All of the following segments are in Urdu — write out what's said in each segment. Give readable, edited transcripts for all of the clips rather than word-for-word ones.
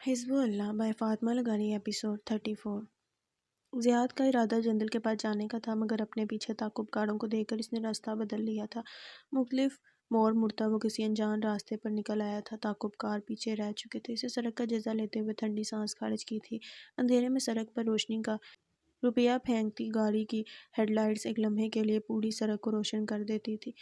حزب اللہ بائی فاطمہ لغاری ایپیسوڈ 34۔ زیاد کا ارادہ جنگل کے پاس جانے کا تھا، مگر اپنے پیچھے تعقب کاروں کو دیکھ کر اس نے راستہ بدل لیا تھا۔ مختلف موڑ مڑتا وہ کسی انجان راستے پر نکل آیا تھا۔ تعقب کار پیچھے رہ چکے تھے۔ اسے سڑک کا جائزہ لیتے ہوئے ٹھنڈی سانس خارج کی تھی۔ اندھیرے میں سڑک پر روشنی کا روپیہ پھینکتی گاڑی کی ہیڈ لائٹس ایک لمحے کے لیے پوری سڑک کو روشن کر دیتی تھی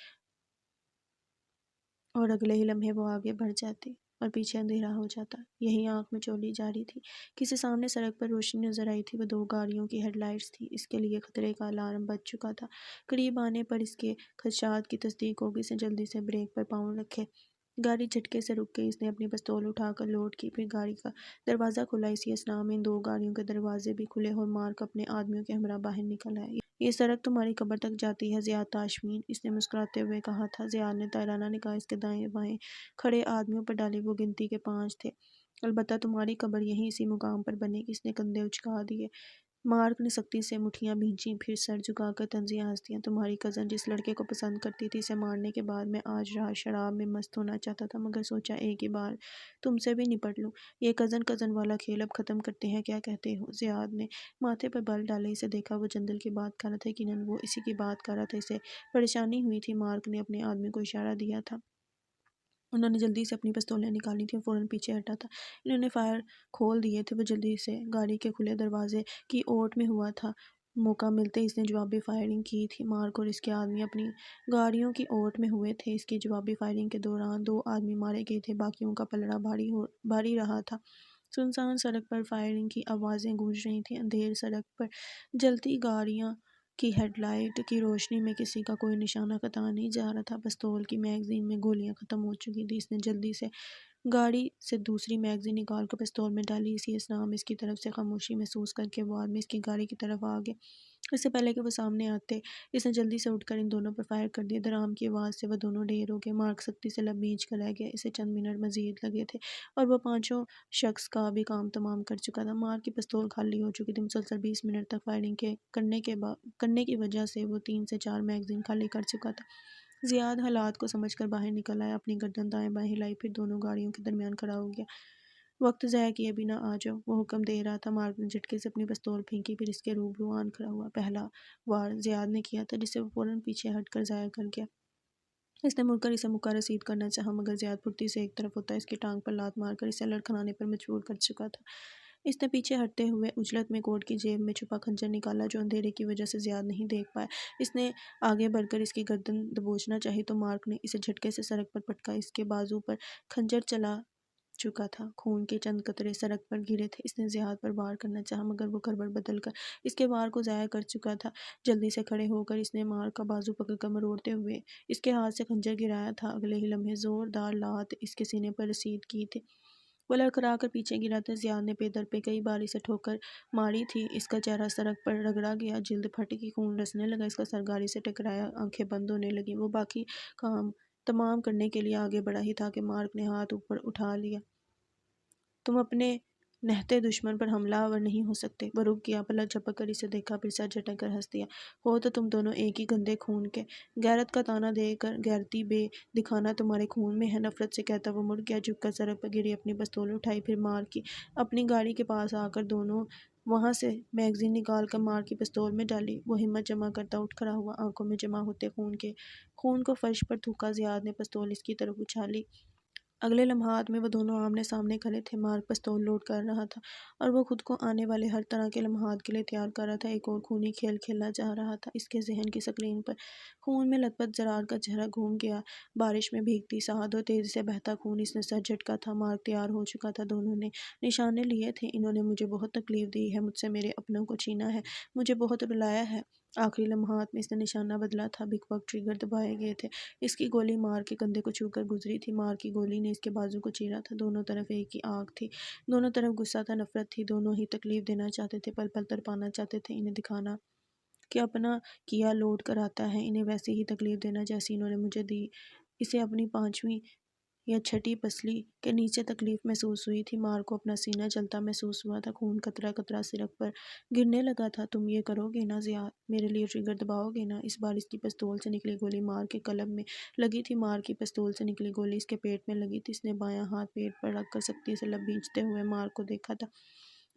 اور اگلے ہی لمحے وہ آگے بڑھ جاتی اور پیچھے اندھیرا ہو جاتا۔ یہی آنکھ میں چولی جاری تھی۔ کسی سامنے سڑک پر روشنی نظر آئی تھی۔ وہ دو گاڑیوں کی ہیڈ لائٹس تھی۔ اس کے لیے خطرے کا الارم بج چکا تھا۔ قریب آنے پر اس کے خدشات کی تصدیق ہو گئی۔ اس نے جلدی سے بریک پر پاؤں رکھے۔ گاڑی جھٹکے سے رک گئی۔ اس نے اپنی پستول اٹھا کر لوڈ کی۔ پھر گاڑی کا دروازہ کھلا۔ اسی اثناء میں ان دو گاڑیوں کے دروازے بھی کھلے اور مارک اپنے آدمیوں کے ہمراہ باہر نکل آیا۔ یہ سڑک تمہاری قبر تک جاتی ہے زیاد تاشفین، اس نے مسکراتے ہوئے کہا تھا۔ زیاد نے طائرانہ نگاہ اس کے دائیں بائیں کھڑے آدمیوں پر ڈالی۔ وہ گنتی کے 5 تھے۔ البتہ تمہاری قبر یہیں اسی مقام پر بنے گی۔ اس نے کندھے اچکا دیے۔ مارک نے سختی سے مٹھیاں بھینچیں، پھر سر جھکا کر طنزیہ ہنس دیا۔ تمہاری کزن جس لڑکے کو پسند کرتی تھی، اسے مارنے کے بعد میں آج رات شراب میں مست ہونا چاہتا تھا، مگر سوچا ایک ہی بار تم سے بھی نپٹ لوں۔ یہ کزن والا کھیل اب ختم کرتے ہیں، کیا کہتے ہو؟ زیاد نے ماتھے پر بل ڈالے۔ اسے دیکھا وہ جندل کی بات کر رہا تھا۔ یقیناً وہ اسی کی بات کر رہا تھا۔ اسے پریشانی ہوئی تھی۔ مارک نے اپنے آدمی کو اشارہ دیا تھا۔ انہوں نے جلدی سے اپنی پستولیں نکالی تھیں اور فوراً پیچھے ہٹا تھا۔ انہوں نے فائر کھول دیے تھے۔ وہ جلدی سے گاڑی کے کھلے دروازے کی اوٹ میں ہوا تھا۔ موقع ملتے ہی اس نے جوابی فائرنگ کی تھی۔ مارک اور اس کے آدمی اپنی گاڑیوں کی اوٹ میں ہوئے تھے۔ اس کی جوابی فائرنگ کے دوران 2 آدمی مارے گئے تھے، باقیوں کا پلڑا بھاری رہا تھا۔ سنسان سڑک پر فائرنگ کی آوازیں گونج رہی تھیں۔ اندھیر سڑک پر جلتی گاڑیاں کی ہیڈ لائٹ کی روشنی میں کسی کا کوئی نشانہ قطع نہیں جا رہا تھا۔ پستول کی میگزین میں گولیاں ختم ہو چکی تھیں۔ اس نے جلدی سے گاڑی سے دوسری میگزین نکال کر پستول میں ڈالی۔ اسی اثناء میں اس کی طرف سے خاموشی محسوس کر کے وہ آدمی اس کی گاڑی کی طرف آ گیا۔ اس سے پہلے کہ وہ سامنے آتے، اس نے جلدی سے اٹھ کر ان دونوں پر فائر کر دیا۔ دھڑام کی آواز سے وہ دونوں ڈھیر ہو گئے۔ مارک سختی سے لب میچ کر رہ گیا۔ اسے چند منٹ مزید لگے تھے اور وہ 5 شخص کا بھی کام تمام کر چکا تھا۔ مارک کی پستول خالی ہو چکی تھی۔ مسلسل 20 منٹ تک فائرنگ کرنے کی وجہ سے وہ 3 سے 4 میگزین خالی کر چکا تھا۔ زیاد حالات کو سمجھ کر باہر نکل آیا، اپنی گردن دائیں بائیں ہلائی، پھر دونوں گاڑیوں کے درمیان کھڑا ہو گیا۔ وقت ضائع کیے بنا آ جاؤ، وہ حکم دے رہا تھا۔ مارک نے جھٹکے سے اپنی پستول پھینکی، پھر اس کے روبرو آن کھڑا ہوا۔ پہلا وار زیاد نے کیا تھا، جسے وہ فوراً پیچھے ہٹ کر ضائع کر گیا۔ اس نے مڑ کر اسے مکہ رسید کرنا چاہا، مگر زیاد پھرتی سے ایک طرف ہوتا اس کی ٹانگ پر لات مار کر اسے لڑکھڑانے پر مجبور کر چکا تھا۔ اس نے پیچھے ہٹتے ہوئے اجلت میں کوٹ کی جیب میں چھپا خنجر نکالا، جو اندھیرے کی وجہ سے زیاد نہیں دیکھ پایا۔ اس نے آگے بڑھ کر اس کی گردن دبوچنا چاہی تو مارک نے اسے جھٹکے سے سڑک پر پٹکا۔ اس کے بازو پر خنجر چلا چکا تھا۔ خون کے چند قطرے سڑک پر گرے تھے۔ اس نے زیاد پر وار کرنا چاہا، مگر وہ کڑوڑ بدل کر اس کے وار کو ضائع کر چکا تھا۔ جلدی سے کھڑے ہو کر اس نے مارک کا بازو پکڑ کر مروڑتے ہوئے اس کے ہاتھ سے خنجر گرایا تھا۔ اگلے ہی لمحے زوردار لات اس کے سینے پر رسید کی تھی۔ وہ لڑکھڑا کر پیچھے گرا تھا۔ زیاد نے پیدر پہ کئی بار اسے ٹھوکر ماری تھی۔ اس کا چہرہ سڑک پر رگڑا گیا، جلد پھٹ گئی، خون رسنے لگا۔ اس کا سر گاڑی سے ٹکرایا، آنکھیں بند ہونے لگیں۔ وہ باقی کام تمام کرنے کے لیے آگے بڑھا ہی تھا کہ مارک نے ہاتھ اوپر اٹھا لیا۔ تم اپنے نہتے دشمن پر حملہ آور نہیں ہو سکتے۔ وہ رک گیا، پلٹ جھپک کر اسے دیکھا، پھر سر جھٹک کر ہنس دیا۔ ہو تو تم دونوں ایک ہی گندے خون کے۔ غیرت کا تانا دے کر غیرتی بے دکھانا تمہارے خون میں ہے، نفرت سے کہتا وہ مڑ گیا، جھک کر سڑک پر گری اپنی پستول اٹھائی، پھر مارک کی اپنی گاڑی کے پاس آ کر دونوں وہاں سے میگزین نکال کر مارک کی پستول میں ڈالی۔ وہ ہمت جمع کرتا اٹھ کھڑا ہوا، آنکھوں میں جمع ہوتے خون کو فرش پر تھوکا۔ زیاد نے پستول اس کی طرف اچھالی۔ اگلے لمحات میں وہ دونوں آمنے سامنے کھڑے تھے۔ مارک پستول لوڈ کر رہا تھا اور وہ خود کو آنے والے ہر طرح کے لمحات کے لیے تیار کر رہا تھا۔ ایک اور خونی کھیل کھیلا جا رہا تھا۔ اس کے ذہن کی سکرین پر خون میں لت پت زرار کا چہرہ گھوم گیا، بارش میں بھیگتی ساحت اور تیزی سے بہتا خون۔ اس نے سر جھٹکا تھا۔ مارک تیار ہو چکا تھا۔ دونوں نے نشانے لیے تھے۔ انہوں نے مجھے بہت تکلیف دی ہے، مجھ سے میرے اپنوں کو چھینا ہے، مجھے بہت رلایا ہے۔ آخری لمحات میں اس نے نشانہ بدلا تھا۔ بک وقت ٹریگر دبائے گئے تھے۔ اس کی گولی مارک کے کندھے کو چھو کر گزری تھی۔ مارک کی گولی نے اس کے بازو کو چیرا تھا۔ دونوں طرف ایک ہی آگ تھی، دونوں طرف غصہ تھا، نفرت تھی۔ دونوں ہی تکلیف دینا چاہتے تھے، پل پل تڑپانا چاہتے تھے، انہیں دکھانا کہ اپنا کیا لوٹ کر آتا ہے، انہیں ویسی ہی تکلیف دینا جیسی انہوں نے مجھے دی۔ اسے اپنی 5ویں یا چھٹی پسلی کے نیچے تکلیف محسوس ہوئی تھی۔ مار کو اپنا سینہ جلتا محسوس ہوا تھا، خون قطرہ قطرہ سرک پر گرنے لگا تھا۔ تم یہ کرو گے نا زیاد، میرے لیے ٹریگر دباؤ گے نا؟ اس بار اس کی پستول سے نکلی گولی مار کے قلب میں لگی تھی۔ مار کی پستول سے نکلی گولی اس کے پیٹ میں لگی تھی۔ اس نے بایاں ہاتھ پیٹ پر رکھ کر سختی سے لب بھینچتے ہوئے مار کو دیکھا تھا۔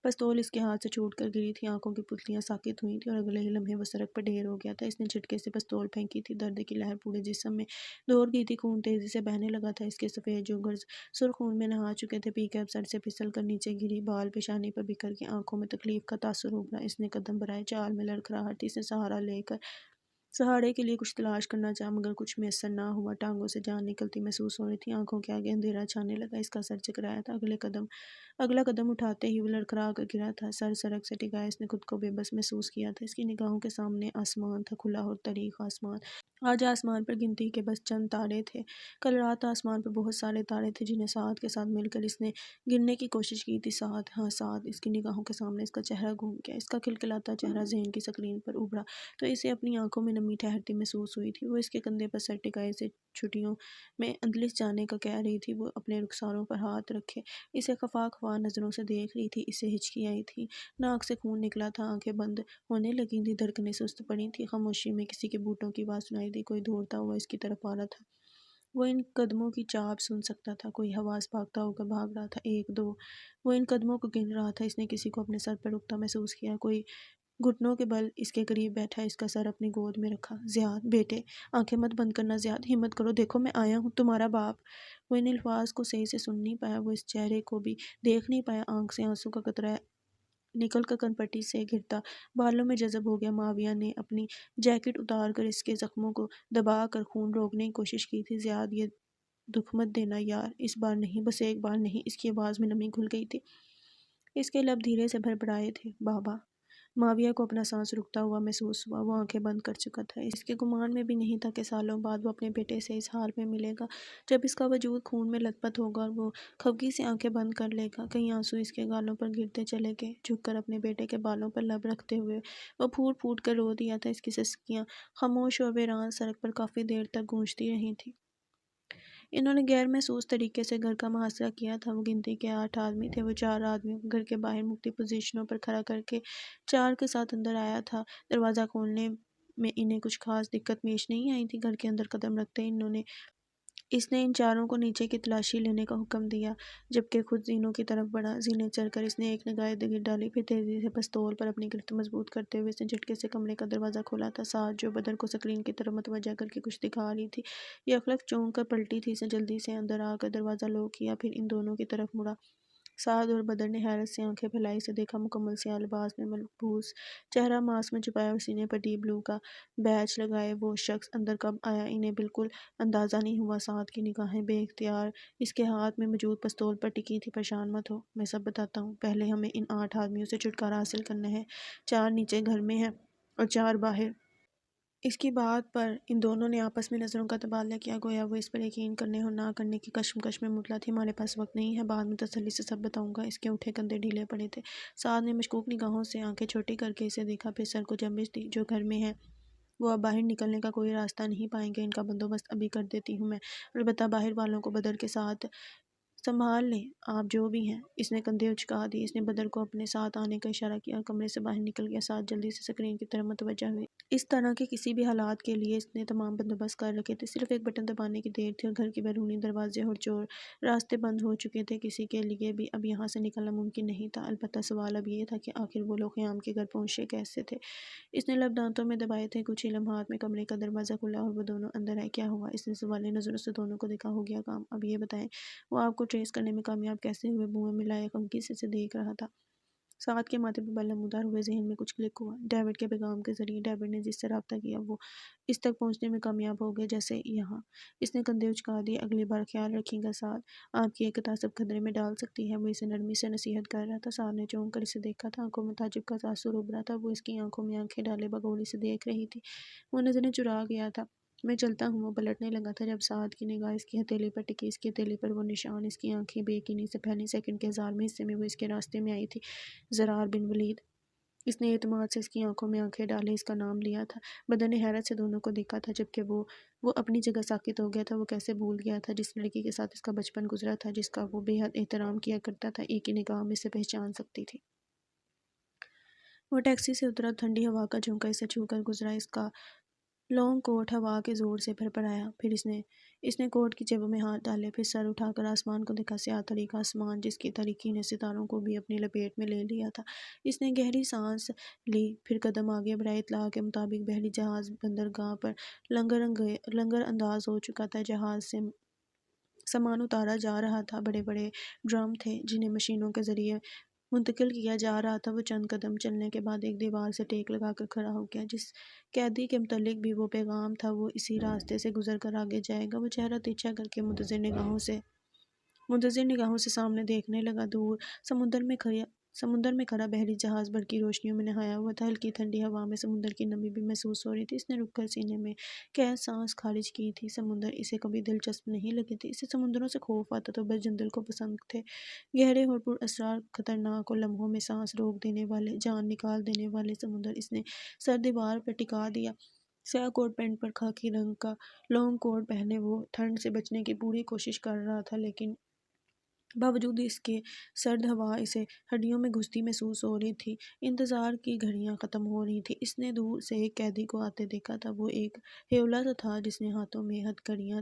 پستول اس کے ہاتھ سے چھوٹ کر گری تھی، آنکھوں کی پتلیاں ساکت ہوئی تھیں اور اگلے ہی لمحے وہ سڑک پر ڈھیر ہو گیا تھا۔ اس نے جھٹکے سے پستول پھینکی تھی، درد کی لہر پورے جسم میں دوڑ گئی تھی، خون تیزی سے بہنے لگا تھا۔ اس کے سفید جوگرز سرخ خون میں نہا چکے تھے۔ پی کیپ سر سے پھسل کر نیچے گری، بال پیشانی پر بکھر کے آنکھوں میں تکلیف کا تاثر ابھرا۔ اس نے قدم بڑھائے، چال میں لڑکھڑاہٹ تھی۔ اس نے سہارا لے کر سہارے کے لیے کچھ تلاش کرنا چاہا مگر کچھ میسر نہ ہوا۔ ٹانگوں سے جان نکلتی محسوس ہو رہی تھی، آنکھوں کے آگے اندھیرا چھانے لگا۔ اس کا سر چکرایا تھا، اگلا قدم اٹھاتے ہی وہ لڑکھڑا کر گرا تھا۔ سر سڑک سے ٹکایا، اس نے خود کو بے بس محسوس کیا تھا۔ اس کی نگاہوں کے سامنے آسمان تھا، کھلا اور تاریک آسمان۔ آج آسمان پر گنتی کے بس چند تارے تھے۔ کل رات آسمان پر بہت سارے تارے تھے جنہیں سعد کے ساتھ مل کر اس نے گننے کی کوشش کی تھی۔ سعد، ہاں سعد! اس کی نگاہوں کے سامنے اس کا چہرہ گھوم گیا۔ اس کا کھلکھلاتا چہرہ ذہن کی سکرین پر ابھرا تو اسے اپنی آنکھوں میں نمی ٹھہرتی محسوس ہوئی تھی۔ وہ اس کے کندھے پر سر ٹکائے اسے چھٹیوں میں اندلس جانے کا کہہ رہی تھی۔ وہ اپنے رخساروں پر ہاتھ رکھے اسے خفا خفا نظروں سے دیکھ رہی تھی۔ اسے ہچکی آئی تھی، ناک سے خون نکلا تھا، آنکھیں بند ہونے لگی تھیں، دھڑکنیں سست پڑی تھیں۔ خاموشی میں کسی کے بوٹوں کی آواز سنائی دی، کوئی دوڑتا ہوا اس کی طرف آ رہا تھا۔ وہ ان قدموں کی چاپ سن سکتا تھا، کوئی حواس بھاگتا ہو کر بھاگ رہا تھا۔ ایک، دو، وہ ان قدموں کو گن رہا تھا۔ اس نے کسی کو اپنے سر پر رکتا محسوس کیا، کوئی گھٹنوں کے بل اس کے قریب بیٹھا، اس کا سر اپنی گود میں رکھا۔ زیاد بیٹے، آنکھیں مت بند کرنا زیاد، ہمت کرو، دیکھو میں آیا ہوں، تمہارا باپ۔ وہ ان الفاظ کو صحیح سے سن نہیں پایا، وہ اس چہرے کو بھی دیکھ نہیں پایا۔ آنکھ سے آنسو کا قطرہ نکل کر کنپٹی سے گرتا بالوں میں جذب ہو گیا۔ معاویہ نے اپنی جیکٹ اتار کر اس کے زخموں کو دبا کر خون روکنے کی کوشش کی تھی۔ زیاد، یہ دکھ مت دینا یار، اس بار نہیں، بس ایک بار نہیں۔ اس کی آواز میں نمی گھل گئی تھی، اس کے لب دھیرے سے بھربھرائے تھے۔ بابا! معاویہ کو اپنا سانس رکتا ہوا محسوس ہوا، وہ آنکھیں بند کر چکا تھا۔ اس کے گمان میں بھی نہیں تھا کہ سالوں بعد وہ اپنے بیٹے سے اس حال میں ملے گا، جب اس کا وجود خون میں لت پت ہوگا اور وہ خفگی سے آنکھیں بند کر لے گا۔ کئی آنسو اس کے گالوں پر گرتے چلے گئے۔ جھک کر اپنے بیٹے کے بالوں پر لب رکھتے ہوئے وہ پھوٹ پھوٹ کر رو دیا تھا۔ اس کی سسکیاں خاموش اور ویران سڑک پر کافی دیر تک گونجتی رہی تھیں۔ انہوں نے غیر محسوس طریقے سے گھر کا محاصرہ کیا تھا۔ وہ گنتی کے 8 آدمی تھے۔ وہ 4 آدمیوں کو گھر کے باہر مختلف پوزیشنوں پر کھڑا کر کے 4 کے ساتھ اندر آیا تھا۔ دروازہ کھولنے میں انہیں کچھ خاص دقت پیش نہیں آئی تھی۔ گھر کے اندر قدم رکھتے ہی اس نے ان 4 کو نیچے کی تلاشی لینے کا حکم دیا، جبکہ خود زینوں کی طرف بڑھا۔ زینے چڑھ کر اس نے ایک نگاہ ارد ڈالی، پھر تیزی سے پستول پر اپنی گرفت مضبوط کرتے ہوئے اس نے جھٹکے سے کمرے کا دروازہ کھولا تھا۔ سعد، جو بدر کو سکرین کی طرف متوجہ کر کے کچھ دکھا رہی تھی، یکلخت چونک کر پلٹی تھی۔ اس نے جلدی سے اندر آ کر دروازہ لاک کیا، پھر ان دونوں کی طرف مڑا۔ سعد اور بدر نے حیرت سے آنکھیں پھیلائی اسے دیکھا۔ مکمل سیاہ لباس میں ملبوس، چہرہ ماسک میں چھپایا اور سینے پر ڈیپ بلو کا بیج لگائے وہ شخص اندر کب آیا انہیں بالکل اندازہ نہیں ہوا۔ سعد کی نگاہیں بے اختیار اس کے ہاتھ میں موجود پستول پر ٹکی تھیں۔ پریشان مت ہو، میں سب بتاتا ہوں۔ پہلے ہمیں ان 8 آدمیوں سے چھٹکارا حاصل کرنا ہے۔ 4 نیچے گھر میں ہیں اور 4 باہر۔ اس کی بات پر ان دونوں نے آپس میں نظروں کا تبادلہ کیا، گویا وہ اس پر یقین کرنے اور نہ کرنے کی کشمکش میں مطلع تھی۔ ہمارے پاس وقت نہیں ہے، بعد میں تسلی سے سب بتاؤں گا۔ اس کے اٹھے کندھے ڈھیلے پڑے تھے۔ سعد نے مشکوک نگاہوں سے آنکھیں چھوٹی کر کے اسے دیکھا، پھر سر کو جنبش دی۔ جو گھر میں ہیں وہ اب باہر نکلنے کا کوئی راستہ نہیں پائیں گے۔ ان کا بندوبست ابھی کر دیتی ہوں میں، البتہ باہر والوں کو بدر کے ساتھ سنبھال لیں، آپ جو بھی ہیں۔ اس نے کندھے اچکا دیے۔ اس نے بدر کو اپنے ساتھ آنے کا اشارہ کیا اور کمرے سے باہر نکل گیا۔ سعد جلدی سے سکرین کی طرف متوجہ ہوئی۔ اس طرح کے کسی بھی حالات کے لیے اس نے تمام بندوبست کر رکھے تھے، صرف ایک بٹن دبانے کی دیر تھی اور گھر کے بیرونی دروازے اور چور راستے بند ہو چکے تھے۔ کسی کے لیے بھی اب یہاں سے نکلنا ممکن نہیں تھا، البتہ سوال اب یہ تھا کہ آخر وہ لوگ خیام کے گھر پہنچے کیسے تھے۔ اس نے لب دانتوں میں دبائے تھے۔ کچھ ہی لمحات میں کمرے کا دروازہ کھلا اور وہ دونوں اندر آئے۔ کیا ہوا؟ اس نے سوالیہ نظروں سے دونوں کو دیکھا۔ ہو گیا کام، اب یہ بتائیں وہ آپ کو ٹریس کرنے میں کامیاب کیسے ہوئے؟ بوئیں ملائے غمگین سے اسے دیکھ رہا تھا۔ سعد کے ماتھے پہ بل نمودار ہوئے، ذہن میں کچھ کلک ہوا۔ ڈیوڈ کے پیغام کے ذریعے ڈیوڈ نے جس سے رابطہ کیا وہ اس تک پہنچنے میں کامیاب ہو گئے جیسے یہاں۔ اس نے کندھے اچکا دیے۔ اگلی بار خیال رکھیے گا سعد، آپ کی ایک تعصب خطرے میں ڈال سکتی ہے۔ وہ اسے نرمی سے نصیحت کر رہا تھا۔ سعد نے چونک کر اسے دیکھا تھا، آنکھوں میں تعجب کا تاثر ابھرا تھا۔ وہ اس کی آنکھوں میں آنکھیں ڈالے بغور اسے دیکھ رہی تھی۔ وہ نظریں چرا گیا تھا۔ میں چلتا ہوں۔ وہ پلٹنے لگا تھا جب سعد کی نگاہ اس کی ہتھیلی پر ٹکی۔ اس کی ہتھیلی پر وہ نشان، اس کی آنکھیں بے یقینی سے پھیلیں۔ سیکنڈ کے 1000ویں حصے میں وہ اس کے راستے میں آئی تھی۔ زرار بن ولید اس نے اعتماد سے اس کی آنکھوں میں آنکھیں ڈالے اس کا نام لیا تھا۔ بدر نے حیرت سے دونوں کو دیکھا تھا، جبکہ وہ اپنی جگہ ساکت ہو گیا تھا۔ وہ کیسے بھول گیا تھا جس لڑکی کے ساتھ اس کا بچپن گزرا تھا، جس کا وہ بے حد احترام کیا کرتا تھا، ایک ہی نگاہ میں اسے پہچان سکتی تھی۔ وہ ٹیکسی سے اترا، ٹھنڈی ہوا کا جھونکا اسے چھو کر گزرا، اس کا لانگ کوٹ ہوا کے زور سے پھرپھرایا۔ پھر اس نے کوٹ کی جیبوں میں ہاتھ ڈالے، پھر سر اٹھا کر آسمان کو دیکھا، سیاہ تاریک آسمان جس کی تاریکی نے ستاروں کو بھی اپنی لپیٹ میں لے لیا تھا۔ اس نے گہری سانس لی، پھر قدم آگے بڑھائے۔ اطلاع کے مطابق بحری جہاز بندرگاہ پر لنگر انداز ہو چکا تھا۔ جہاز سے سامان اتارا جا رہا تھا، بڑے بڑے ڈرم تھے جنہیں مشینوں کے ذریعے منتقل کیا جا رہا تھا۔ وہ چند قدم چلنے کے بعد ایک دیوار سے ٹیک لگا کر کھڑا ہو گیا۔ جس قیدی کے متعلق بھی وہ پیغام تھا، وہ اسی راستے سے گزر کر آگے جائے گا۔ وہ چہرہ ترچھا کر کے منتظر نگاہوں سے سامنے دیکھنے لگا۔ دور سمندر میں کھڑا بحری جہاز برقی روشنیوں میں نہایا ہوا تھا۔ ہلکی ٹھنڈی ہوا میں سمندر کی نمی بھی محسوس ہو رہی تھی۔ اس نے رک کر سینے میں قید سانس خارج کی تھی۔ سمندر اسے کبھی دلچسپ نہیں لگی تھی، اسے سمندروں سے خوف آتا تو بس جندل کو پسند تھے، گہرے اور پر اسرار، خطرناک اور لمحوں میں سانس روک دینے والے، جان نکال دینے والے سمندر۔ اس نے سر دیوار پر ٹکا دیا۔ سیاہ کوٹ پینٹ پر خاکی رنگ کا لانگ کوٹ پہنے وہ ٹھنڈ سے بچنے کی پوری کوشش کر رہا تھا، لیکن باوجود اس کے سرد ہوا اسے ہڈیوں میں گھستی محسوس ہو رہی تھی۔ انتظار کی گھڑیاں ختم ہو رہی تھیں۔ اس نے دور سے ایک قیدی کو آتے دیکھا تھا۔ وہ ایک ہیولا سا تھا جس کے ہاتھوں میں ہتھکڑیاں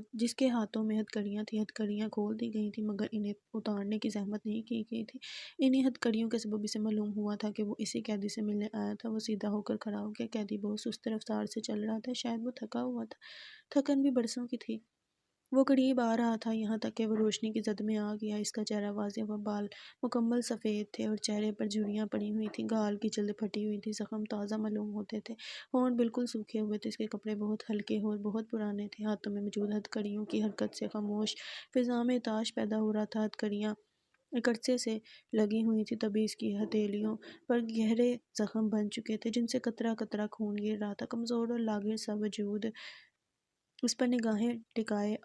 تھیں۔ ہتھکڑیاں کھول دی گئی تھیں مگر انہیں اتارنے کی زحمت نہیں کی گئی تھی۔ انہی ہتھکڑیوں کے سبب اسے معلوم ہوا تھا کہ وہ اسی قیدی سے ملنے آیا تھا۔ وہ سیدھا ہو کر کھڑا ہو گیا۔ قیدی بہت سست رفتار سے چل رہا تھا، شاید وہ تھکا ہوا تھا، تھکن بھی برسوں کی تھی۔ وہ قریب آ رہا تھا، یہاں تک کہ وہ روشنی کی زد میں آ گیا۔ اس کا چہرہ واضح ہوا، بال مکمل سفید تھے اور چہرے پر جھریاں پڑی ہوئی تھیں، گال کی جلد پھٹی ہوئی تھی، زخم تازہ معلوم ہوتے تھے، ہونٹ بالکل سوکھے ہوئے تھے۔ اس کے کپڑے بہت ہلکے اور بہت پرانے تھے۔ ہاتھوں میں موجود ہتھکڑیوں کی حرکت سے خاموش فضا میں تاش پیدا ہو رہا تھا۔ ہتھکڑیاں ایک عرصے سے لگی ہوئی تھیں، تبھی اس کی ہتھیلیوں پر گہرے زخم بن چکے تھے جن سے قطرہ قطرہ خون گر رہا تھا۔ کمزور اور لاغر سا وجود اس پر نگاہیں ٹکائے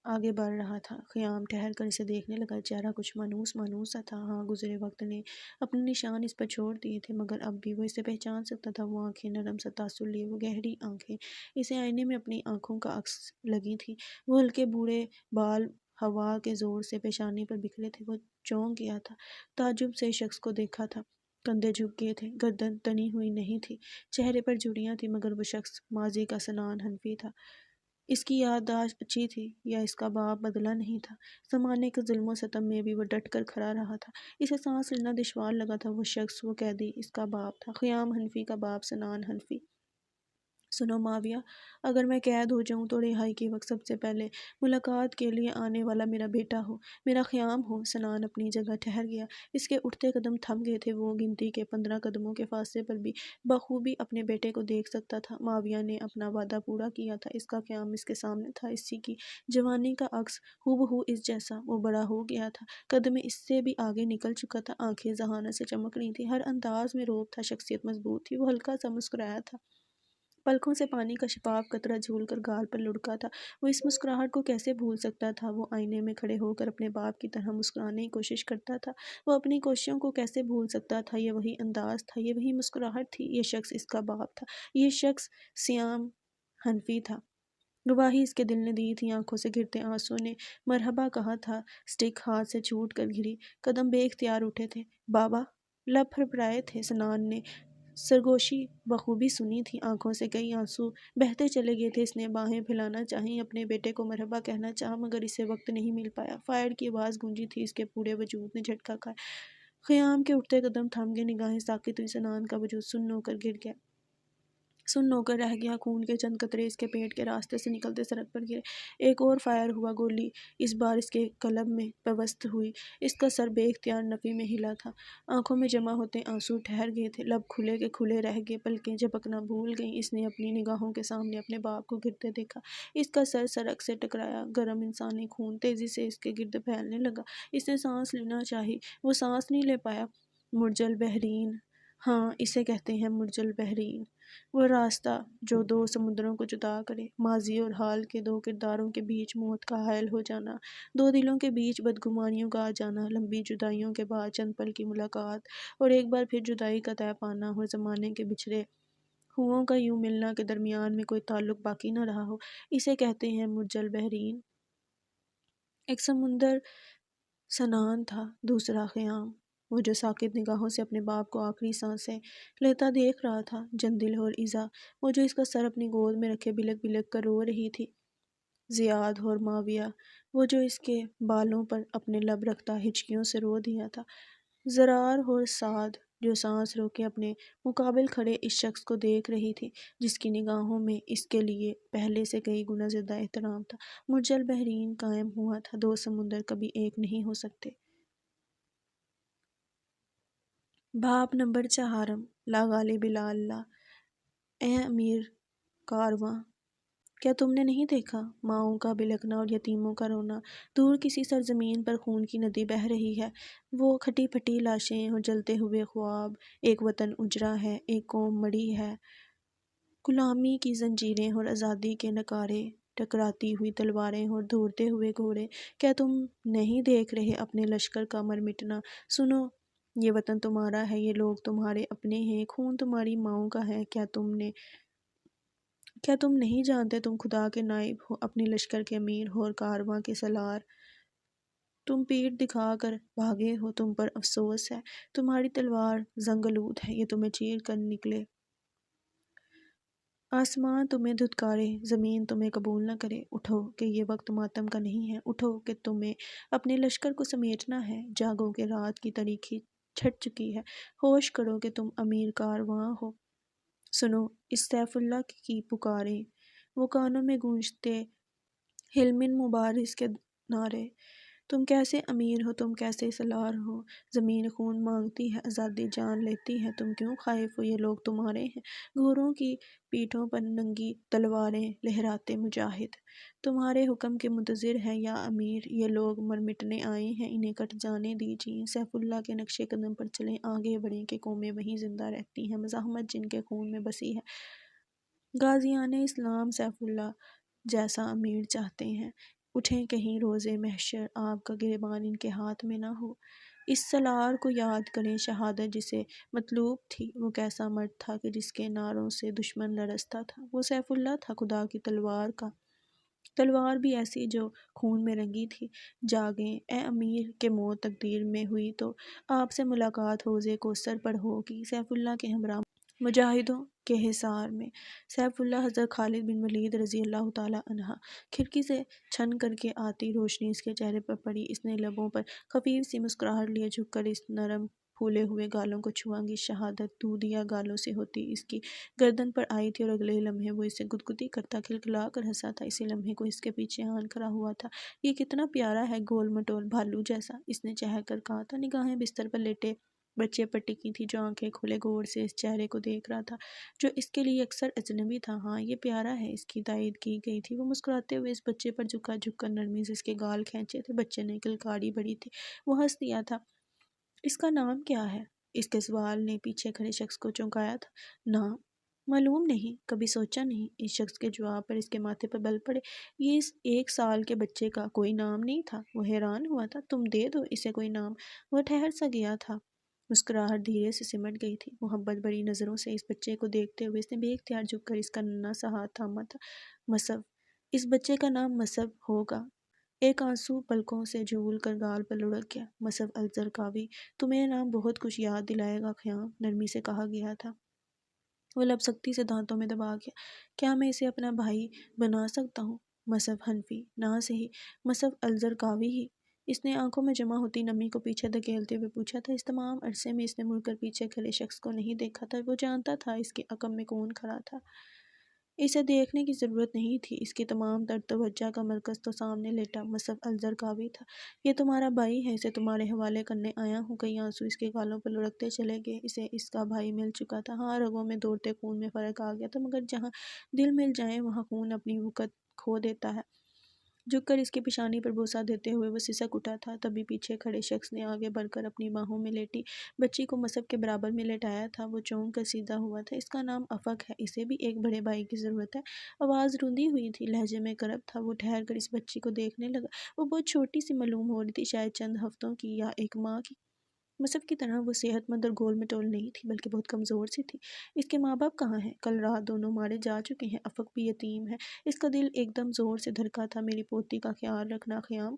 آگے بڑھ رہا تھا۔ خیام ٹھہر کر اسے دیکھنے لگا۔ چہرہ کچھ مانوس سا تھا۔ ہاں، گزرے وقت نے اپنے نشان اس پر چھوڑ دیے تھے، مگر اب بھی وہ اسے پہچان سکتا تھا۔ وہ آنکھیں نرم سا تاثر لیے، وہ گہری آنکھیں اسے آئینے میں اپنی آنکھوں کا عکس لگی تھیں۔ وہ ہلکے بھورے بال ہوا کے زور سے پیشانی پر بکھرے تھے۔ وہ چونک گیا تھا، تعجب سے اس شخص کو دیکھا تھا۔ کندھے جھک گئے تھے، گردن تنی ہوئی نہیں تھی، چہرے پر جھریاں تھیں، مگر وہ شخص ماضی کا سنان حنفی تھا۔ اس کی یادداشت اچھی تھی یا اس کا باپ بدلہ نہیں تھا؟ زمانے کے ظلم و ستم میں بھی وہ ڈٹ کر کھڑا رہا تھا۔ اسے سانس لینا دشوار لگا تھا۔ وہ شخص، وہ قیدی اس کا باپ تھا، خیام حنفی کا باپ، سنان حنفی۔ سنو معاویہ، اگر میں قید ہو جاؤں تو رہائی کے وقت سب سے پہلے ملاقات کے لیے آنے والا میرا بیٹا ہو، میرا خیام ہو۔ سنان اپنی جگہ ٹھہر گیا۔ اس کے اٹھتے قدم تھم گئے تھے۔ وہ گنتی کے 15 قدموں کے فاصلے پر بھی بخوبی اپنے بیٹے کو دیکھ سکتا تھا۔ معاویہ نے اپنا وعدہ پورا کیا تھا۔ اس کا قیام اس کے سامنے تھا، اسی کی جوانی کا عکس ہو بہو اس جیسا۔ وہ بڑا ہو گیا تھا، قد میں اس سے بھی آگے نکل چکا تھا، آنکھیں ذہانت سے چمک رہی تھیں، ہر انداز میں رعب تھا، شخصیت مضبوط تھی۔ وہ ہلکا سا مسکرایا تھا، پلکوں سے پانی کا شفاف قطرہ جھول کر گال پر لڑکا تھا۔ وہ اس مسکراہٹ کو کیسے بھول سکتا تھا؟ وہ آئینے میں کھڑے ہو کر اپنے باپ کی طرح مسکرانے کی کوشش کرتا تھا۔ وہ اپنی کوششوں کو کیسے بھول سکتا تھا؟ یہ وہی انداز تھا، یہ وہی مسکراہٹ تھی، یہ شخص اس کا باپ تھا، یہ شخص خیام حنفی تھا۔ گواہی اس کے دل نے دی تھی، آنکھوں سے گرتے آنسو نے مرحبا کہا تھا۔ سٹک ہاتھ سے چھوٹ کر گری، قدم بے اختیار اٹھے تھے۔ بابا! لب پھرپھرائے تھے۔ سنان نے سرگوشی بخوبی سنی تھی، آنکھوں سے کئی آنسو بہتے چلے گئے تھے۔ اس نے باہیں پھیلانا چاہیں، اپنے بیٹے کو مرحبا کہنا چاہا، مگر اسے وقت نہیں مل پایا۔ فائر کی آواز گونجی تھی، اس کے پورے وجود نے جھٹکا کھایا۔ خیام کے اٹھتے قدم تھم گئے، نگاہیں ساکت ہوئی۔ سنان کا وجود سن ہو کر رہ گیا، خون کے چند قطرے اس کے پیٹ کے راستے سے نکلتے سڑک پر گرے۔ ایک اور فائر ہوا، گولی اس بار اس کے قلب میں پیوست ہوئی۔ اس کا سر بے اختیار نفی میں ہلا تھا، آنکھوں میں جمع ہوتے آنسو ٹھہر گئے تھے، لب کھلے کے کھلے رہ گئے، پلکیں جھپکنا بھول گئیں۔ اس نے اپنی نگاہوں کے سامنے اپنے باپ کو گرتے دیکھا۔ اس کا سر سڑک سے ٹکرایا، گرم انسانی خون تیزی سے اس کے گرد پھیلنے لگا۔ اس نے سانس لینا چاہی، وہ سانس نہیں لے پایا۔ مرجل بحرین ہاں، اسے کہتے ہیں مرج البحرین، وہ راستہ جو دو سمندروں کو جدا کرے، ماضی اور حال کے دو کرداروں کے بیچ موت کا حائل ہو جانا، دو دلوں کے بیچ بدگمانیوں کا آ جانا، لمبی جدائیوں کے بعد چند پل کی ملاقات، اور ایک بار پھر جدائی کا طے پانا، اور زمانے کے بچھڑے ہوں کا یوں ملنا کہ درمیان میں کوئی تعلق باقی نہ رہا ہو، اسے کہتے ہیں مرج البحرین۔ ایک سمندر سنان تھا، دوسرا خیام، وہ جو ساکت نگاہوں سے اپنے باپ کو آخری سانسیں لیتا دیکھ رہا تھا، جندل اور ایزا، وہ جو اس کا سر اپنی گود میں رکھے بلک بلک کر رو رہی تھی، زیاد اور معاویہ، وہ جو اس کے بالوں پر اپنے لب رکھتا ہچکیوں سے رو دیا تھا، زرار اور سعد، جو سانس روکے اپنے مقابل کھڑے اس شخص کو دیکھ رہی تھی جس کی نگاہوں میں اس کے لیے پہلے سے کئی گنا زیادہ احترام تھا۔ مرج البحرین قائم ہوا تھا، دو سمندر کبھی ایک نہیں ہو سکتے۔ باب نمبر 4، لا غالب الا اللہ۔ اے امیر کارواں، کیا تم نے نہیں دیکھا ماؤں کا بلکنا اور یتیموں کا رونا؟ دور کسی سرزمین پر خون کی ندی بہہ رہی ہے، وہ کھٹی پھٹی لاشیں اور جلتے ہوئے خواب، ایک وطن اجڑا ہے، ایک قوم مری ہے، غلامی کی زنجیریں اور آزادی کے نکارے، ٹکراتی ہوئی تلواریں اور دوڑتے ہوئے گھوڑے، کیا تم نہیں دیکھ رہے اپنے لشکر کا مر مٹنا؟ سنو، یہ وطن تمہارا ہے، یہ لوگ تمہارے اپنے ہیں، خون تمہاری ماؤں کا ہے، کیا تم نہیں جانتے تم خدا کے نائب ہو، اپنے لشکر کے امیر ہو اور کارواں کے سالار؟ تم پیٹھ دکھا کر بھاگے ہو، تم پر افسوس ہے، تمہاری تلوار زنگ آلود ہے، یہ تمہیں چیر کر نکلے۔ آسمان تمہیں دھتکارے، زمین تمہیں قبول نہ کرے، اٹھو کہ یہ وقت ماتم کا نہیں ہے، اٹھو کہ تمہیں اپنے لشکر کو سمیٹنا ہے، جاگو کہ رات کی تاریکی چھٹ چکی ہے، ہوش کرو کہ تم امیر کارواں ہو۔ سنو اس سیف اللہ کی پکاریں، وہ کانوں میں گونجتے حلم مبارز کے نعرے، تم کیسے امیر ہو، تم کیسے سالار ہو، زمین خون مانگتی ہے، آزادی جان لیتی ہے، تم کیوں خائف ہو، یہ لوگ تمہارے ہیں، گھوڑوں کی پیٹھوں پر ننگی تلواریں لہراتے مجاہد، تمہارے حکم کے منتظر ہے یا امیر، یہ لوگ مر مٹنے آئے ہیں، انہیں کٹ جانے دیجیے، سیف اللہ کے نقش قدم پر چلیں، آگے بڑھیں کہ قومیں وہیں زندہ رہتی ہیں، مزاحمت جن کے خون میں بسی ہے، غازیان اسلام سیف اللہ جیسا امیر چاہتے ہیں، اٹھیں کہیں روز محشر آپ کا گریبان ان کے ہاتھ میں نہ ہو، اس سالار کو یاد کریں، شہادت جسے مطلوب تھی، وہ کیسا مرد تھا کہ جس کے نعروں سے دشمن لرزتا تھا، وہ سیف اللہ تھا خدا کی تلوار کا، تلوار بھی ایسی جو خون میں رنگی تھی۔ جاگیں اے امیر کہ موت تقدیر میں ہوئی تو آپ سے ملاقات حوض کوثر پر ہوگی، سیف اللہ کے ہمراہ مجاہدوں کے حصار میں، سیف اللہ حضرت خالد بن ولید رضی اللہ تعالیٰ عنہ، کھڑکی سے چھن کر کے آتی روشنی اس کے چہرے پر پڑی، اس نے لبوں پر خفیف سی مسکراہٹ لیے جھک کر اس نرم پھولے ہوئے گالوں کو چھوا گی، شہادت دودھیا گالوں سے ہوتی اس کی گردن پر آئی تھی اور اگلے ہی لمحے وہ اسے گدگدی کرتا کھلکھلا کر ہنسا تھا، اسی لمحے کو اس کے پیچھے آن کھڑا ہوا تھا، یہ کتنا پیارا ہے، گول مٹول بھالو جیسا، اس نے چہک کر کہا تھا، نگاہیں بستر پر لیٹے بچے پر ٹکی تھی جو آنکھیں کھلے غور سے اس چہرے کو دیکھ رہا تھا جو اس کے لیے اکثر اجنبی تھا۔ ہاں یہ پیارا ہے، اس کی تائید کی گئی تھی، وہ مسکراتے ہوئے اس بچے پر جھکا جھک کر نرمی سے اس کے گال کھینچے تھے، بچے نے کلکاری بڑھی تھی، وہ ہنس دیا تھا۔ اس کا نام کیا ہے؟ اس کے سوال نے پیچھے کھڑے شخص کو چونکایا تھا۔ نام معلوم نہیں، کبھی سوچا نہیں، اس شخص کے جواب پر اس کے ماتھے پر بل پڑے، یہ اس 1 سال کے بچے کا کوئی نام نہیں تھا، وہ حیران ہوا تھا، تم دے دو اسے کوئی نام، وہ ٹھہر سا گیا تھا، مسکراہٹ دھیرے سے سمٹ گئی تھی، محبت بڑی نظروں سے اس بچے کو دیکھتے ہوئے اس نے بے اختیار جھک کر اس کا ننھا سا ہاتھ تھاما تھا۔ مصعب، اس بچے کا نام مصعب ہوگا۔ ایک آنسو پلکوں سے جھول کر گال پر لڑک گیا۔ مصعب الزرقاوی، تمہیں یہ نام بہت کچھ یاد دلائے گا خیام، نرمی سے کہا گیا تھا۔ وہ لب سختی سے دانتوں میں دبا گیا۔ کیا میں اسے اپنا بھائی بنا سکتا ہوں؟ مصعب حنفی، نہ صحیح، مصعب الزرقاوی ہی۔ اس نے آنکھوں میں جمع ہوتی نمی کو پیچھے دھکیلتے ہوئے پوچھا تھا، اس تمام عرصے میں اس نے مڑ کر پیچھے کھڑے شخص کو نہیں دیکھا تھا، وہ جانتا تھا اس کے عقب میں کون کھڑا تھا، اسے دیکھنے کی ضرورت نہیں تھی، اس کی تمام تر توجہ کا مرکز تو سامنے لیٹا مصعب الزرقاوی تھا۔ یہ تمہارا بھائی ہے، اسے تمہارے حوالے کرنے آیا ہوں۔ کئی آنسو اس کے گالوں پر لڑکتے چلے گئے، اسے اس کا بھائی مل چکا تھا، ہاں رگوں میں دوڑتے خون میں فرق آ گیا تھا، مگر جہاں دل مل جائیں وہاں خون اپنی وقت کھو دیتا ہے، جھک کر اس کی پیشانی پر بوسہ دیتے ہوئے وہ سسک اٹھا تھا۔ تبھی پیچھے کھڑے شخص نے آگے بڑھ کر اپنی باہوں میں لیٹی بچی کو مصحف کے برابر میں لٹایا تھا۔ وہ چونک کر سیدھا ہوا تھا۔ اس کا نام افق ہے، اسے بھی ایک بڑے بھائی کی ضرورت ہے۔ آواز روندی ہوئی تھی، لہجے میں کرب تھا۔ وہ ٹھہر کر اس بچی کو دیکھنے لگا۔ وہ بہت چھوٹی سی معلوم ہو رہی تھی، شاید چند ہفتوں کی یا ایک ماہ کی۔ مصحف کی طرح وہ صحت مند اور گول مٹول نہیں تھی، بلکہ بہت کمزور سی تھی۔ اس کے ماں باپ کہاں ہیں؟ کل رات دونوں مارے جا چکے ہیں۔ افق بھی یتیم ہے۔ اس کا دل ایک دم زور سے دھڑکا تھا۔ میری پوتی کا خیال رکھنا خیام،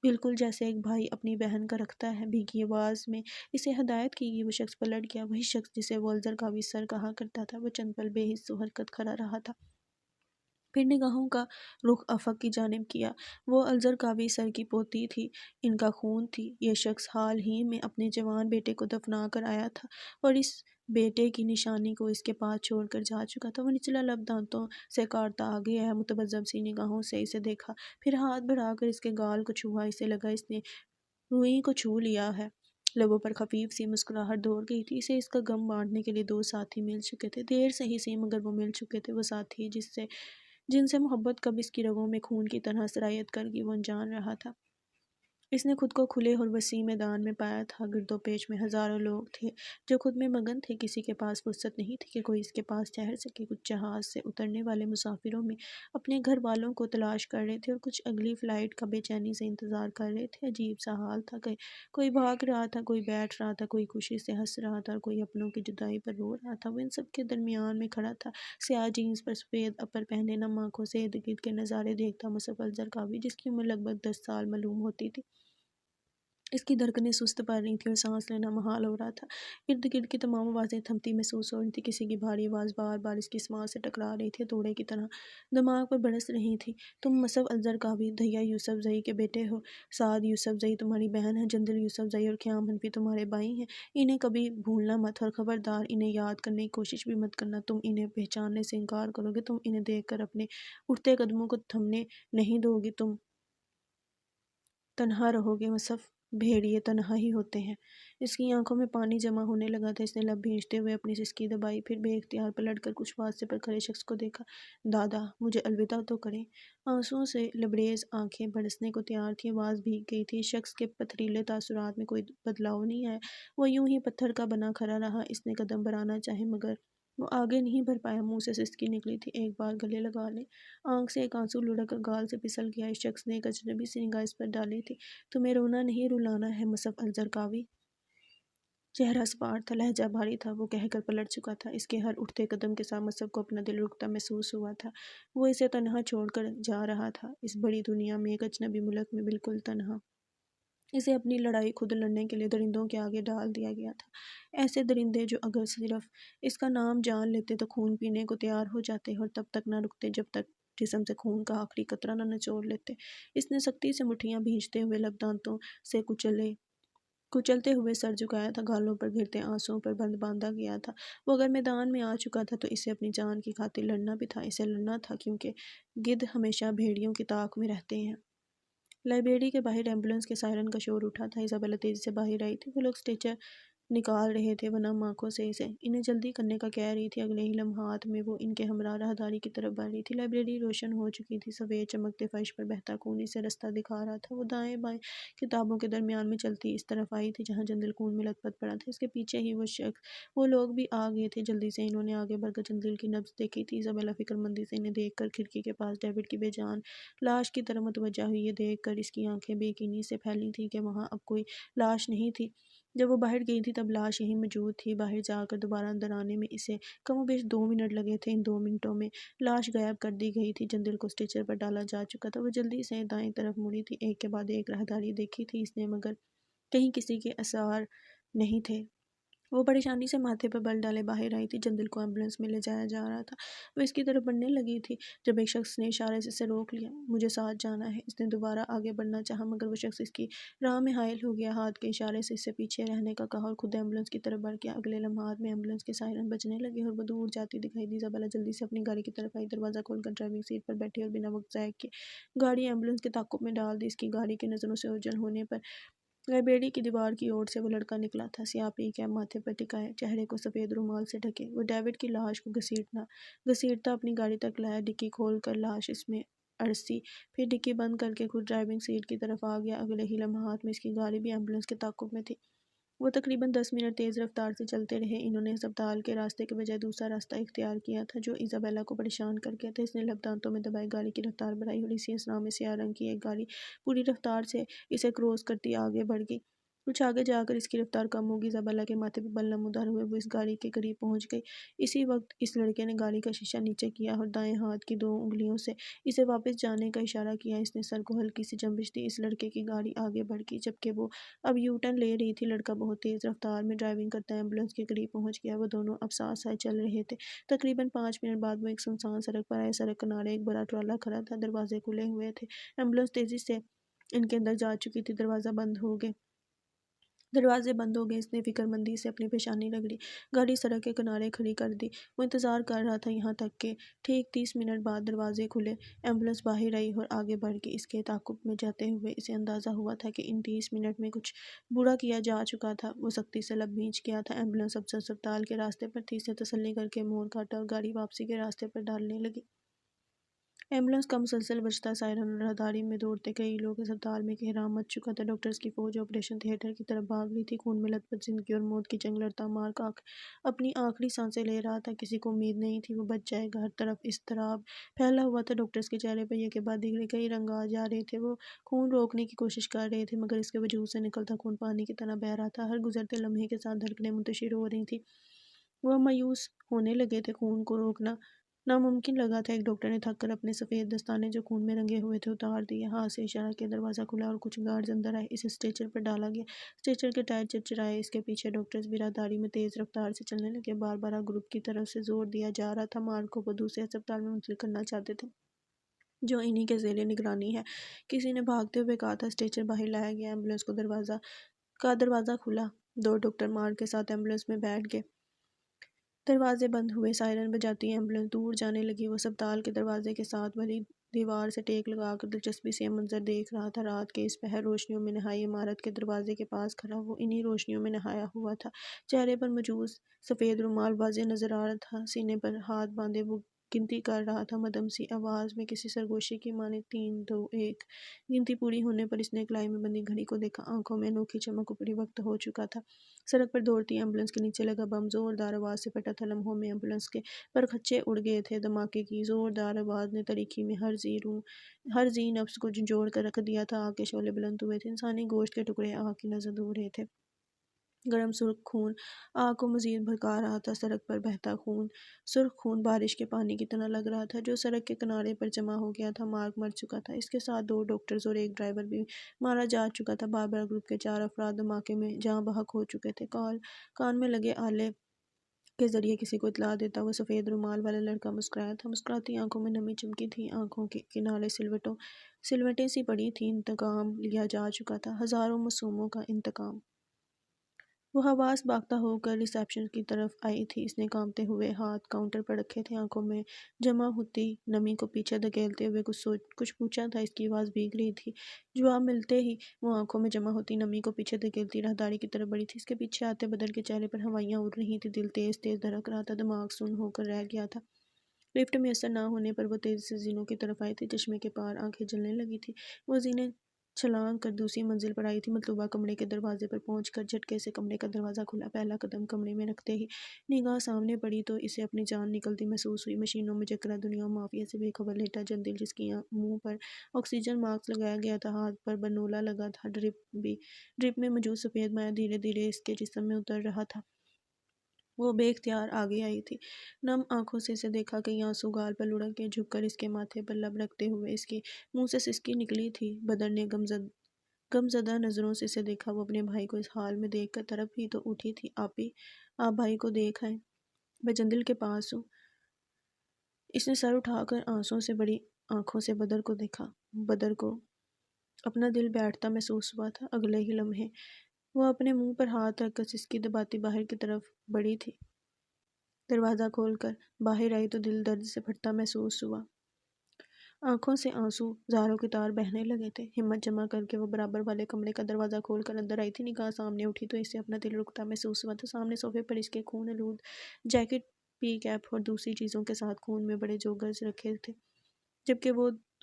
بالکل جیسے ایک بھائی اپنی بہن کا رکھتا ہے۔ بھیگی آواز میں اسے ہدایت کی گئی۔ وہ شخص پلٹ گیا، وہی شخص جسے وہ الزرقاوی سر کہا کرتا تھا۔ وہ چند پل بے حس و حرکت کھڑا رہا تھا، پھر نگاہوں کا رخ افق کی جانب کیا۔ وہ الزرقاوی سر کی پوتی تھی، ان کا خون تھی۔ یہ شخص حال ہی میں اپنے جوان بیٹے کو دفنا کر آیا تھا اور اس بیٹے کی نشانی کو اس کے پاس چھوڑ کر جا چکا تھا۔ وہ نچلا لب دانتوں سے کاٹتا آگے آیا، متبذب سی نگاہوں سے اسے دیکھا، پھر ہاتھ بڑھا کر اس کے گال کو چھوا۔ اسے لگا اس نے روئی کو چھو لیا ہے۔ لبوں پر خفیف سی مسکراہٹ دوڑ گئی تھی۔ اسے اس کا غم بانٹنے کے لیے دو ساتھی مل چکے تھے، دیر سے ہی صحیح مگر وہ مل چکے تھے۔ وہ ساتھی جن سے محبت کب اس کی رگوں میں خون کی طرح سرایت کر گئی، وہ انجان رہا تھا۔ اس نے خود کو کھلے اور وسیع میدان میں پایا تھا۔ گرد و پیش میں ہزاروں لوگ تھے جو خود میں مگن تھے۔ کسی کے پاس فرصت نہیں تھی کہ کوئی اس کے پاس ٹھہر سکے۔ کچھ جہاز سے اترنے والے مسافروں میں اپنے گھر والوں کو تلاش کر رہے تھے اور کچھ اگلی فلائٹ کا بے چینی سے انتظار کر رہے تھے۔ عجیب سا حال تھا، کوئی بھاگ رہا تھا، کوئی بیٹھ رہا تھا، کوئی خوشی سے ہنس رہا تھا اور کوئی اپنوں کی جدائی پر رو رہا تھا۔ وہ ان سب کے درمیان میں کھڑا تھا، سیاہ جینس پر سفید اپر پہنے، نم آنکھوں سے ارد گرد کے نظارے دیکھتا مصحف الزرقاوی، جس کی عمر لگ بھگ 10 سال معلوم ہوتی تھی۔ اس کی دھڑکنیں سست پڑ رہی تھیں اور سانس لینا محال ہو رہا تھا۔ ارد گرد کی تمام آوازیں تھمتی محسوس ہو رہی تھیں۔ کسی کی بھاری آواز بار بار اس کی سماعت سے ٹکرا رہی تھی، ہتھوڑے کی طرح دماغ پر برس رہی تھی۔ تم مصحف الزرقاوی، دھیا یوسف زئی کے بیٹے ہو۔ سعد یوسف زئی تمہاری بہن ہے، جندل یوسف زئی اور خیام حنفی تمہارے بھائی ہیں۔ انہیں کبھی بھولنا مت، اور خبردار انہیں یاد کرنے کی کوشش بھی مت کرنا۔ تم انہیں پہچاننے سے انکار کرو گے، تم انہیں دیکھ کر اپنے اٹھتے قدموں کو تھمنے نہیں دو گے، تم تنہا رہو گے۔ مصحف، بھیڑیے تنہا ہی ہوتے ہیں۔ اس کی آنکھوں میں پانی جمع ہونے لگا تھا۔ اس نے لب بھینچتے ہوئے اپنی سسکی دبائی، پھر بے اختیار پلٹ کر کچھ فاصلے پر کھڑے شخص کو دیکھا۔ دادا، مجھے الوداع تو کریں۔ آنسوؤں سے لبریز آنکھیں برسنے کو تیار تھیں، آواز بھیگ گئی تھی۔ شخص کے پتھریلے تاثرات میں کوئی بدلاؤ نہیں آیا۔ وہ یوں ہی پتھر کا بنا کھڑا رہا۔ اس نے قدم بڑھانا چاہے مگر وہ آگے نہیں بڑھ پایا۔ منہ سے سسکی نکلی تھی، ایک بار گلے لگا لیں۔ آنکھ سے ایک آنسو لڑک کر گال سے پھسل گیا۔ اس شخص نے ایک اجنبی سی نگاہ اس پر ڈالی تھی۔ تمہیں رونا نہیں، رلانا ہے مصحف الزرقاوی۔ چہرہ سپاٹ تھا، لہجہ بھاری تھا۔ وہ کہہ کر پلٹ چکا تھا۔ اس کے ہر اٹھتے قدم کے ساتھ مصحف کو اپنا دل رکتا محسوس ہوا تھا۔ وہ اسے تنہا چھوڑ کر جا رہا تھا، اس بڑی دنیا میں، ایک اجنبی ملک میں، بالکل تنہا۔ اسے اپنی لڑائی خود لڑنے کے لیے درندوں کے آگے ڈال دیا گیا تھا۔ ایسے درندے جو اگر صرف اس کا نام جان لیتے تو خون پینے کو تیار ہو جاتے اور تب تک نہ رکتے جب تک جسم سے خون کا آخری قطرہ نہ نچوڑ لیتے۔ اس نے سختی سے مٹھیاں بھینچتے ہوئے لب دانتوں سے کچلتے ہوئے سر جھکایا تھا، گالوں پر گرتے آنسوؤں پر بند باندھا گیا تھا۔ وہ اگر میدان میں آ چکا تھا تو اسے اپنی جان کی خاطر لڑنا بھی تھا۔ اسے لڑنا تھا کیونکہ گدھ ہمیشہ بھیڑیوں کی طاق میں رہتے ہیں۔ لائبریری کے باہر ایمبولینس کے سائرن کا شور اٹھا تھا۔ ایزابیلا تیزی سے باہر آئی تھی۔ وہ لوگ اسٹریچر نکال رہے تھے۔ وہ نم آنکھوں سے انہیں جلدی کرنے کا کہہ رہی تھی۔ اگلے ہی لمحات میں وہ ان کے ہمراہ راہداری کی طرف بڑھ رہی تھی۔ لائبریری روشن ہو چکی تھی، سفید چمکتے فرش پر بہتا خون اسے رستہ دکھا رہا تھا۔ وہ دائیں بائیں کتابوں کے درمیان میں چلتی اس طرف آئی تھی جہاں جندل خون میں لت پت پڑا تھا۔ اس کے پیچھے ہی وہ لوگ بھی آ گئے تھے۔ جلدی سے انہوں نے آگے بڑھ کر جندل کی نبض دیکھی تھی۔ ایزابیلا فکر مندی سے انہیں دیکھ کر کھڑکی کے پاس ڈیوڈ کی بے جان لاش کی طرف متوجہ ہوئی۔ یہ دیکھ کر اس کی آنکھیں بے یقینی سے پھیلی تھیں کہ وہاں اب کوئی لاش نہیں تھی۔ جب وہ باہر گئی تھی تب لاش یہیں موجود تھی۔ باہر جا کر دوبارہ اندر آنے میں اسے کم و بیش 2 منٹ لگے تھے۔ ان 2 منٹوں میں لاش غائب کر دی گئی تھی۔ جندل کو اسٹریچر پر ڈالا جا چکا تھا۔ وہ جلدی سے دائیں طرف مڑی تھی۔ ایک کے بعد ایک راہداری دیکھی تھی اس نے مگر کہیں کسی کے آثار نہیں تھے۔ وہ پریشانی سے ماتھے پر بل ڈالے باہر آئی تھی۔ جندل کو ایمبولینس میں لے جایا جا رہا تھا۔ وہ اس کی طرف بڑھنے لگی تھی جب ایک شخص نے اشارے سے اسے روک لیا۔ مجھے ساتھ جانا ہے۔ اس نے دوبارہ آگے بڑھنا چاہا مگر وہ شخص اس کی راہ میں حائل ہو گیا، ہاتھ کے اشارے سے اسے پیچھے رہنے کا کہا اور خود ایمبولینس کی طرف بڑھ گیا۔ اگلے لمحات میں ایمبولینس کے سائرن بجنے لگے اور وہ دور جاتی دکھائی دی۔ ایزابیلا جلدی سے اپنی گاڑی کی طرف آئی، دروازہ کھول کر ڈرائیونگ سیٹ پر بیٹھی اور بنا وقت ضائع کیے گاڑی ایمبولینس کے تعاقب میں ڈال دی۔ اس کی گاڑی کی نظروں سے اوجھل ہونے پر لائبریری کی دیوار کی اوٹ سے وہ لڑکا نکلا تھا، سیاہ پی کیپ ماتھے پر ٹکائے، چہرے کو سفید رومال سے ڈھکے۔ وہ ڈیوڈ کی لاش کو گھسیٹتا اپنی گاڑی تک لایا، ڈکی کھول کر لاش اس میں عرصی، پھر ڈکی بند کر کے خود ڈرائیونگ سیٹ کی طرف آ گیا۔ اگلے ہی لمحات میں اس کی گاڑی بھی ایمبولینس کے تعاقب میں تھی۔ وہ تقریباً 10 منٹ تیز رفتار سے چلتے رہے۔ انہوں نے ہسپتال کے راستے کے بجائے دوسرا راستہ اختیار کیا تھا جو ایزابیلا کو پریشان کر گیا تھا۔ اس نے لب دانتوں میں دبائے گاڑی کی رفتار بڑھائی اور اسی اثناء میں سیاہ رنگ کی ایک گاڑی پوری رفتار سے اسے کراس کرتی آگے بڑھ گئی۔ کچھ آگے جا کر اس کی رفتار کم ہوگی۔ ایزابیلا کے ماتھے پہ بل نمودار ہوئے، وہ اس گاڑی کے قریب پہنچ گئی۔ اسی وقت اس لڑکے نے گاڑی کا شیشہ نیچے کیا اور دائیں ہاتھ کی 2 انگلیوں سے اسے واپس جانے کا اشارہ کیا۔ اس نے سر کو ہلکی سی جنبش دی۔ اس لڑکے کی گاڑی آگے بڑھ گئی جبکہ وہ اب یو ٹرن لے رہی تھی۔ لڑکا بہت تیز رفتار میں ڈرائیونگ کرتا ایمبولینس کے قریب پہنچ گیا۔ وہ دونوں اب ساتھ ساتھ چل رہے تھے۔ تقریباً 5 منٹ بعد وہ ایک سنسان سڑک پر آئے۔ سڑک کنارے ایک بڑا ٹرالا کھڑا تھا، دروازے کھلے ہوئے تھے۔ ایمبولینس تیزی سے ان کے اندر جا چکی تھی۔ دروازے بند ہو گئے۔ اس نے فکر مندی سے اپنی پیشانی رگڑی۔ گاڑی سڑک کے کنارے کھڑی کر دی۔ وہ انتظار کر رہا تھا یہاں تک کہ ٹھیک 30 منٹ بعد دروازے کھلے، ایمبولینس باہر آئی اور آگے بڑھ گئی۔ اس کے تعاقب میں جاتے ہوئے اسے اندازہ ہوا تھا کہ ان 30 منٹ میں کچھ برا کیا جا چکا تھا۔ وہ سختی سے لب بھینچ گیا تھا۔ ایمبولینس اب ہسپتال کے راستے پر تھی۔ اس نے تسلی کر کے موڑ کاٹا اور گاڑی واپسی کے راستے پر ڈالنے لگی۔ ایمبولینس کا مسلسل بجتا سائرن اور راہداری میں دوڑتے کئی لوگ۔ ہسپتال میں کوہرام مچ چکا تھا۔ ڈاکٹرز کی فوج آپریشن تھیٹر کی طرف بھاگ رہی تھی۔ خون میں لت پت زندگی اور موت کی جنگ لڑتا مارک اپنی آخری سانسیں لے رہا تھا۔ کسی کو امید نہیں تھی وہ بچ جائے گا۔ ہر طرف اضطراب پھیلا ہوا تھا۔ ڈاکٹرز کے چہرے پر یک کے بعد دیگرے کئی رنگ آ جا رہے تھے۔ وہ خون روکنے کی کوشش کر رہے تھے مگر اس کے وجود سے نکلتا خون پانی کی طرح بہہ رہا تھا۔ ہر گزرتے لمحے کے ساتھ دھڑکنیں منتشر ہو رہی تھیں۔ وہ اب مایوس ہونے لگے تھے۔ خون کو روکنا ناممکن لگا تھا۔ ایک ڈاکٹر نے تھک کر اپنے سفید دستانے جو خون میں رنگے ہوئے تھے اتار دیے۔ ہاتھ سے اشارہ کیا۔ دروازہ کھلا اور کچھ گارڈز اندر آئے۔ اسے اسٹریچر پر ڈالا گیا۔ اسٹریچر کے ٹائر چرچرائے۔ اس کے پیچھے ڈاکٹرز بھی راہداری میں تیز رفتار سے چلنے لگے۔ باربرا گروپ کی طرف سے زور دیا جا رہا تھا۔ مارک کو وہ دوسرے ہسپتال میں منتقل کرنا چاہتے تھے جو انہی کے زیر نگرانی ہے۔ کسی نے بھاگتے ہوئے کہا تھا۔ اسٹریچر باہر لایا گیا۔ ایمبولینس کا دروازہ کھلا۔ 2 ڈاکٹر مارک کے ساتھ ایمبولینس میں بیٹھ گئے۔ دروازے بند ہوئے۔ سائرن بجاتی ایمبولینس دور جانے لگی۔ وہ ہسپتال کے دروازے کے ساتھ والی دیوار سے ٹیک لگا کر دلچسپی سے یہ منظر دیکھ رہا تھا۔ رات کے اس پہر روشنیوں میں نہائی عمارت کے دروازے کے پاس کھڑا وہ انہی روشنیوں میں نہایا ہوا تھا۔ چہرے پر موجود سفید رومال واضح نظر آ رہا تھا۔ سینے پر ہاتھ باندھے وہ گنتی کر رہا تھا مدھم سی آواز میں کسی سرگوشی کی مانند 3 2 1۔ گنتی پوری ہونے پر اس نے کلائی میں بندھی گھڑی کو دیکھا۔ آنکھوں میں انوکھی چمک ابھری۔ وقت ہو چکا تھا۔ سڑک پر دوڑتی ایمبولینس کے نیچے لگا بم زوردار آواز سے پھٹا تھا۔ لمحوں میں ایمبولینس کے پرخچے اڑ گئے تھے۔ دھماکے کی زوردار آواز نے تاریکی میں ہر ذی نفس کو جھنجھوڑ کر رکھ دیا تھا۔ آگ کے شعلے بلند ہوئے تھے۔ انسانی گوشت کے ٹکڑے آگ کی نذر دو رہے تھے۔ گرم سرخ خون آگ کو مزید بھڑکا رہا تھا۔ سڑک پر بہتا سرخ خون بارش کے پانی کی طرح لگ رہا تھا جو سڑک کے کنارے پر جمع ہو گیا تھا۔ مارک مر چکا تھا۔ اس کے ساتھ 2 ڈاکٹرز اور ایک ڈرائیور بھی مارا جا چکا تھا۔ باربرا گروپ کے 4 افراد دھماکے میں جاں بحق ہو چکے تھے۔ کان میں لگے آلے کے ذریعے کسی کو اطلاع دیتا وہ سفید رومال والا لڑکا مسکرایا تھا۔ مسکراتی آنکھوں میں نمی چمکی تھی۔ آنکھوں کے کنارے سلوٹیں سی پڑی تھیں۔ انتقام لیا جا چکا تھا۔ ہزاروں معصوموں کا انتقام۔ وہ حواس باختہ ہو کر ریسیپشن کی طرف آئی تھی۔ اس نے کانپتے ہوئے ہاتھ کاؤنٹر پر رکھے تھے۔ آنکھوں میں جمع ہوتی نمی کو پیچھے دھکیلتے ہوئے کچھ پوچھا تھا۔ اس کی آواز بھیگ رہی تھی۔ جواب ملتے ہی وہ آنکھوں میں جمع ہوتی نمی کو پیچھے دھکیلتی راہداری کی طرف بڑھی تھی۔ اس کے پیچھے آتے بدن کے چہرے پر ہوائیاں اڑ رہی تھیں۔ دل تیز تیز دھڑک رہا تھا۔ دماغ سن ہو کر رہ گیا تھا۔ لفٹ میسر نہ ہونے پر وہ تیزی سے زینوں کی طرف آئی تھی۔ چشمے کے پار آنکھیں جلنے لگی تھیں۔ وہ زینے چھلانگ کر دوسری منزل پر آئی تھی۔ مطلوبہ کمرے کے دروازے پر پہنچ کر جھٹکے سے کمرے کا دروازہ کھلا۔ پہلا قدم کمرے میں رکھتے ہی نگاہ سامنے پڑی تو اسے اپنی جان نکلتی محسوس ہوئی۔ مشینوں میں جکڑا دنیا و مافیا سے بے خبر لیٹا جندل جس کی منہ پر آکسیجن ماسک لگایا گیا تھا، ہاتھ پر برنولا لگا تھا، ڈرپ میں موجود سفید مائع دھیرے دھیرے اس کے جسم میں اتر رہا تھا۔ وہ بے اختیار آگے آئی تھی۔ نم آنکھوں سے اسے دیکھا۔ کئی آنسو گال پر لڑک کے جھک کر اس کے ماتھے پر لب رکھتے ہوئے اس کے منہ سے سسکی نکلی تھی۔ بدر نے غمزدہ نظروں سے اسے دیکھا۔ وہ اپنے بھائی کو اس حال میں دیکھ کر تڑپ ہی تو اٹھی تھی۔ آپ بھائی کو دیکھ آئیں۔ میں جندل کے پاس ہوں۔ اس نے سر اٹھا کر آنسوؤں سے بڑی آنکھوں سے بدر کو دیکھا۔ بدر کو اپنا دل بیٹھتا محسوس ہوا تھا۔ اگلے ہی لمحے وہ اپنے منہ پر ہاتھ رکھ کر سسکی دباتی باہر کی طرف بڑھی تھی۔ دروازہ کھول کر باہر آئی تو دل درد سے پھٹتا محسوس ہوا۔ آنکھوں سے آنسو زاروں کی طرح بہنے لگے تھے۔ ہمت جمع کر کے وہ برابر والے کمرے کا دروازہ کھول کر اندر آئی تھی۔ نگاہ سامنے اٹھی تو اسے اپنا دل رکتا محسوس ہوا تھا۔ سامنے صوفے پر اس کے خون آلود جیکٹ، پی کیپ اور دوسری چیزوں کے ساتھ خون میں بڑے جوگرز رکھے تھے جبکہ وہ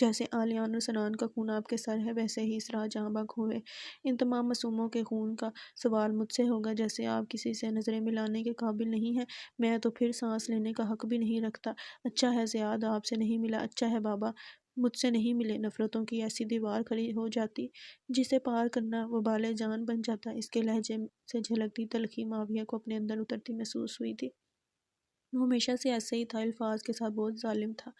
جیسے آلیان اور سنان کا خون آپ کے سر ہے، ویسے ہی اسرا جہاں بخ ہوئے ان تمام معصوموں کے خون کا سوال مجھ سے ہوگا۔ جیسے آپ کسی سے نظریں ملانے کے قابل نہیں ہیں، میں تو پھر سانس لینے کا حق بھی نہیں رکھتا۔ اچھا ہے زیاد آپ سے نہیں ملا، اچھا ہے بابا مجھ سے نہیں ملے۔ نفرتوں کی ایسی دیوار کھڑی ہو جاتی جسے پار کرنا وبال جان بن جاتا۔ اس کے لہجے سے جھلکتی تلخی معاویہ کو اپنے اندر اترتی محسوس ہوئی تھی۔ وہ ہمیشہ سے ایسے ہی تھا، الفاظ کے ساتھ بہت ظالم تھا۔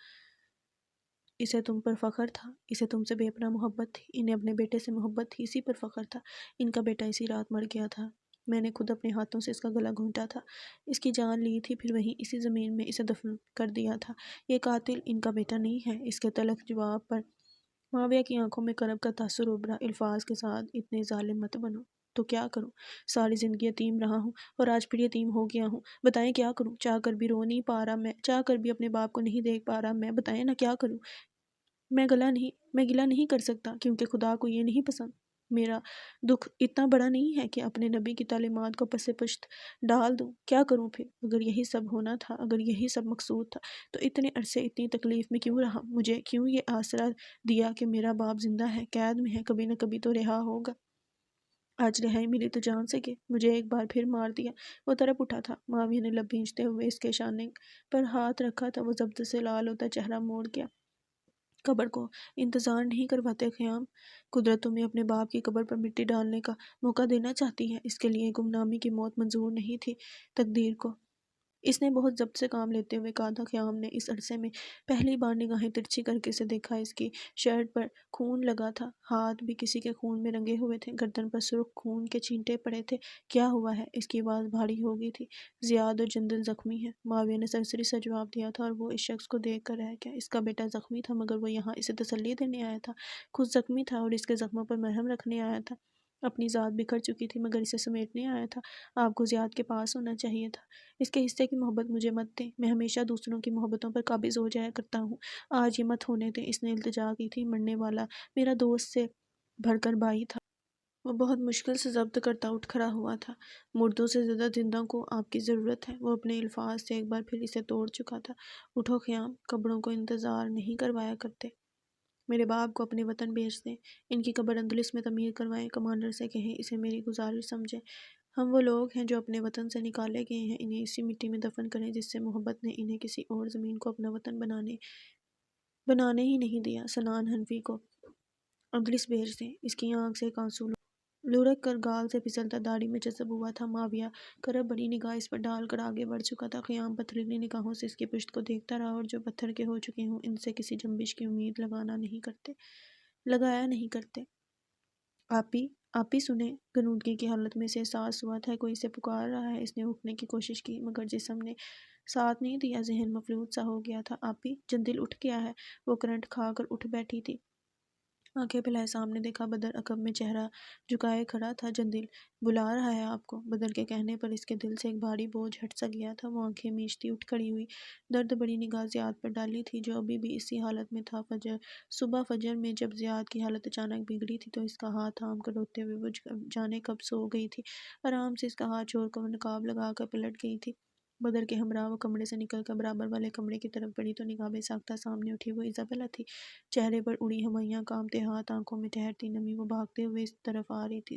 اسے تم پر فخر تھا، اسے تم سے بے پناہ محبت تھی، انہیں اپنے بیٹے سے محبت تھی، اسی پر فخر تھا۔ ان کا بیٹا اسی رات مر گیا تھا، میں نے خود اپنے ہاتھوں سے اس کا گلا گھونٹا تھا، اس کی جان لی تھی، پھر وہیں اسی زمین میں اسے دفن کر دیا تھا۔ یہ قاتل ان کا بیٹا نہیں ہے۔ اس کے تلخ جواب پر معاویہ کی آنکھوں میں کرب کا تاثر ابھرا۔ الفاظ کے ساتھ اتنے ظالم مت بنو۔ تو کیا کروں؟ ساری زندگی یتیم رہا ہوں اور آج پھر یتیم ہو گیا ہوں۔ بتائیں کیا کروں؟ چاہ کر بھی رو نہیں پا رہا میں، چاہ کر بھی اپنے باپ کو نہیں دیکھ پا رہا میں، بتائیں نا کیا کروں؟ میں گلہ نہیں کر سکتا کیونکہ خدا کو یہ نہیں پسند۔ میرا دکھ اتنا بڑا نہیں ہے کہ اپنے نبی کی تعلیمات کو پس پشت ڈال دوں۔ کیا کروں پھر؟ اگر یہی سب ہونا تھا، اگر یہی سب مقصود تھا تو اتنے عرصے اتنی تکلیف میں کیوں رہا؟ مجھے کیوں یہ آسرا دیا کہ میرا باپ زندہ ہے، قید میں ہے، کبھی نہ کبھی تو رہا ہوگا۔ آج رہائی ملی تو جان سے کہ مجھے ایک بار پھر مار دیا۔ وہ تڑپ اٹھا تھا۔ معاویہ نے لب بھینچتے ہوئے اس کے شانے پر ہاتھ رکھا تھا۔ وہ ضبط سے لال ہوتا چہرہ موڑ گیا۔ قبر کو انتظار نہیں کرواتے خیام؟ قدرت تمہیں اپنے باپ کی قبر پر مٹی ڈالنے کا موقع دینا چاہتی ہے۔ اس کے لیے گمنامی کی موت منظور نہیں تھی تقدیر کو۔ اس نے بہت ضبط سے کام لیتے ہوئے کہا تھا۔ خیام نے اس عرصے میں پہلی بار نگاہیں ترچھی کر کے اسے دیکھا۔ اس کی شرٹ پر خون لگا تھا، ہاتھ بھی کسی کے خون میں رنگے ہوئے تھے، گردن پر سرخ خون کے چھینٹے پڑے تھے۔ کیا ہوا ہے؟ اس کی آواز بھاری ہو گئی تھی۔ زیاد اور جندل زخمی ہیں، معاویہ نے سرسری سا جواب دیا تھا، اور وہ اس شخص کو دیکھ کر رہ گیا۔ اس کا بیٹا زخمی تھا مگر وہ یہاں اسے تسلی دینے آیا تھا، خود زخمی تھا اور اس کے زخموں پر مرہم رکھنے آیا تھا۔ اپنی ذات بکھر چکی تھی مگر اسے سمیٹنے آیا تھا۔ آپ کو زیاد کے پاس ہونا چاہیے تھا۔ اس کے حصے کی محبت مجھے مت دیں، میں ہمیشہ دوسروں کی محبتوں پر قابض ہو جایا کرتا ہوں، آج یہ مت ہونے دیں۔ اس نے التجا کی تھی۔ مرنے والا میرا دوست سے بڑھ کر بھائی تھا۔ وہ بہت مشکل سے ضبط کرتا اٹھ کھڑا ہوا تھا۔ مردوں سے زیادہ زندوں کو آپ کی ضرورت ہے۔ وہ اپنے الفاظ سے ایک بار پھر اسے توڑ چکا تھا۔ اٹھو خیام، قبروں کو انتظار نہیں کروایا کرتے۔ میرے باپ کو اپنے وطن بھیج دیں، ان کی قبر اندلس میں تعمیر کروائیں۔ کمانڈر سے کہیں اسے میری گزارش سمجھیں۔ ہم وہ لوگ ہیں جو اپنے وطن سے نکالے گئے ہیں، انہیں اسی مٹی میں دفن کریں جس سے محبت نے انہیں کسی اور زمین کو اپنا وطن بنانے ہی نہیں دیا۔ سنان حنفی کو اندلس بھیج دیں۔ اس کی آنکھ سے ایک آنسو لڑک کر گال سے پھسلتا داڑھی میں جذب ہوا تھا۔ معاویہ کرب بڑی نگاہ اس پر ڈال کر آگے بڑھ چکا تھا۔ خیام پتھریلی نگاہوں سے اس کی پشت کو دیکھتا رہا، اور جو پتھر کے ہو چکے ہوں ان سے کسی جنبش کی امید لگایا نہیں کرتے۔ آپ ہی سنیں۔ غنودگی کی حالت میں اسے احساس ہوا تھا کوئی اسے پکار رہا ہے۔ اس نے اٹھنے کی کوشش کی مگر جسم نے ساتھ نہیں دیا، ذہن مفلوج سا ہو گیا تھا۔ آپ ہی، جندل اٹھ گیا ہے۔ وہ کرنٹ کھا کر اٹھ بیٹھی تھی، آنکھیں پھیلائے سامنے دیکھا۔ بدر عقب میں چہرہ جھکائے کھڑا تھا۔ جندل بلا رہا ہے آپ کو۔ بدر کے کہنے پر اس کے دل سے ایک بھاری بوجھ ہٹ سا گیا تھا۔ وہ آنکھیں میچتی اٹھ کھڑی ہوئی، درد بڑی نگاہ زیاد پر ڈالی تھی جو ابھی بھی اسی حالت میں تھا۔ صبح فجر میں جب زیاد کی حالت اچانک بگڑی تھی تو اس کا ہاتھ تھام کر روتے ہوئے وہ جانے کب سو گئی تھی۔ آرام سے اس کا ہاتھ چھوڑ کر وہ نقاب لگا کر پلٹ گئی تھی۔ بدر کے ہمراہ وہ کمرے سے نکل کر برابر والے کمرے کی طرف بڑھی تو نگاہ بے ساختہ سامنے اٹھی وہ ایزابیلا تھی۔ چہرے پر اڑی ہوائیاں، کانپتے ہاتھ، آنکھوں میں ٹھہرتی نمی۔ وہ بھاگتے ہوئے اس طرف آ رہی تھی۔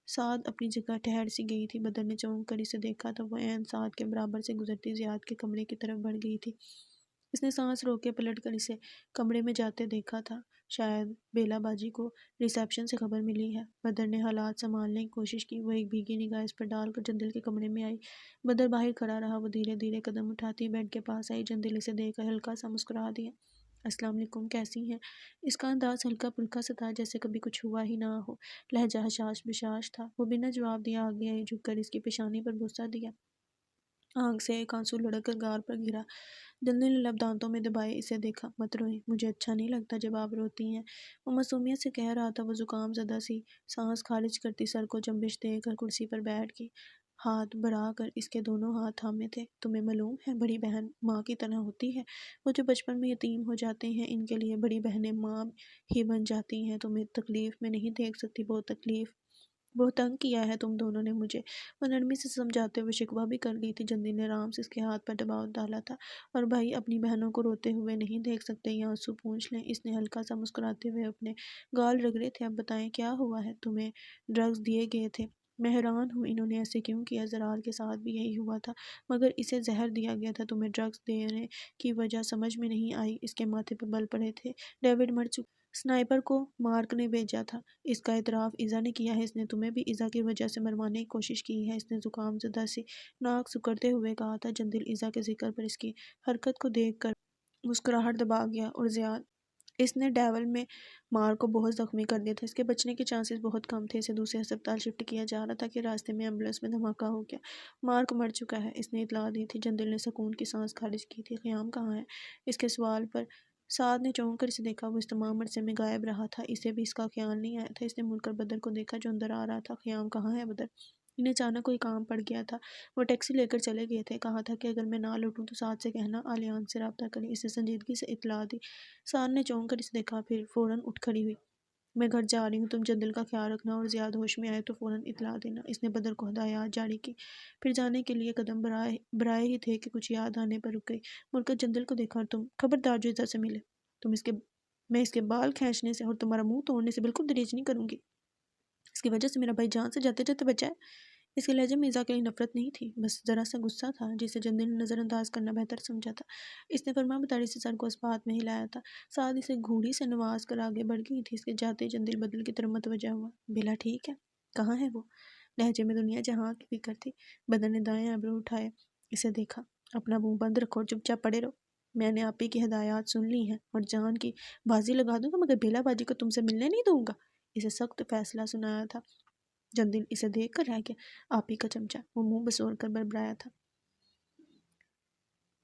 سعد اپنی جگہ ٹھہر سی گئی تھی۔ بدر نے چونک کر اسے دیکھا تو وہ عین سعد کے برابر سے گزرتی زیاد کے کمرے کی طرف بڑھ گئی تھی۔ اس نے سانس روک کے پلٹ کر اسے کمرے میں جاتے دیکھا تھا۔ شاید بیلا باجی کو ریسیپشن سے خبر ملی ہے۔ بدر نے حالات سنبھالنے کی کوشش کی۔ وہ ایک بھیگی نگاہ اس پر ڈال کر جندل کے کمرے میں آئی۔ بدر باہر کھڑا رہا۔ وہ دھیرے دھیرے قدم اٹھاتی بیڈ کے پاس آئی۔ جندل اسے دیکھ کر ہلکا سا مسکرا دیا۔ السلام علیکم، کیسی ہیں؟ اس کا انداز ہلکا پھلکا سا تھا جیسے کبھی کچھ ہوا ہی نہ ہو، لہجہ حشاش بشاش تھا۔ وہ بنا جواب دیے آگے آئی، جھک کر اس کی پیشانی پر بوسہ دیا۔ آنکھ سے ایک آنسو لڑک کر گال پر گرا۔ جندل نے لب دانتوں میں دبائے اسے دیکھا۔ مت روئیں، مجھے اچھا نہیں لگتا جب آپ روتی ہیں، وہ معصومیت سے کہہ رہا تھا۔ وہ زکام زدہ سی سانس خارج کرتی سر کو جنبش دے کر کرسی پر بیٹھ گئی، ہاتھ بڑھا کر اس کے دونوں ہاتھ تھامے تھے۔ تمہیں معلوم ہے بڑی بہن ماں کی طرح ہوتی ہے، وہ جو بچپن میں یتیم ہو جاتے ہیں ان کے لیے بڑی بہنیں ماں ہی بن جاتی ہیں۔ تمہیں تکلیف میں نہیں دیکھ سکتی، بہت تکلیف بہت تنگ کیا ہے تم دونوں نے مجھے، وہ نرمی سے سمجھاتے ہوئے شکوہ بھی کر گئی تھی۔ جندل نے آرام سے اس کے ہاتھ پر دباؤ ڈالا تھا۔ اور بھائی اپنی بہنوں کو روتے ہوئے نہیں دیکھ سکتے، یہ آنسو پونچھ لیں۔ اس نے ہلکا سا مسکراتے ہوئے اپنے گال رگڑے تھے۔ اب بتائیں کیا ہوا ہے؟ تمہیں ڈرگز دیے گئے تھے؟ میں حیران ہوں انہوں نے ایسے کیوں کیا؟ زرار کے ساتھ بھی یہی ہوا تھا، مگر اسے زہر دیا گیا تھا۔ تمہیں ڈرگز دینے کی وجہ سمجھ میں نہیں آئی؟ اس کے ماتھے پہ بل پڑے تھے۔ ڈیوڈ مر چکا، سنائپر کو مارک نے بھیجا تھا۔ اس کا اعتراف ایزا نے کیا ہے۔ اس نے تمہیں بھی ایزا کی وجہ سے مروانے کی کوشش کی ہے، اس نے زکام زدہ سی ناک سکڑتے ہوئے کہا تھا۔ جندل ایزا کے ذکر پر اس کی حرکت کو دیکھ کر مسکراہٹ دبا گیا۔ اور زیاد اس نے ڈیول میں مار کو بہت زخمی کر دیا تھا، اس کے بچنے کے چانسز بہت کم تھے۔ اسے دوسرے ہسپتال شفٹ کیا جا رہا تھا کہ راستے میں ایمبولینس میں دھماکہ ہو گیا۔ مارک مر چکا ہے، اس نے اطلاع دی تھی۔ جندل نے سکون کی سانس خارج کی تھی۔ خیام کہاں ہے؟ اس کے سوال پر سعد نے چونک کر اسے دیکھا۔ وہ اس تمام عرصے میں غائب رہا تھا، اسے بھی اس کا خیال نہیں آیا تھا۔ اس نے مڑ کر بدر کو دیکھا جو اندر آ رہا تھا۔ خیام کہاں ہے بدر؟ انہیں اچانک کوئی کام پڑ گیا تھا، وہ ٹیکسی لے کر چلے گئے تھے۔ کہا تھا کہ اگر میں نہ لوٹوں تو سعد سے کہنا آلیان سے رابطہ کرے۔ اس نے سنجیدگی سے اطلاع دی۔ سعد نے چونک کر اسے دیکھا، پھر فوراً اٹھ کھڑی ہوئی۔ میں گھر جا رہی ہوں، تم جندل کا خیال رکھنا اور زیاد ہوش میں آئے تو فوراً اطلاع دینا۔ اس نے بدر کو ہدایات جاری کی، پھر جانے کے لیے قدم بڑھائے ہی تھے کہ کچھ یاد آنے پر رک گئی۔ مڑ کر جندل کو دیکھا، اور تم خبردار جو ایزا سے ملے، میں اس کے بال کھینچنے سے اور تمہارا منہ توڑنے سے بالکل گریز نہیں کروں گی۔ اس کی وجہ سے میرا بھائی جان سے جاتے جاتے بچا ہے۔ اس کے لہجے میں ایزا کے لیے نفرت نہیں تھی، بس ذرا سا غصہ تھا جسے جندل نے نظر انداز کرنا بہتر سمجھا تھا۔ اس نے فرمانبرداری سے سر کو اس بات میں ہلایا تھا۔ سعد اسے گھوڑی سے نواز کر آگے بڑھ گئی تھی۔ اس کے جاتے جندل بدل کی طرف متوجہ ہوا۔ بیلا ٹھیک ہے؟ کہاں ہے وہ؟ لہجے میں دنیا جہاں کی فکر تھی۔ بدر نے دائیں ابرو اٹھائے اسے دیکھا۔ اپنا منہ بند رکھو اور چپ چاپ پڑے رہو، میں نے آپ ہی کی ہدایات سن لی ہیں اور جان کی بازی لگا دوں گا، مگر بیلا باجی کو تم سے ملنے نہیں دوں گا۔ اسے سخت فیصلہ سنایا تھا۔ جندل اسے دیکھ کر رہ گیا۔ آپ ہی کا چمچہ، وہ منہ بسور کر بربرایا تھا۔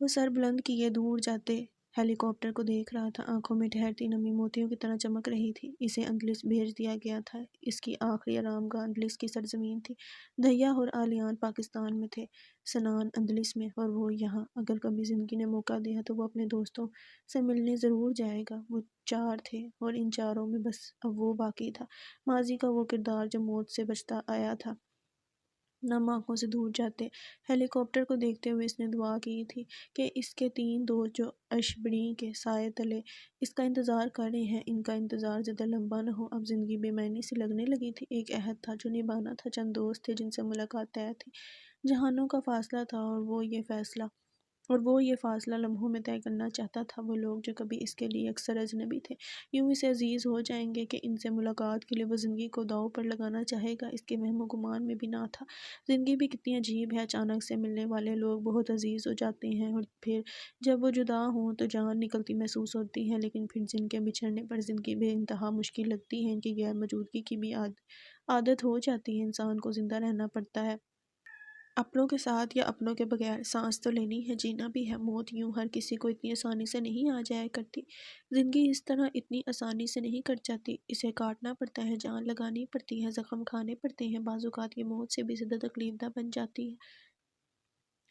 وہ سر بلند کیے دور جاتے ہیلی کاپٹر کو دیکھ رہا تھا۔ آنکھوں میں ٹھہرتی نمی موتیوں کی طرح چمک رہی تھی۔ اسے اندلس بھیج دیا گیا تھا۔ اس کی آخری آرام گاہ اندلس کی سرزمین تھی۔ دھیا اور آلیان پاکستان میں تھے، سنان اندلس میں، اور وہ یہاں۔ اگر کبھی زندگی نے موقع دیا تو وہ اپنے دوستوں سے ملنے ضرور جائے گا۔ وہ 4 تھے اور ان 4 میں بس اب وہ باقی تھا، ماضی کا وہ کردار جو موت سے بچتا آیا تھا۔ نم آنکھوں سے دور جاتے ہیلی کاپٹر کو دیکھتے ہوئے اس نے دعا کی تھی کہ اس کے 3 دوست جو اشبڑی کے سائے تلے اس کا انتظار کر رہے ہیں، ان کا انتظار زیادہ لمبا نہ ہو۔ اب زندگی بے معنی سی لگنے لگی تھی۔ ایک عہد تھا جو نبھانا تھا، چند دوست تھے جن سے ملاقات طے تھی، جہانوں کا فاصلہ تھا، اور وہ یہ فاصلہ لمحوں میں طے کرنا چاہتا تھا۔ وہ لوگ جو کبھی اس کے لیے اکثر اجنبی تھے، یوں اسے عزیز ہو جائیں گے کہ ان سے ملاقات کے لیے وہ زندگی کو داؤ پر لگانا چاہے گا، اس کے وہم و گمان میں بھی نہ تھا۔ زندگی بھی کتنی عجیب ہے، اچانک سے ملنے والے لوگ بہت عزیز ہو جاتے ہیں، اور پھر جب وہ جدا ہوں تو جان نکلتی محسوس ہوتی ہے، لیکن پھر جن کے بچھڑنے پر زندگی بے انتہا مشکل لگتی ہے، ان کی غیر موجودگی کی بھی عادت ہو جاتی ہے۔ انسان کو زندہ رہنا پڑتا ہے، اپنوں کے ساتھ یا اپنوں کے بغیر۔ سانس تو لینی ہے، جینا بھی ہے۔ موت یوں ہر کسی کو اتنی آسانی سے نہیں آ جایا کرتی، زندگی اس طرح اتنی آسانی سے نہیں کٹ جاتی، اسے کاٹنا پڑتا ہے، جان لگانی پڑتی ہے، زخم کھانے پڑتے ہیں، بعض اوقات یہ موت سے بھی زیادہ تکلیف دہ بن جاتی ہے۔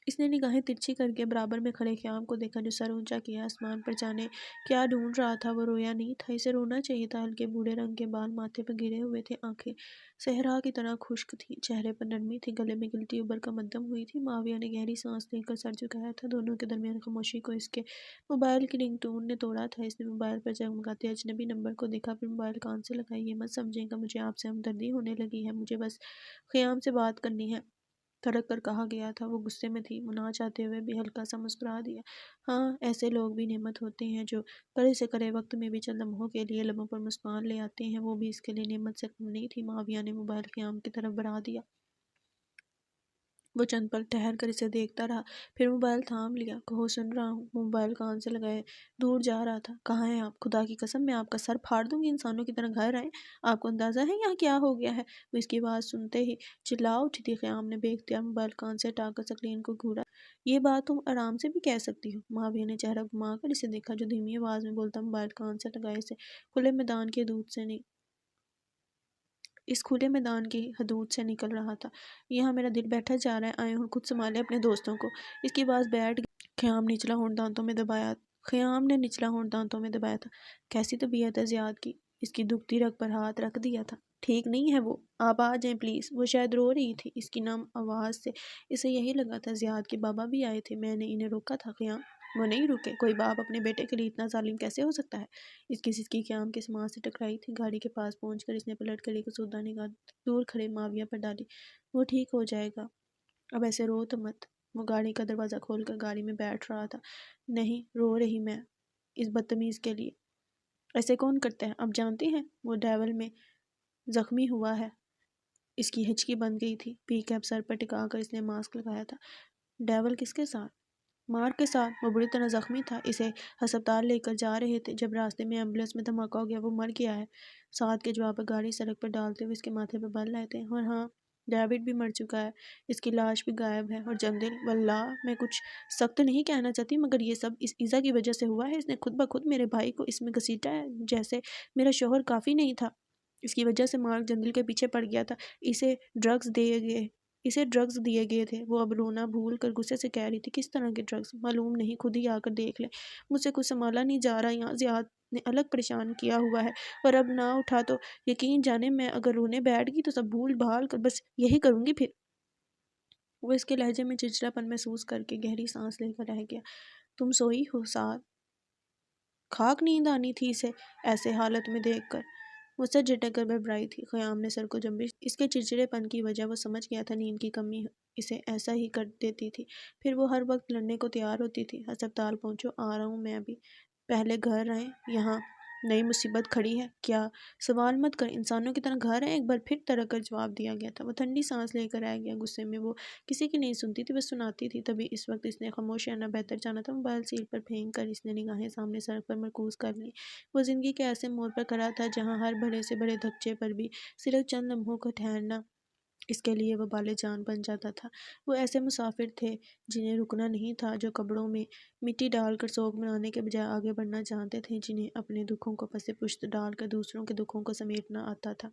اس نے نگاہیں ترچھی کر کے برابر میں کھڑے خیام کو دیکھا جو سر اونچا کیا آسمان پر جانے کیا ڈھونڈ رہا تھا۔ وہ رویا نہیں تھا، اسے رونا چاہیے تھا۔ ہلکے بھورے رنگ کے بال ماتھے پر گرے ہوئے تھے، آنکھیں صحرا کی طرح خشک تھیں، چہرے پر نرمی تھی، گلے میں گلتی ابر کا مدھم ہوئی تھی۔ معاویہ نے گہری سانس لے کر سر جھکایا تھا۔ دونوں کے درمیان خاموشی کو اس کے موبائل کی رنگ ٹون نے توڑا تھا۔ اس نے موبائل پر جگمگاتے اجنبی نمبر کو دیکھا، پھر موبائل کان سے لگائی۔ یہ مت سمجھیں کہ مجھے آپ سے ہمدردی ہونے لگی ہے، مجھے بس خیام سے بات کرنی ہے، تھرک کر کہا گیا تھا۔ وہ غصے میں تھی، منع چاہتے ہوئے بھی ہلکا سا مسکرا دیا۔ ہاں، ایسے لوگ بھی نعمت ہوتے ہیں جو کرے سے کرے وقت میں بھی چند لمحوں کے لیے لبوں پر مسکان لے آتے ہیں، وہ بھی اس کے لیے نعمت سے کم نہیں تھی۔ معاویہ نے موبائل خیام کی طرف بڑھا دیا۔ وہ چند پل ٹھہر کر اسے دیکھتا رہا، پھر موبائل تھام لیا۔ کہو سن رہا ہوں۔ وہ موبائل کان سے لگائے دور جا رہا تھا۔ کہاں ہیں آپ؟ خدا کی قسم میں آپ کا سر پھاڑ دوں گی، انسانوں کی طرح گھر آئیں، آپ کو اندازہ ہے یہاں کیا ہو گیا ہے؟ وہ اس کی آواز سنتے ہی چلا اٹھی تھی۔ خیام نے بے اختیار موبائل کان سے ہٹا کر سکرین کو گھورا۔ یہ بات تم آرام سے بھی کہہ سکتی ہو۔ معاویہ نے چہرہ گھما کر اسے دیکھا جو دھیمی آواز میں بولتا موبائل کان سے لگائے اسے کھلے میدان کی حدود سے اس کھلے میدان کی حدود سے نکل رہا تھا۔ یہاں میرا دل بیٹھا جا رہا ہے، آئے اور خود سنبھالے اپنے دوستوں کو۔ اس کی آواز بیٹھ گئی۔ خیام نے نچلا ہونٹ دانتوں میں دبایا تھا۔ کیسی طبیعت ہے زیاد کی؟ اس کی دکھتی رگ پر ہاتھ رکھ دیا تھا۔ ٹھیک نہیں ہے وہ، آپ آ جائیں پلیز۔ وہ شاید رو رہی تھی، اس کی نم آواز سے اسے یہی لگا تھا زیاد کے بابا بھی آئے تھے، میں نے انہیں روکا تھا قیام۔ وہ نہیں رکے، کوئی باپ اپنے بیٹے کے لیے اتنا ظالم کیسے ہو سکتا ہے؟ اس کی سسکی قیام کے سماعت سے ٹکرائی تھی۔ گاڑی کے پاس پہنچ کر اس نے پلٹ کر ایک سودہ نگاہ دور کھڑے معاویہ پر ڈالی۔ وہ ٹھیک ہو جائے گا، اب ایسے رو تو مت۔ وہ گاڑی کا دروازہ کھول کر گاڑی میں بیٹھ رہا تھا۔ نہیں رو رہی میں اس بدتمیز کے لیے، ایسے کون کرتا ہے؟ اب جانتی ہیں وہ ڈیول میں زخمی ہوا ہے۔ اس کی ہچکی بند گئی تھی، پی کیپ سر پر ٹکا کر اس نے ماسک لگایا تھا۔ ڈیول کس کے ساتھ؟ مارک کے ساتھ۔ وہ بری طرح زخمی تھا، اسے ہسپتال لے کر جا رہے تھے جب راستے میں ایمبولینس میں دھماکہ ہو گیا، وہ مر گیا ہے۔ سعد کے جواب پر گاڑی سڑک پر ڈالتے ہوئے اس کے ماتھے پر بل رہے تھے۔ اور ہاں، ڈیوڈ بھی مر چکا ہے، اس کی لاش بھی غائب ہے۔ اور جندل، واللہ میں کچھ سخت نہیں کہنا چاہتی مگر یہ سب اس ایزا کی وجہ سے ہوا ہے۔ اس نے خود بخود میرے بھائی کو اس میں گھسیٹا ہے، جیسے میرا شوہر کافی نہیں تھا، اس کی وجہ سے مارک جندل کے پیچھے پڑ گیا تھا۔ اسے ڈرگز دیے گئے تھے۔ وہ اب رونا بھول کر غصے سے کہہ رہی تھی، کس طرح کے ڈرگز؟ معلوم نہیں، خود ہی آ کر دیکھ لیں، مجھ سے کچھ سنبھالا نہیں جا رہا، یہاں زیاد نے الگ پریشان کیا ہوا ہے، اور اب نہ اٹھا تو یقین جانے میں اگر رونے بیٹھ گئی تو سب بھول بھال کر بس یہی کروں گی پھر۔ وہ اس کے لہجے میں چڑچڑا پن محسوس کر کے گہری سانس لے کر رہ گیا۔ تم سوئی ہو سعد؟ کھاک نیند آنی تھی اسے ایسے حالت میں دیکھ کر۔ وہ سر جھٹک کر بڑبڑائی تھی۔ قیام نے سر کو جنبش دی۔ اس کے چڑچڑے پن کی وجہ وہ سمجھ گیا تھا، نیند کی کمی اسے ایسا ہی کر دیتی تھی، پھر وہ ہر وقت لڑنے کو تیار ہوتی تھی۔ ہسپتال پہنچو، آ رہا ہوں میں ابھی۔ پہلے گھر آئیں، یہاں نئی مصیبت کھڑی ہے کیا؟ سوال مت کر، انسانوں کی طرح گھر ہے ایک بار پھر ترک کر جواب دیا گیا تھا۔ وہ ٹھنڈی سانس لے کر رہ گیا، غصے میں وہ کسی کی نہیں سنتی تھی، بس سناتی تھی۔ تبھی اس وقت اس نے خاموش رہنا بہتر جانا تھا۔ موبائل سیٹ پر پھینک کر اس نے نگاہیں سامنے سڑک پر مرکوز کر لیں۔ وہ زندگی کے ایسے موڑ پر کھڑا تھا جہاں ہر بڑے سے بڑے دھچے پر بھی صرف چند لمحوں کا ٹھہرنا اس کے لیے وبال جان بن جاتا تھا۔ وہ ایسے مسافر تھے جنہیں رکنا نہیں تھا، جو قبروں میں مٹی ڈال کر سوگ منانے کے بجائے آگے بڑھنا جانتے تھے، جنہیں اپنے دکھوں کو پس پشت ڈال کر دوسروں کے دکھوں کو سمیٹنا آتا تھا۔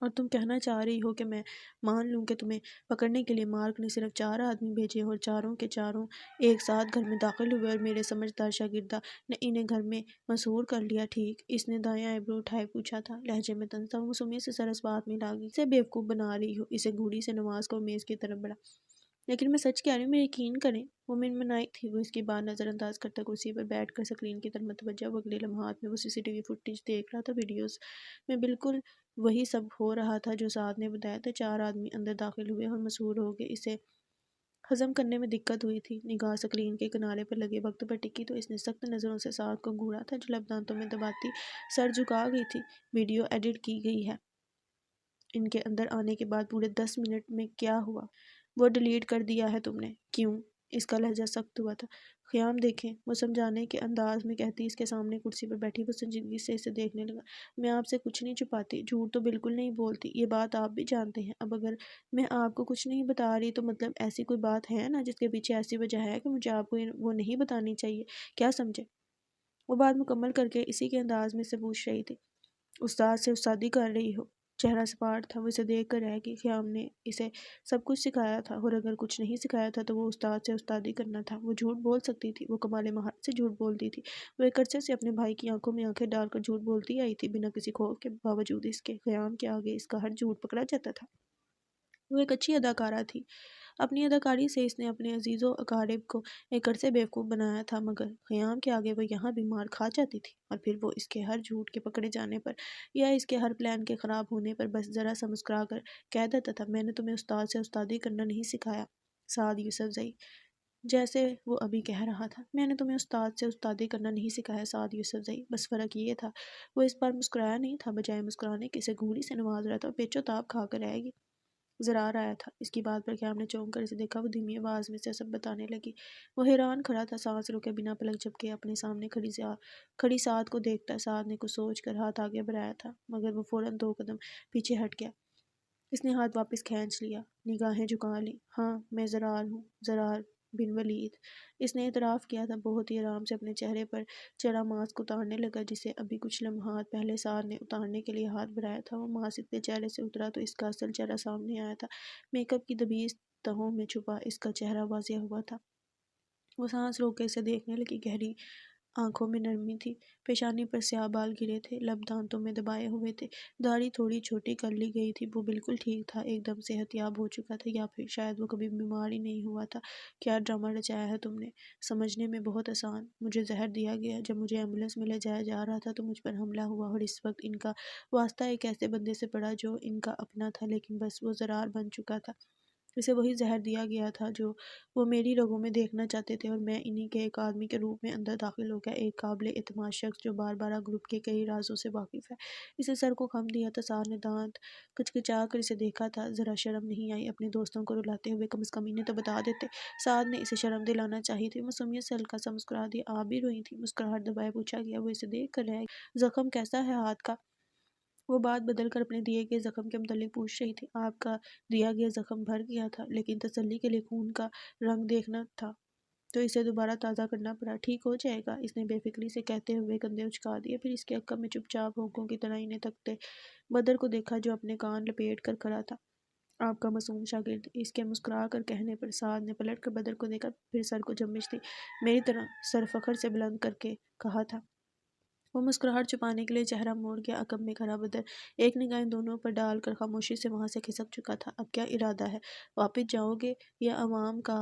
اور تم کہنا چاہ رہی ہو کہ میں مان لوں کہ تمہیں پکڑنے کے لیے مارک نے صرف 4 آدمی بھیجے اور چاروں کے چاروں ایک ساتھ گھر میں داخل ہوئے اور میرے سمجھدار شاگردہ نے انہیں گھر میں مسحور کر لیا، ٹھیک؟ اس نے دایاں ایبرو اٹھائے پوچھا تھا، لہجے میں طنز تھا۔ وہ موسمیت سے سرس بات میں لاگی، اسے بیوقوف بنا رہی ہو؟ اسے گھوڑی سے نواز کر میز کی طرف بڑھا۔ لیکن میں سچ کہہ رہی ہوں، میرے یقین کریں۔ وہ منمنائی تھی۔ وہ اس کی بات نظر انداز کرتا کرسی پر بیٹھ کر اسکرین کی طرف متوجہ۔ وہ اگلے لمحات میں وہ سی سی ٹی وی فوٹیج دیکھ رہا تھا، ویڈیوز میں بالکل وہی سب ہو رہا تھا جو سعد نے بتایا تھا۔ 4 آدمی اندر داخل ہوئے اور مسحور ہو گئے۔ اسے ہضم کرنے میں دقت ہوئی تھی۔ نگاہ اسکرین کے کنارے پر لگے وقت پر ٹکی تو اس نے سخت نظروں سے سعد کو گھورا تھا، جو لب دانتوں میں دباتی سر جھکا گئی تھی۔ ویڈیو ایڈٹ کی گئی ہے۔ ان کے اندر آنے کے بعد پورے 10 منٹ میں کیا ہوا؟ وہ ڈیلیٹ کر دیا ہے تم نے؟ کیوں؟ اس کا لہجہ سخت ہوا تھا۔ قیام دیکھیں، وہ سمجھانے کے انداز میں کہتی اس کے سامنے کرسی پر بیٹھی۔ وہ سنجیدگی سے اسے دیکھنے لگا۔ میں آپ سے کچھ نہیں چھپاتی، جھوٹ تو بالکل نہیں بولتی، یہ بات آپ بھی جانتے ہیں۔ اب اگر میں آپ کو کچھ نہیں بتا رہی تو مطلب ایسی کوئی بات ہے نا جس کے پیچھے ایسی وجہ ہے کہ مجھے آپ کو وہ نہیں بتانی چاہیے، کیا سمجھے؟ وہ بات مکمل کر کے اسی کے انداز میں سے پوچھ رہی تھی، استاد سے استادی کر رہی ہو؟ چہرہ سپاٹ تھا۔ وہ اسے دیکھ کر رہ گئی۔ قیام نے اسے سب کچھ سکھایا تھا، اور اگر کچھ نہیں سکھایا تھا تو وہ استاد سے استادی کرنا تھا۔ وہ جھوٹ بول سکتی تھی، وہ کمال مہارت سے جھوٹ بولتی تھی۔ وہ ایک عرصے سے اپنے بھائی کی آنکھوں میں آنکھیں ڈال کر جھوٹ بولتی آئی تھی، بنا کسی خوف کے باوجود اس کے قیام کے آگے اس کا ہر جھوٹ پکڑا جاتا تھا۔ وہ ایک اچھی اداکارہ تھی۔ اپنی اداکاری سے اس نے اپنے عزیز و اقارب کو ایک عرصے بیوقوف بنایا تھا، مگر قیام کے آگے وہ یہاں بھی مار کھا جاتی تھی۔ اور پھر وہ اس کے ہر جھوٹ کے پکڑے جانے پر یا اس کے ہر پلان کے خراب ہونے پر بس ذرا سا مسکرا کر کہہ دیتا تھا، میں نے تمہیں استاد سے استادی کرنا نہیں سکھایا سعد یوسفزئی۔ جیسے وہ ابھی کہہ رہا تھا، میں نے تمہیں استاد سے استادی کرنا نہیں سکھایا سعد یوسفزئی۔ بس فرق یہ تھا، وہ اس بار مسکرایا نہیں تھا، بجائے مسکرانے کے اسے گھوڑی سے نواز رہا تھا۔ پیچو تاب کھا کر رہ گی، زرار آیا تھا۔ اس کی بات پر قیام نے چونک کر اسے دیکھا۔ وہ دھیمی آواز میں سے سب بتانے لگی۔ وہ حیران کھڑا تھا، سانس روکے بنا پلک جھپکے اپنے سامنے کھڑی سعد کو دیکھتا۔ سعد نے کچھ سوچ کر ہاتھ آگے بڑھایا تھا، مگر وہ فوراً 2 قدم پیچھے ہٹ گیا۔ اس نے ہاتھ واپس کھینچ لیا، نگاہیں جھکا لیں۔ ہاں، میں زرار ہوں، زرار بن ولید۔ اس نے اعتراف کیا تھا، بہت ہی آرام سے اپنے چہرے پر چڑھا ماسک اتارنے لگا، جسے ابھی کچھ لمحات پہلے سعد نے اتارنے کے لیے ہاتھ بڑھایا تھا۔ وہ ماسک کے چہرے سے اترا تو اس کا اصل چہرہ سامنے آیا تھا۔ میک اپ کی دبیز تہوں میں چھپا اس کا چہرہ واضح ہوا تھا۔ وہ سانس روک کے اسے دیکھنے لگی، گہری آنکھوں میں نرمی تھی، پیشانی پر سیاہ بال گرے تھے، لب دانتوں میں دبائے ہوئے تھے، داڑھی تھوڑی چھوٹی کر لی گئی تھی۔ وہ بالکل ٹھیک تھا، ایک دم صحت یاب ہو چکا تھا، یا پھر شاید وہ کبھی بیمار ہی نہیں ہوا تھا۔ کیا ڈرامہ رچایا ہے تم نے؟ سمجھنے میں بہت آسان۔ مجھے زہر دیا گیا، جب مجھے ایمبولینس میں لے جایا جا رہا تھا تو مجھ پر حملہ ہوا، اور اس وقت ان کا واسطہ ایک ایسے بندے سے پڑا جو ان کا اپنا تھا، لیکن بس وہ ضرار بن چکا تھا۔ اسے وہی زہر دیا گیا تھا جو وہ میری رگوں میں دیکھنا چاہتے تھے، اور میں انہی کے ایک آدمی کے روپ میں اندر داخل ہو گیا، ایک قابل اعتماد شخص جو باربارا گروپ کے کئی رازوں سے واقف ہے۔ اسے سر کو خم دیا تھا، سار نے دانت کچکچا کر اسے دیکھا تھا۔ ذرا شرم نہیں آئی اپنے دوستوں کو رلاتے ہوئے؟ کم از کم انہیں تو بتا دیتے۔ سعد نے اسے شرم دلانا چاہی تھی۔ معصومیت سے ہلکا سا مسکرا دیا۔ آپ بھی روئی تھیں؟ مسکراہٹ دبائے پوچھا گیا۔ وہ اسے دیکھ کر رہ گئی۔ زخم کیسا ہے ہاتھ کا؟ وہ بات بدل کر اپنے دیے گئے زخم کے متعلق پوچھ رہی تھی۔ آپ کا دیا گیا زخم بھر گیا تھا، لیکن تسلی کے لیے خون کا رنگ دیکھنا تھا تو اسے دوبارہ تازہ کرنا پڑا۔ ٹھیک ہو جائے گا، اس نے بے فکری سے کہتے ہوئے کندھے اچکا دیے، پھر اس کے عقب میں چپ چاپ ہونکوں کی طرح انہیں تکتے بدر کو دیکھا جو اپنے کان لپیٹ کر کھڑا تھا۔ آپ کا معصوم شاگرد، اس کے مسکرا کر کہنے پر سعد نے پلٹ کر بدر کو دیکھا، پھر سر کو جنبش دی، میری طرح سر فخر سے بلند کر کے کہا تھا۔ وہ مسکراہٹ چھپانے کے لیے چہرہ موڑ گیا۔ عقب میں کھڑا بدر ایک نگاہ ان دونوں پر ڈال کر خاموشی سے وہاں سے کھسک چکا تھا۔ اب کیا ارادہ ہے؟ واپس جاؤ گے یا عوام کا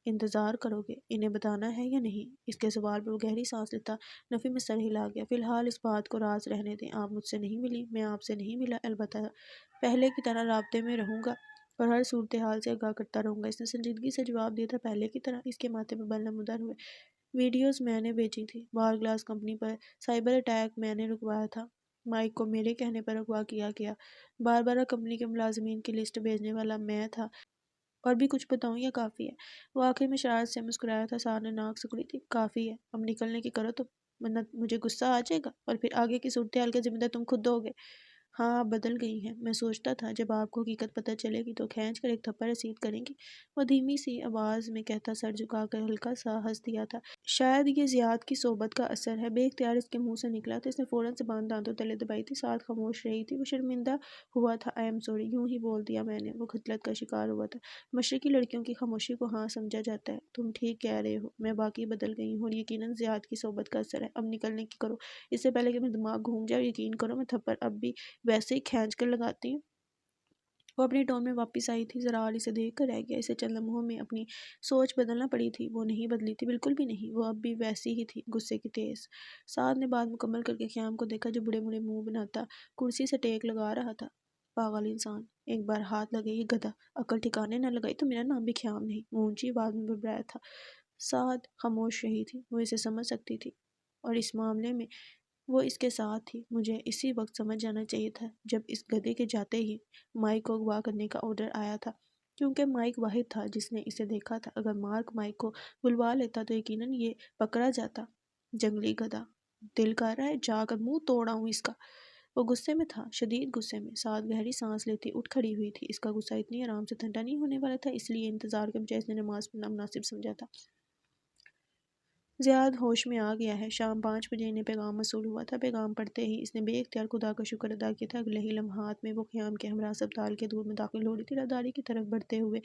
انتظار کرو گے؟ انہیں بتانا ہے یا نہیں؟ اس کے سوال پر وہ گہری سانس لیتا نفی میں سر ہلا گیا۔ فی الحال اس بات کو راز رہنے دیں۔ آپ مجھ سے نہیں ملی، میں آپ سے نہیں ملا، البتہ پہلے کی طرح رابطے میں رہوں گا اور ہر صورتحال سے آگاہ کرتا رہوں گا۔ اس نے سنجیدگی سے جواب دیا تھا۔ پہلے کی طرح؟ اس کے ماتھے پر بل نمودار ہوئے۔ ویڈیوز میں نے بھیجی تھی، بار گلاس کمپنی پر سائبر اٹیک میں نے رکوایا تھا، مائک کو میرے کہنے پر اغوا کیا گیا، باربارا کمپنی کے ملازمین کی لسٹ بھیجنے والا میں تھا، اور بھی کچھ بتاؤں یا کافی ہے؟ وہ آخر میں شرارت سے مسکرایا تھا۔ سار نے ناک سکڑی تھی۔ کافی ہے، اب نکلنے کی کرو تم، ورنہ مجھے غصہ آ جائے گا اور پھر آگے کی صورتحال کا ذمہ دار تم خود ہوگے۔ ہاں، آپ بدل گئی ہیں، میں سوچتا تھا جب آپ کو حقیقت پتہ چلے گی تو کھینچ کر ایک تھپڑ رسید کریں گی۔ وہ دھیمی سی آواز میں کہتا سر جھکا کر ہلکا سا ہنس دیا تھا۔ شاید یہ زیاد کی صحبت کا اثر ہے، بے اختیار اس کے منہ سے نکلا تھا۔ اس نے فوراً زبان دانتوں تلے دبائی تھی۔ سعد خاموش رہی تھی۔ وہ شرمندہ ہوا تھا۔ آئی ایم سوری، یوں ہی بول دیا میں نے۔ وہ خجلت کا شکار ہوا تھا۔ مشرقی لڑکیوں کی خاموشی کو ہاں سمجھا جاتا ہے۔ تم ٹھیک کہہ رہے ہو، میں واقعی بدل گئی ہوں، اور یقیناً زیاد کی صحبت کا اثر ہے۔ اب نکلنے کی کرو، اس سے پہلے کہ میرا دماغ گھوم جائے، اور یقین کرو میں تھپڑ اب بھی ویسے ہی کھینچ کر لگاتی ہوں۔ وہ اپنی ٹون میں واپس آئی تھی۔ زرار اسے دیکھ کر رہ گیا۔ اسے چند لمحوں میں اپنی سوچ بدلنا پڑی تھی۔ وہ نہیں بدلی تھی، بالکل بھی نہیں، وہ اب بھی ویسی ہی تھی، غصے کی تیز۔ سعد نے بات مکمل کر کے خیام کو دیکھا جو بڑے بڑے منہ بناتا کرسی سے ٹیک لگا رہا تھا۔ پاگل انسان، ایک بار ہاتھ لگے یہ گدھا، عقل ٹھکانے نہ لگائی تو میرا نام بھی خیام نہیں، وہ اونچی آواز میں بڑبڑایا تھا۔ سعد خاموش رہی تھی۔ وہ اسے سمجھ سکتی تھی، اور اس معاملے میں وہ اس کے ساتھ تھی۔ مجھے اسی وقت سمجھ جانا چاہیے تھا جب اس گدھے کے جاتے ہی مائک کو اغوا کرنے کا آرڈر آیا تھا، کیونکہ مائک واحد تھا جس نے اسے دیکھا تھا۔ اگر مارک مائک کو بلوا لیتا تو یقیناً یہ پکڑا جاتا۔ جنگلی گدھا، دل کر رہا ہے جا کر منہ توڑاؤں اس کا۔ وہ غصے میں تھا، شدید غصے میں۔ سعد گہری سانس لیتی اٹھ کھڑی ہوئی تھی۔ اس کا غصہ اتنی آرام سے ٹھنڈا نہیں ہونے والا تھا، اس لیے انتظار کے بجائے اس نے نماز پڑھنا مناسب سمجھا تھا۔ زیاد ہوش میں آ گیا ہے۔ شام 5 بجے انہیں پیغام موصول ہوا تھا۔ پیغام پڑھتے ہی اس نے بے اختیار خدا کا شکر ادا کیا تھا۔ اگلے ہی لمحات میں وہ خیام کے ہمراہ اسپتال کے دور میں داخل ہو رہی تھی۔ راہداری کی طرف بڑھتے ہوئے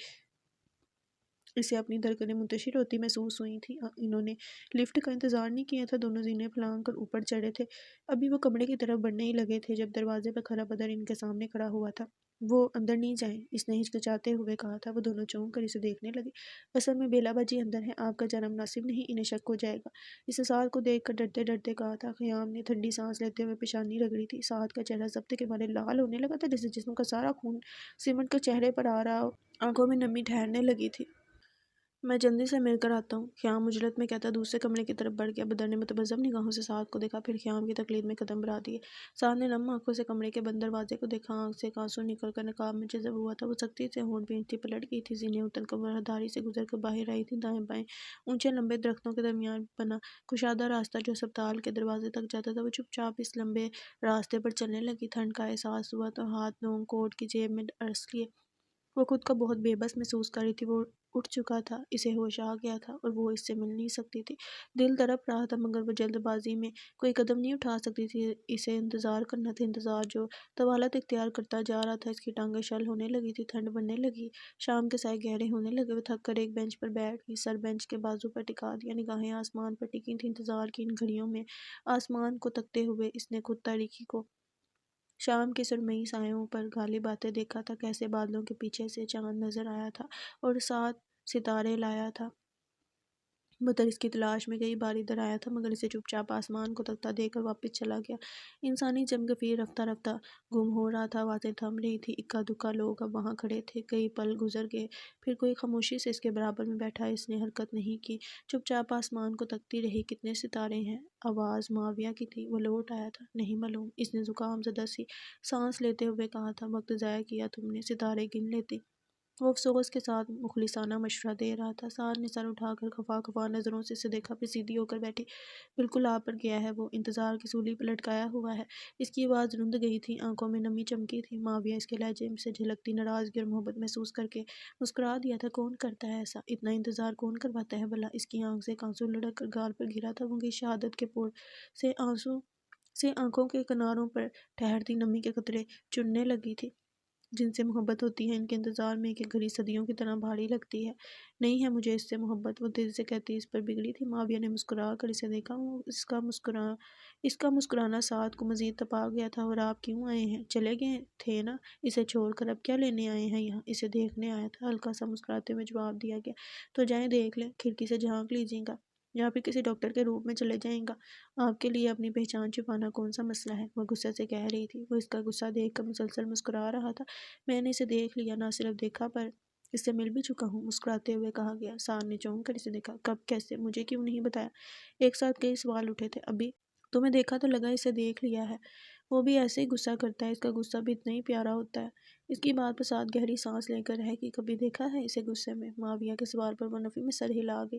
اسے اپنی دھڑکنیں منتشر ہوتی محسوس ہوئی تھیں۔ انہوں نے لفٹ کا انتظار نہیں کیا تھا، دونوں زینے پھلانگ کر اوپر چڑھے تھے۔ ابھی وہ کمرے کی طرف بڑھنے ہی لگے تھے جب دروازے پر کھڑا بدر ان کے سامنے کھڑا ہوا تھا۔ وہ اندر نہیں جائیں، اس نے ہچکچاتے ہوئے کہا تھا۔ وہ دونوں چونک کر اسے دیکھنے لگے۔ اصل میں بیلا باجی اندر ہے، آپ کا جانا مناسب نہیں، انہیں شک ہو جائے گا، اس نے سعد کو دیکھ کر ڈرتے ڈرتے کہا تھا۔ خیام نے ٹھنڈی سانس لیتے ہوئے پیشانی رگڑی تھی۔ سعد کا چہرہ ضبط کے مارے لال ہونے لگا تھا، جیسے جسم کا سارا خون سمٹ کر چہرے پر آ رہا ہو۔ آنکھوں میں نمی ٹھہرنے لگی تھی۔ میں جلدی سے مل کر آتا ہوں، خیام مجلت میں کہتا دوسرے کمرے کی طرف بڑھ گیا۔ بدر نے متبسم نگاہوں سے سعد کو دیکھا، پھر خیام کی تقلید میں قدم بڑھا دیے۔ سعد نے نم آنکھوں سے کمرے کے بند دروازے کو دیکھا، آنکھ سے ایک آنسو نکل کر نقاب میں جذب ہوا تھا۔ وہ سختی سے ہونٹ بھینچتی پلٹ گئی تھی، زینے اتر کر وہ راہداری سے گزر کر باہر آئی تھی۔ دائیں بائیں اونچے لمبے درختوں کے درمیان بنا کشادہ راستہ جو اسپتال کے دروازے تک جاتا تھا، وہ چپ چاپ اس لمبے راستے پر چلنے لگی۔ ٹھنڈ کا احساس ہوا تو ہاتھ نونگ کوٹ کی جیب میں ڈرس لیے وہ خود کو بہت بے بس محسوس کر رہی تھی۔ وہ اٹھ چکا تھا، اسے ہوش آ گیا تھا اور وہ اس سے مل نہیں سکتی تھی۔ دل تڑپ رہا تھا مگر وہ جلد بازی میں کوئی قدم نہیں اٹھا سکتی تھی۔ اسے انتظار کرنا تھا، انتظار جو طوالت اختیار کرتا جا رہا تھا۔ اس کی ٹانگیں شل ہونے لگی تھی، ٹھنڈ بڑھنے لگی، شام کے سائے گہرے ہونے لگے۔ وہ تھک کر ایک بینچ پر بیٹھ گئی، سر بینچ کے بازو پر ٹکا دیا، نگاہیں آسمان پر ٹکی تھیں۔ انتظار کی ان گھڑیوں میں آسمان کو تکتے ہوئے اس نے خود تاریکی کو، شام کی سرمئی سایوں پر غالب آتے دیکھا تھا۔ کیسے بادلوں کے پیچھے سے چاند نظر آیا تھا اور ساتھ ستارے لایا تھا۔ وہ در اس کی تلاش میں کئی بار ادھر آیا تھا مگر اسے چپ چاپ آسمان کو تکتا دیکھ کر واپس چلا گیا۔ انسانی جمگفیر رفتہ رفتہ گم ہو رہا تھا، آوازیں تھم رہی تھی، اکا دکا لوگ اب وہاں کھڑے تھے۔ کئی پل گزر گئے، پھر کوئی خاموشی سے اس کے برابر میں بیٹھا۔ اس نے حرکت نہیں کی، چپ چاپ آسمان کو تکتی رہی۔ کتنے ستارے ہیں؟ آواز معاویہ کی تھی۔ وہ لوٹ آیا تھا۔ نہیں معلوم، اس نے زکام زدہ سی سانس لیتے ہوئے کہا تھا۔ وقت ضائع کیا تم نے، ستارے گن لیتی۔ وہ افسوس کے ساتھ مخلصانہ مشورہ دے رہا تھا۔ سار نے سر اٹھا کر خفا خفا نظروں سے اسے دیکھا، پھر سیدھی ہو کر بیٹھی۔ بالکل آپ پر گیا ہے وہ، انتظار کی سولی پر لٹکایا ہوا ہے۔ اس کی آواز رند گئی تھی، آنکھوں میں نمی چمکی تھی۔ معاویہ اس کے لہجے سے جھلکتی ناراضگی اور محبت محسوس کر کے مسکرا دیا تھا۔ کون کرتا ہے ایسا؟ اتنا انتظار کون کرواتا ہے بھلا؟ اس کی آنکھ سے ایک آنسو لڑک کر گال پر گرا تھا۔ وہ کی شہادت کے پور سے آنکھوں کے کناروں پر ٹھہرتی نمی کے قطرے چننے لگی تھی۔ جن سے محبت ہوتی ہے ان کے انتظار میں ایک گھڑی صدیوں کی طرح بھاری لگتی ہے۔ نہیں ہے مجھے اس سے محبت، وہ دل سے کہتی اس پر بگڑی تھی۔ معاویہ نے مسکرا کر اسے دیکھا، اس کا مسکرانا سعد کو مزید تپا گیا تھا۔ اور آپ کیوں آئے ہیں؟ چلے گئے تھے نا اسے چھوڑ کر، اب کیا لینے آئے ہیں یہاں؟ اسے دیکھنے آیا تھا، ہلکا سا مسکراتے ہوئے جواب دیا گیا۔ تو جائیں دیکھ لیں، کھڑکی سے جھانک لیجیے گا یا پھر کسی ڈاکٹر کے روپ میں چلے جائیں گا۔ آپ کے لیے اپنی پہچان چھپانا کون سا مسئلہ ہے؟ وہ غصے سے کہہ رہی تھی۔ وہ اس کا غصہ دیکھ کر مسلسل مسکرا رہا تھا۔ میں نے اسے دیکھ لیا، نہ صرف دیکھا پر اس سے مل بھی چکا ہوں، مسکراتے ہوئے کہا گیا۔ سار نے چونک کر اسے دیکھا۔ کب، کیسے، مجھے کیوں نہیں بتایا؟ ایک ساتھ کئی سوال اٹھے تھے۔ ابھی تمہیں دیکھا تو لگا اسے دیکھ لیا ہے۔ وہ بھی ایسے ہی غصہ کرتا ہے، اس کا غصہ بھی اتنا ہی پیارا ہوتا ہے۔ اس کی بات پر سعد گہری سانس لے کر رہ کہ کبھی دیکھا ہے اسے غصے میں؟ معاویہ کے سوال پر وہ نفی میں سر ہلا گئی۔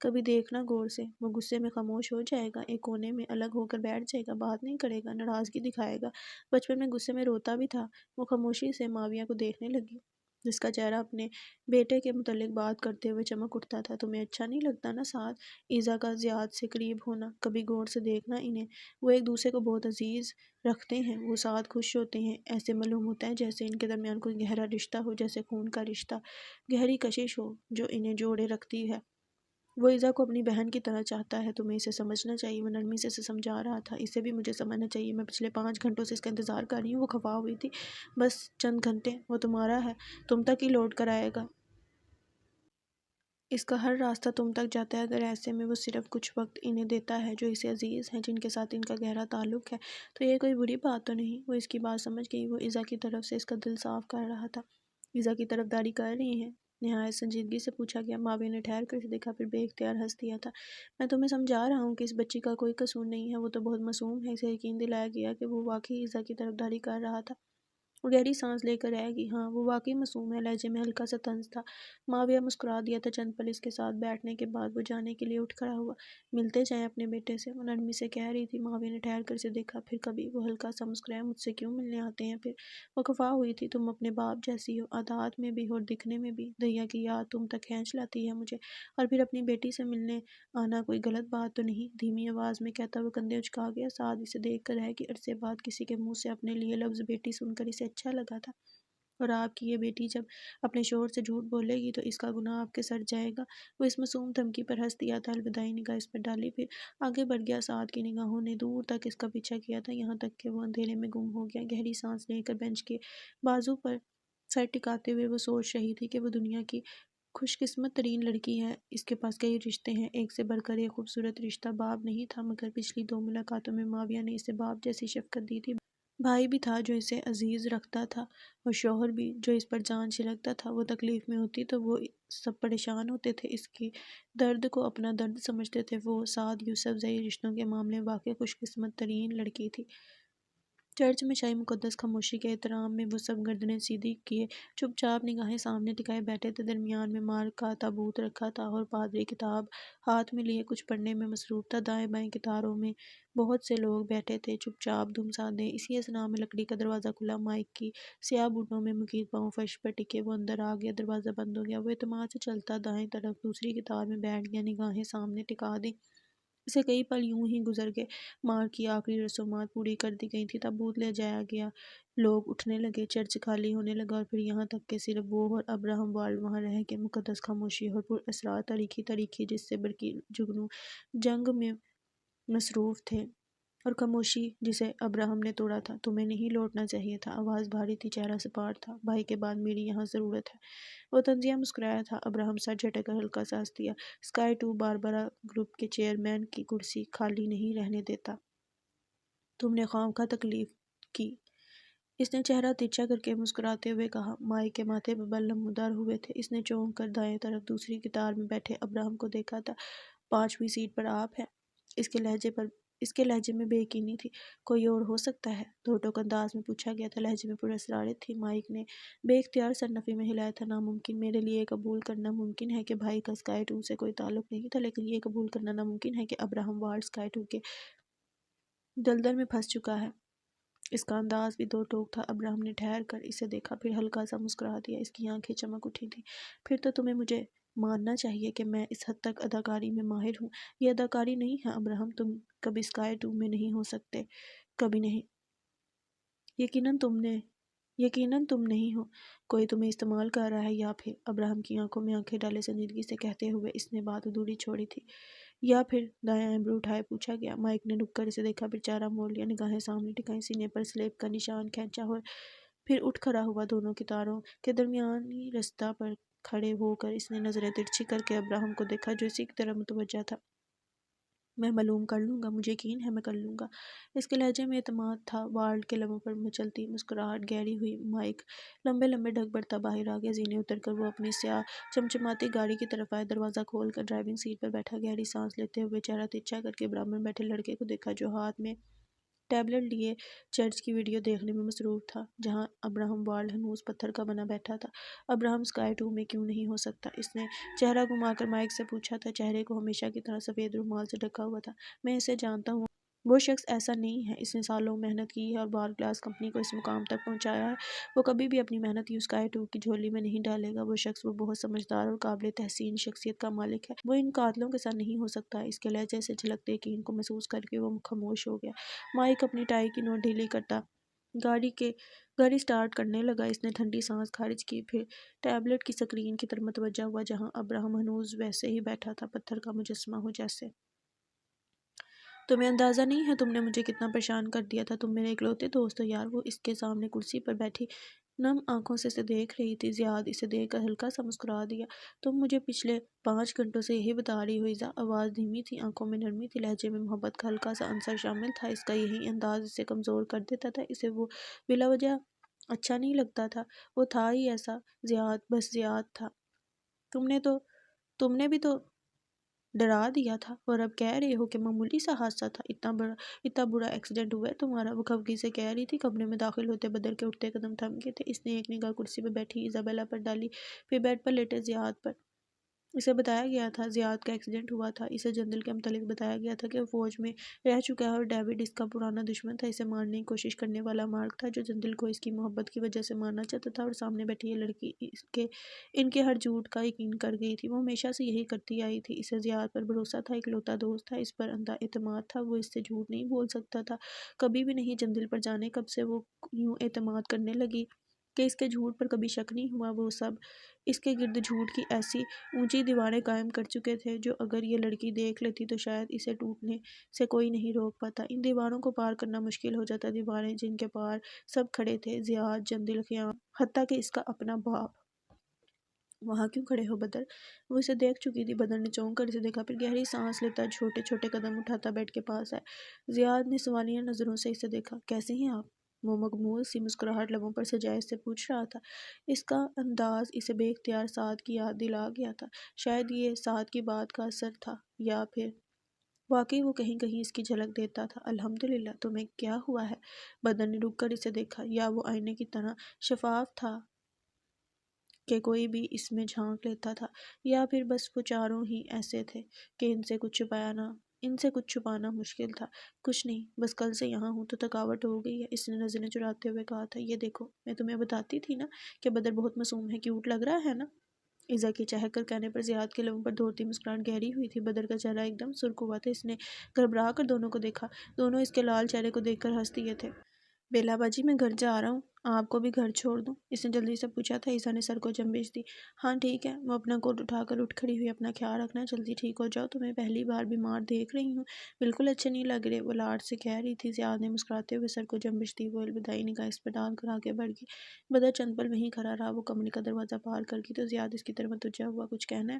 کبھی دیکھنا غور سے۔ وہ غصے میں خاموش ہو جائے گا، ایک کونے میں الگ ہو کر بیٹھ جائے گا، بات نہیں کرے گا، ناراضگی دکھائے گا۔ بچپن میں غصے میں روتا بھی تھا۔ وہ خاموشی سے معاویہ کو دیکھنے لگی، جس کا چہرہ اپنے بیٹے کے متعلق بات کرتے ہوئے چمک اٹھتا تھا۔ تمہیں اچھا نہیں لگتا نا سعد، ایذا کا زیاد سے قریب ہونا؟ کبھی غور سے دیکھنا انہیں، وہ ایک دوسرے کو بہت عزیز رکھتے ہیں۔ وہ ساتھ خوش ہوتے ہیں، ایسے معلوم ہوتا ہے جیسے ان کے درمیان کوئی گہرا رشتہ ہو، جیسے خون کا رشتہ، گہری کشش ہو جو انہیں جوڑے رکھتی ہے۔ وہ ایذا کو اپنی بہن کی طرح چاہتا ہے، تمہیں اسے سمجھنا چاہیے۔ وہ نرمی سے اسے سمجھا رہا تھا۔ اسے بھی مجھے سمجھنا چاہیے، میں پچھلے 5 گھنٹوں سے اس کا انتظار کر رہی ہوں۔ وہ خفا ہوئی تھی۔ بس چند گھنٹے، وہ تمہارا ہے، تم تک ہی لوٹ کر آئے گا۔ اس کا ہر راستہ تم تک جاتا ہے، اگر ایسے میں وہ صرف کچھ وقت انہیں دیتا ہے جو اسے عزیز ہیں، جن کے ساتھ ان کا گہرا تعلق ہے، تو یہ کوئی بری بات تو نہیں۔ وہ اس کی بات سمجھ گئی۔ وہ ایذا کی طرف سے اس کا دل صاف کر رہا تھا۔ ایذا کی طرفداری کر رہی ہیں؟ نہایت سنجیدگی سے پوچھا گیا۔ معاویہ نے ٹھہر کر اسے دیکھا، پھر بے اختیار ہنس دیا تھا۔ میں تمہیں سمجھا رہا ہوں کہ اس بچی کا کوئی قصور نہیں ہے، وہ تو بہت معصوم ہے۔ اسے یقین دلایا گیا کہ وہ واقعی ایذا کی طرفداری کر رہا تھا۔ وہ گہری سانس لے کر رہ گئی۔ ہاں، وہ واقعی معصوم ہے، لہجے میں ہلکا سا طنز تھا۔ معاویہ مسکرا دیا تھا۔ چند پل اس کے ساتھ بیٹھنے کے بعد وہ جانے کے لیے اٹھ کھڑا ہوا۔ ملتے جائیں اپنے بیٹے سے، وہ نرمی سے کہہ رہی تھی۔ معاویہ نے ٹھہر کر اسے دیکھا، پھر کبھی وہ ہلکا سا مسکرایا۔ مجھ سے کیوں ملنے آتے ہیں پھر؟ وہ خفا ہوئی تھی۔ تم اپنے باپ جیسی ہو، عادات میں بھی اور دکھنے میں بھی۔ دھیا کی یاد تم تک کھینچ لاتی ہے مجھے، اور پھر اپنی بیٹی سے ملنے آنا کوئی غلط بات تو نہیں؟ دھیمی آواز میں کہتا وہ کندھے اچکا گیا۔ سعد اسے دیکھ کر رہ کہ عرصے بعد کسی کے منہ سے اپنے لیے لفظ بیٹی سن کر اسے اچھا لگا تھا۔ اور آپ کی یہ بیٹی جب اپنے شوہر سے جھوٹ بولے گی تو اس کا گناہ آپ کے سر جائے گا۔ وہ اس معصوم دھمکی پر ہنس دیا تھا، الوداعی نگاہ اس پر ڈالی، پھر آگے بڑھ گیا۔ سعد کی نگاہوں نے دور تک اس کا پیچھا کیا تھا، یہاں تک کہ وہ اندھیرے میں گم ہو گیا۔ گہری سانس لے کر بینچ کے بازو پر سر ٹکاتے ہوئے وہ سوچ رہی تھی کہ وہ دنیا کی خوش قسمت ترین لڑکی ہے۔ اس کے پاس کئی رشتے ہیں، ایک سے بڑھ کر ایک خوبصورت رشتہ باپ نہیں تھا، مگر پچھلی 2 ملاقاتوں میں معاویہ نے اسے باپ جیسی شفقت دی تھی۔ بھائی بھی تھا جو اسے عزیز رکھتا تھا، اور شوہر بھی جو اس پر جان چھلکتا تھا۔ وہ تکلیف میں ہوتی تو وہ سب پریشان ہوتے تھے، اس کی درد کو اپنا درد سمجھتے تھے۔ وہ سعد یوسف زئی رشتوں کے معاملے میں واقعی خوش قسمت ترین لڑکی تھی۔ چرچ میں شاہی مقدس خاموشی کے احترام میں وہ سب گردنیں سیدھی کیے چپ چاپ نگاہیں سامنے ٹکائے بیٹھے تھے۔ درمیان میں مار کا تابوت رکھا تھا اور پادری کتاب ہاتھ میں لیے کچھ پڑھنے میں مصروف تھا۔ دائیں بائیں قطاروں میں بہت سے لوگ بیٹھے تھے، چپ چاپ، دم سادے۔ اسی اثنا میں لکڑی کا دروازہ کھلا، مائک کی سیاہ بوٹوں میں مکید پاؤں فرش پر ٹکے۔ وہ اندر آ گیا، دروازہ بند ہو گیا۔ وہ اعتماد سے چلتا دائیں طرف دوسری قطار میں بیٹھ گیا، نگاہیں سامنے ٹکا دیں۔ اسے کئی پل یوں ہی گزر گئے۔ مار کی آخری رسومات پوری کر دی گئی تھیں، تابوت لے جایا گیا، لوگ اٹھنے لگے، چرچ خالی ہونے لگا، اور پھر یہاں تک کہ صرف وہ اور ابراہم والڈ وہاں رہ گئے۔ مقدس خاموشی اور پر اسرار تاریکی جس سے برقی جگنو جنگ میں مصروف تھے، اور خاموشی جسے ابراہم نے توڑا تھا۔ تمہیں نہیں لوٹنا چاہیے تھا۔ آواز بھاری تھی، چہرہ سپاٹ تھا۔ بھائی کے بعد میری یہاں ضرورت ہے۔ وہ طنزیہ مسکرایا تھا۔ ابراہم سر جھٹک کر ہلکا سانس لیا۔ اسکائی ٹو باربرا گروپ کے چیئرمین کی کرسی خالی نہیں رہنے دیتا۔ تم نے خواہ تکلیف کی۔ اس نے چہرہ ترچھا کر کے مسکراتے ہوئے کہا۔ مائک کے ماتھے پہ بل نمودار ہوئے تھے۔ اس نے چونک کر دائیں طرف دوسری قطار میں بیٹھے ابراہم کو دیکھا تھا۔ 5ویں سیٹ پر آپ ہیں؟ اس کے لہجے میں بے یقینی تھی۔ کوئی اور ہو سکتا ہے؟ دو ٹوک انداز میں پوچھا گیا تھا، لہجے میں پر اسرارت تھی۔ مائک نے بے اختیار سر نفی میں ہلایا تھا۔ ناممکن۔ میرے لیے یہ قبول کرنا ممکن ہے کہ بھائی کا اسکائی ٹو سے کوئی تعلق نہیں تھا، لیکن یہ قبول کرنا ناممکن ہے کہ ابراہم والڈ اسکائی ٹو کے دلدل میں پھنس چکا ہے۔ اس کا انداز بھی دو ٹوک تھا۔ ابراہم نے ٹھہر کر اسے دیکھا، پھر ہلکا سا مسکرا دیا۔ اس کی آنکھیں چمک اٹھی تھیں۔ پھر تو تمہیں مجھے ماننا چاہیے کہ میں اس حد تک اداکاری میں ماہر ہوں۔ یہ اداکاری نہیں ہے ابراہم، تم کبھی اسکائی ٹو میں نہیں ہو سکتے، کبھی نہیں۔ یقیناً تم نہیں ہو۔ کوئی تمہیں استعمال کر رہا ہے، یا پھر ابراہم کی آنکھوں میں آنکھیں ڈالے سنجیدگی سے کہتے ہوئے اس نے بات ادھوری چھوڑی تھی۔ یا پھر دایاں ایمبر اٹھائے پوچھا گیا۔ مائک نے رک کر اسے دیکھا، پھر چارہ موڑ لیا، نگاہیں سامنے ٹکائیں، سینے پر سلیب کا نشان کھینچا، اور پھر اٹھ کھڑا ہوا۔ دونوں قطاروں کے درمیانی رستہ پر کھڑے ہو کر اس نے نظریں ترچھی کر کے ابراہم کو دیکھا، جو اسی کی طرف متوجہ تھا۔ میں معلوم کر لوں گا، مجھے یقین ہے میں کر لوں گا۔ اس کے لہجے میں اعتماد تھا۔ والڈ کے لبوں پر مچلتی مسکراہٹ گہری ہوئی۔ مائک لمبے لمبے ڈھک بڑھتا باہر آ گیا۔ زینے اتر کر وہ اپنی سیاہ چمچماتی گاڑی کی طرف آئے، دروازہ کھول کر ڈرائیونگ سیٹ پر بیٹھا۔ گہری سانس لیتے ہوئے چہرہ ترچھا کر کے برابر میں بیٹھے لڑکے کو دیکھا، جو ہاتھ میں ٹیبلٹ لیے چرچ کی ویڈیو دیکھنے میں مصروف تھا، جہاں ابراہم والڈ ہنوز پتھر کا بنا بیٹھا تھا۔ ابراہم اسکائی ٹو میں کیوں نہیں ہو سکتا؟ اس نے چہرہ گھما کر مائک سے پوچھا تھا، چہرے کو ہمیشہ کی طرح سفید رومال سے ڈھکا ہوا تھا۔ میں اسے جانتا ہوں، وہ شخص ایسا نہیں ہے۔ اس نے سالوں محنت کی ہے اور بار کلاس کمپنی کو اس مقام تک پہنچایا ہے۔ وہ کبھی بھی اپنی محنت یوں اسکائی ٹو کی جھولی میں نہیں ڈالے گا۔ وہ شخص، وہ بہت سمجھدار اور قابل تحسین شخصیت کا مالک ہے۔ وہ ان قاتلوں کے ساتھ نہیں ہو سکتا۔ اس کے لہجے سے جھلکتے یقین کو محسوس کر کے وہ خاموش ہو گیا۔ مائک اپنی ٹائی کی نوک ڈھیلی کرتا گاڑی سٹارٹ کرنے لگا۔ اس نے ٹھنڈی سانس خارج کی، پھر ٹیبلٹ کی سکرین کی طرف متوجہ ہوا، جہاں ابراہم ہنوز ویسے ہی بیٹھا تھا، پتھر کا مجسمہ ہو جیسے۔ تمہیں اندازہ نہیں ہے تم نے مجھے کتنا پریشان کر دیا تھا۔ تم میرے اکلوتے دوست ہو یار۔ وہ اس کے سامنے کرسی پر بیٹھی نم آنکھوں سے اسے دیکھ رہی تھی۔ زیاد اسے دیکھ کر ہلکا سا مسکرا دیا۔ تم مجھے پچھلے 5 گھنٹوں سے یہی بتا رہی ہو ایزا۔ آواز دھیمی تھی، آنکھوں میں نرمی تھی، لہجے میں محبت کا ہلکا سا عنصر شامل تھا۔ اس کا یہی انداز اسے کمزور کر دیتا تھا۔ اسے وہ بلا وجہ اچھا نہیں لگتا تھا۔ وہ تھا ہی ایسا، زیاد، بس زیاد تھا۔ تم نے بھی تو ڈرا دیا تھا، اور اب کہہ رہے ہو کہ معمولی سا حادثہ تھا۔ اتنا برا ایکسیڈنٹ ہوا ہے تمہارا؟ وہ خفگی سے کہہ رہی تھی۔ کمرے میں داخل ہوتے بدر کے اٹھتے قدم تھم گئے تھے۔ اس نے ایک نگاہ کرسی پہ بیٹھی ایزابیلا پر ڈالی، پھر بیڈ پر لیٹے زیاد پر۔ اسے بتایا گیا تھا زیاد کا ایکسیڈنٹ ہوا تھا۔ اسے جندل کے متعلق بتایا گیا تھا کہ وہ فوج میں رہ چکا ہے، اور ڈیوڈ اس کا پرانا دشمن تھا، اسے مارنے کی کوشش کرنے والا مارک تھا، جو جندل کو اس کی محبت کی وجہ سے مارنا چاہتا تھا۔ اور سامنے بیٹھی یہ لڑکی ان کے ہر جھوٹ کا یقین کر گئی تھی۔ وہ ہمیشہ سے یہی کرتی آئی تھی۔ اسے زیاد پر بھروسہ تھا، اکلوتا دوست تھا، اس پر اندھا اعتماد تھا۔ وہ اس سے جھوٹ نہیں بول سکتا تھا، کبھی بھی نہیں۔ جندل پر جانے کب سے وہ یوں اعتماد کرنے لگی کہ اس کے جھوٹ پر کبھی شک نہیں ہوا۔ وہ سب اس کے گرد جھوٹ کی ایسی اونچی دیواریں قائم کر چکے تھے، جو اگر یہ لڑکی دیکھ لیتی تو شاید اسے ٹوٹنے سے کوئی نہیں روک پاتا۔ ان دیواروں کو پار کرنا مشکل ہو جاتا، دیواریں جن کے پار سب کھڑے تھے، زیاد، جندل، خیام، حتیٰ کہ اس کا اپنا باپ۔ وہاں کیوں کھڑے ہو بدر؟ وہ اسے دیکھ چکی تھی۔ بدر نے چونک کر اسے دیکھا، پھر گہری سانس لیتا چھوٹے چھوٹے قدم اٹھاتا بیڈ کے پاس آیا۔ زیاد نے سوالیہ نظروں سے اسے دیکھا۔ کیسے ہیں آپ؟ وہ مغموس سی مسکراہٹ لبوں پر سجائے اس سے پوچھ رہا تھا۔ اس کا انداز اسے بے اختیار سعد کی یاد دلا گیا تھا۔ شاید یہ سعد کی بات کا اثر تھا، یا پھر واقعی وہ کہیں کہیں اس کی جھلک دیتا تھا۔ الحمدللہ، تمہیں کیا ہوا ہے؟ بدر نے رک کر اسے دیکھا۔ یا وہ آئینے کی طرح شفاف تھا کہ کوئی بھی اس میں جھانک لیتا تھا، یا پھر بس وہ چاروں ہی ایسے تھے کہ ان سے کچھ چھپانا مشکل تھا۔ کچھ نہیں، بس کل سے یہاں ہوں تو تھکاوٹ ہو گئی ہے، اس نے نظریں چراتے ہوئے کہا تھا۔ یہ دیکھو، میں تمہیں بتاتی تھی نا کہ بدر بہت معصوم ہے، کیوٹ لگ رہا ہے نا؟ ایزا کے چہک کر کہنے پر زیاد کے لبوں پر دھوتی مسکراہٹ گہری ہوئی تھی۔ بدر کا چہرہ ایک دم سرخ ہوا تھا۔ اس نے گھبرا کر دونوں کو دیکھا۔ دونوں اس کے لال چہرے کو دیکھ کر ہنس دیے تھے۔ بیلا باجی، میں گھر جا رہا ہوں، آپ کو بھی گھر چھوڑ دوں؟ اس نے جلدی سے پوچھا تھا۔ ایزا نے سر کو جنبش دی۔ ہاں ٹھیک ہے۔ وہ اپنا کوٹ اٹھا کر اٹھ کھڑی ہوئی۔ اپنا خیال رکھنا، جلدی ٹھیک ہو جاؤ، تمہیں پہلی بار بیمار دیکھ رہی ہوں، بالکل اچھے نہیں لگ رہے، وہ لاڈ سے کہہ رہی تھی۔ زیاد نے مسکراتے ہوئے سر کو جنبش دی۔ وہ الوداعی نگاہ اس پر ڈال کر آگے بڑھ گئی۔ بدر چند پل وہیں کھڑا رہا۔ وہ کمرے کا دروازہ پار کر گئی تو زیاد اس کی طرف متوجہ ہوا۔ کچھ کہنا ہے؟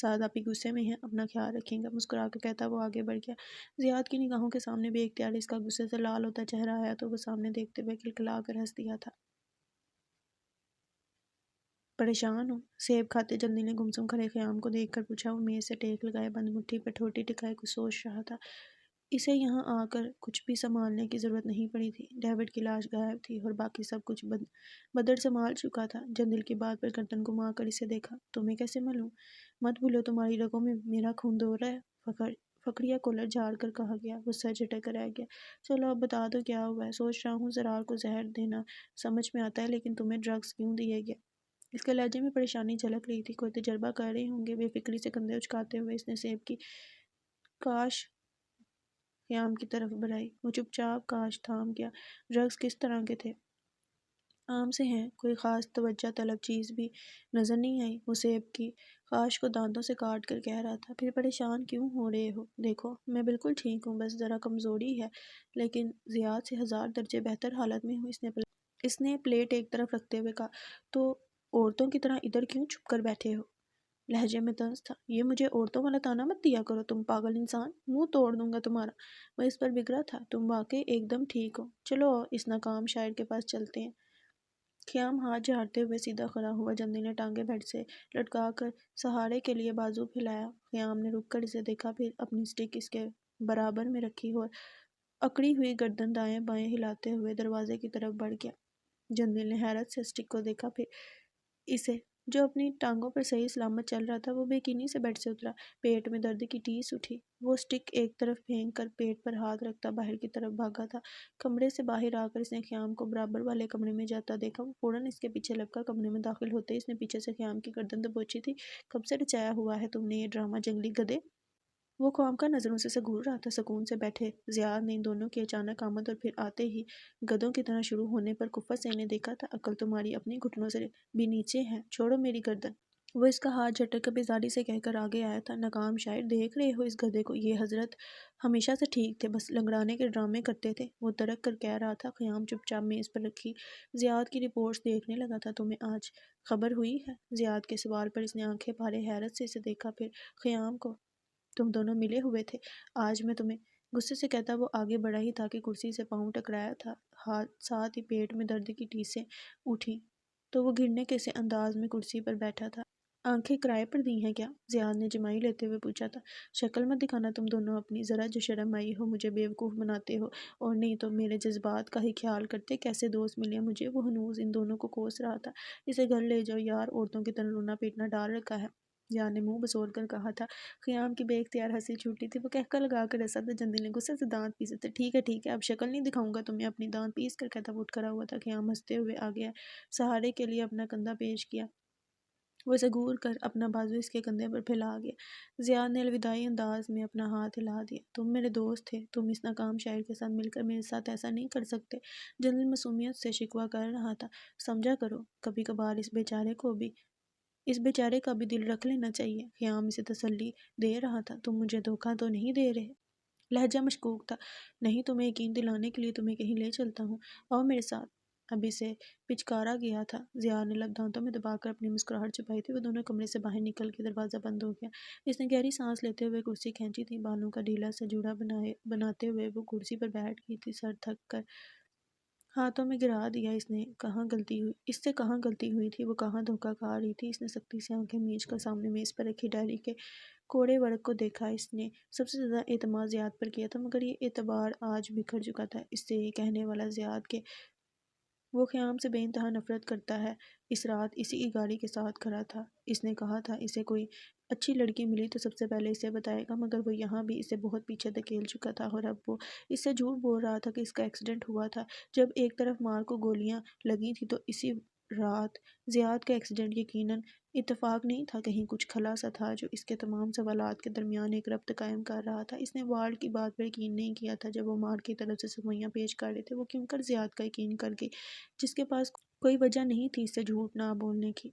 سعد آپی غصے میں ہیں، اپنا خیال رکھیں گا، مسکرا کر کہتا وہ آگے بڑھ گیا۔ زیاد کی نگاہوں کے سامنے بے اختیار اس کا غصے سے لال ہوتا چہرہ آیا تو وہ سامنے دیکھتے ہوئے کھلکھلا کر ہنس دیا تھا۔ پریشان ہو؟ سیب کھاتے جلدی نے گمسم کھڑے خیام کو دیکھ کر پوچھا۔ وہ میز سے ٹیک لگائے بند مٹھی پر ٹھوٹی ٹکائے کچھ سوچ رہا تھا۔ اسے یہاں آ کر کچھ بھی سنبھالنے کی ضرورت نہیں پڑی تھی۔ ڈیوڈ کی لاش غائب تھی اور باقی سب کچھ بدر سنبھال چکا تھا۔ جندل کی بات پر گردن گھما کر اسے دیکھا۔ تمہیں کیسے معلوم؟ مت بھولو، تمہاری رگوں میں میرا خون دوڑ رہا ہے، فخریہ کولر جھاڑ کر کہا گیا۔ وہ سر جھٹک کر رہ گیا۔ چلو اب بتا دو کیا ہوا ہے؟ سوچ رہا ہوں زرار کو زہر دینا سمجھ میں آتا ہے، لیکن تمہیں ڈرگز کیوں دیے گیا؟ اس کے لہجے میں پریشانی جھلک رہی تھی۔ کوئی تجربہ کر رہے ہوں گے؟ بے فکری سے کندھے اچکاتے ہوئے اس نے سیب کی کاش خیام کی طرف بڑھائی۔ وہ چپ چاپ کاش تھام گیا۔ ڈرگز کس طرح کے تھے؟ عام سے ہیں، کوئی خاص توجہ طلب چیز بھی نظر نہیں آئی۔ وہ سیب کی کاش کو دانتوں سے کاٹ کر کہہ رہا تھا۔ پھر پریشان کیوں ہو رہے ہو؟ دیکھو، میں بالکل ٹھیک ہوں، بس ذرا کمزوری ہے، لیکن زیاد سے 1000 درجے بہتر حالت میں ہوں۔ اس نے پلیٹ ایک طرف رکھتے ہوئے کہا۔ تو عورتوں کی طرح ادھر کیوں چھپ کر بیٹھے ہو؟ لہجے میں طنز تھا۔ یہ مجھے عورتوں والا طعنہ مت دیا کرو، تم پاگل انسان، منہ توڑ دوں گا تمہارا۔ وہ اس پر بگڑا تھا۔ تم واقعی ایک دم ٹھیک ہو، چلو اس ناکام شاعر کے پاس چلتے ہیں۔ خیام ہاتھ جھاڑتے ہوئے سیدھا کھڑا ہوا۔ جندی نے ٹانگیں بیڈ سے لٹکا کر سہارے کے لیے بازو پھیلایا۔ خیام نے رک کر اسے دیکھا، پھر اپنی سٹک اس کے برابر میں رکھی اور اکڑی ہوئی گردن دائیں بائیں ہلاتے ہوئے دروازے کی طرف بڑھ گیا۔ جندل نے حیرت سے سٹک کو دیکھا، پھر اسے جو اپنی ٹانگوں پر صحیح سلامت چل رہا تھا۔ وہ بے یقینی سے بیڈ سے اترا۔ پیٹ میں درد کی ٹیس اٹھی۔ وہ سٹک ایک طرف پھینک کر پیٹ پر ہاتھ رکھتا باہر کی طرف بھاگا تھا۔ کمرے سے باہر آ کر اس نے خیام کو برابر والے کمرے میں جاتا دیکھا۔ وہ فوراً اس کے پیچھے لپکا۔ کمرے میں داخل ہوتے ہی اس نے پیچھے سے خیام کی گردن دبوچی تھی۔ کب سے رچایا ہوا ہے تم نے یہ ڈرامہ، جنگلی گدھے؟ وہ خواب کا نظروں سے گھور رہا تھا۔ سکون سے بیٹھے زیاد نے ان دونوں کی اچانک آمد اور پھر آتے ہی گدھوں کی طرح شروع ہونے پر کفر سے انہیں دیکھا تھا۔ عقل تمہاری اپنی گھٹنوں سے بھی نیچے ہے، چھوڑو میری گردن۔ وہ اس کا ہاتھ جھٹک کر بیزاری سے کہہ کر آگے آیا تھا۔ ناکام شاعر، دیکھ رہے ہو اس گدھے کو؟ یہ حضرت ہمیشہ سے ٹھیک تھے، بس لنگڑانے کے ڈرامے کرتے تھے، وہ ترک کر کہہ رہا تھا۔ خیام چپ چاپ میز پر رکھی زیاد کی رپورٹس دیکھنے لگا تھا۔ تمہیں آج خبر ہوئی ہے؟ زیاد کے سوال پر اس نے آنکھیں پھاڑے حیرت سے اسے دیکھا، پھر خیام کو۔ تم دونوں ملے ہوئے تھے آج؟ میں تمہیں غصے سے کہتا وہ آگے بڑھا ہی تھا کہ کرسی سے پاؤں ٹکرایا تھا، ساتھ ہی پیٹ میں درد کی ٹیسیں اٹھی تو وہ گرنے کے سے انداز میں کرسی پر بیٹھا تھا۔ آنکھیں کرائے پر دی ہیں کیا؟ زیاد نے جمائی لیتے ہوئے پوچھا تھا۔ شکل مت دکھانا تم دونوں اپنی، ذرا جو شرم آئی ہو مجھے بیوقوف بناتے ہو، اور نہیں تو میرے جذبات کا ہی خیال کرتے۔ کیسے دوست ملے مجھے؟ وہ ہنوز ان دونوں کو کوس رہا تھا۔ اسے گھر لے جاؤ یار، عورتوں کی طرح رونا پیٹنا ڈال رکھا ہے، زیاد نے منہ بسول کر کہا تھا۔ خیام کی بے اختیار ہنسی چھوٹی تھی۔ وہ قہقہ لگا کر ہنسا تھا۔ جندل نے غصے سے دانت پیسے تھے۔ ٹھیک ہے، اب شکل نہیں دکھاؤں گا تمہیں اپنی، دانت پیس کر کہتا وہ اٹھ کھڑا ہوا تھا۔ خیام ہنستے ہوئے آگے سہارے کے لیے اپنا کندھا پیش کیا۔ وہ اسے گھور کر اپنا بازو اس کے کندھے پر پھیلا گیا۔ زیاد نے الوداعی انداز میں اپنا ہاتھ ہلا دیا۔ تم میرے دوست تھے، تم اس ناکام شاعر کے ساتھ مل کر میرے ساتھ ایسا نہیں کر سکتے۔ جندل معصومیت سے شکوہ کر رہا تھا۔ سمجھا کرو، کبھی کبھار اس بیچارے کا بھی دل رکھ لینا چاہیے۔ خیام اسے تسلی دے رہا تھا۔ تم مجھے دھوکہ تو نہیں دے رہے؟ لہجہ مشکوک تھا۔ نہیں، تمہیں یقین دلانے کے لیے تمہیں کہیں لے چلتا ہوں، آؤ میرے ساتھ۔ اب اسے پچکارا گیا تھا۔ زیاد نے لب دانتوں میں دبا کر اپنی مسکراہٹ چھپائی تھی۔ وہ دونوں کمرے سے باہر نکل کے دروازہ بند ہو گیا۔ اس نے گہری سانس لیتے ہوئے کرسی کھینچی تھی۔ بالوں کا ڈھیلا سا جوڑا بناتے ہوئے وہ کرسی پر بیٹھ گئی تھی، سر تھک کر ہاتھوں میں گرا دیا۔ اس سے کہاں غلطی ہوئی تھی، وہ کہاں دھوکہ کھا رہی تھی؟ اس نے سختی سے آنکھیں میچ کر سامنے میز پر رکھی ڈائری کے کوڑے ورق کو دیکھا۔ اس نے سب سے زیادہ اعتماد زیاد پر کیا تھا، مگر یہ اعتبار آج بکھر چکا تھا۔ اس سے یہ کہنے والا زیاد کہ وہ خیام سے بے انتہا نفرت کرتا ہے، اس رات اسی کی گاڑی کے ساتھ کھڑا تھا۔ اس نے کہا تھا اسے کوئی اچھی لڑکی ملی تو سب سے پہلے اسے بتائے گا، مگر وہ یہاں بھی اسے بہت پیچھے دھکیل چکا تھا، اور اب وہ اس سے جھوٹ بول رہا تھا کہ اس کا ایکسیڈنٹ ہوا تھا۔ جب ایک طرف مار کو گولیاں لگی تھیں تو اسی رات زیاد کا ایکسیڈنٹ یقیناً اتفاق نہیں تھا، کہیں کچھ خلا سا تھا جو اس کے تمام سوالات کے درمیان ایک ربط قائم کر رہا تھا۔ اس نے وارڈ کی بات پر یقین نہیں کیا تھا جب وہ مار کی طرف سے سوئیاں پیش کر رہے تھے، وہ کیوں کر زیاد کا یقین کر گئی، جس کے پاس کوئی وجہ نہیں تھی اس سے جھوٹ نہ بولنے کی۔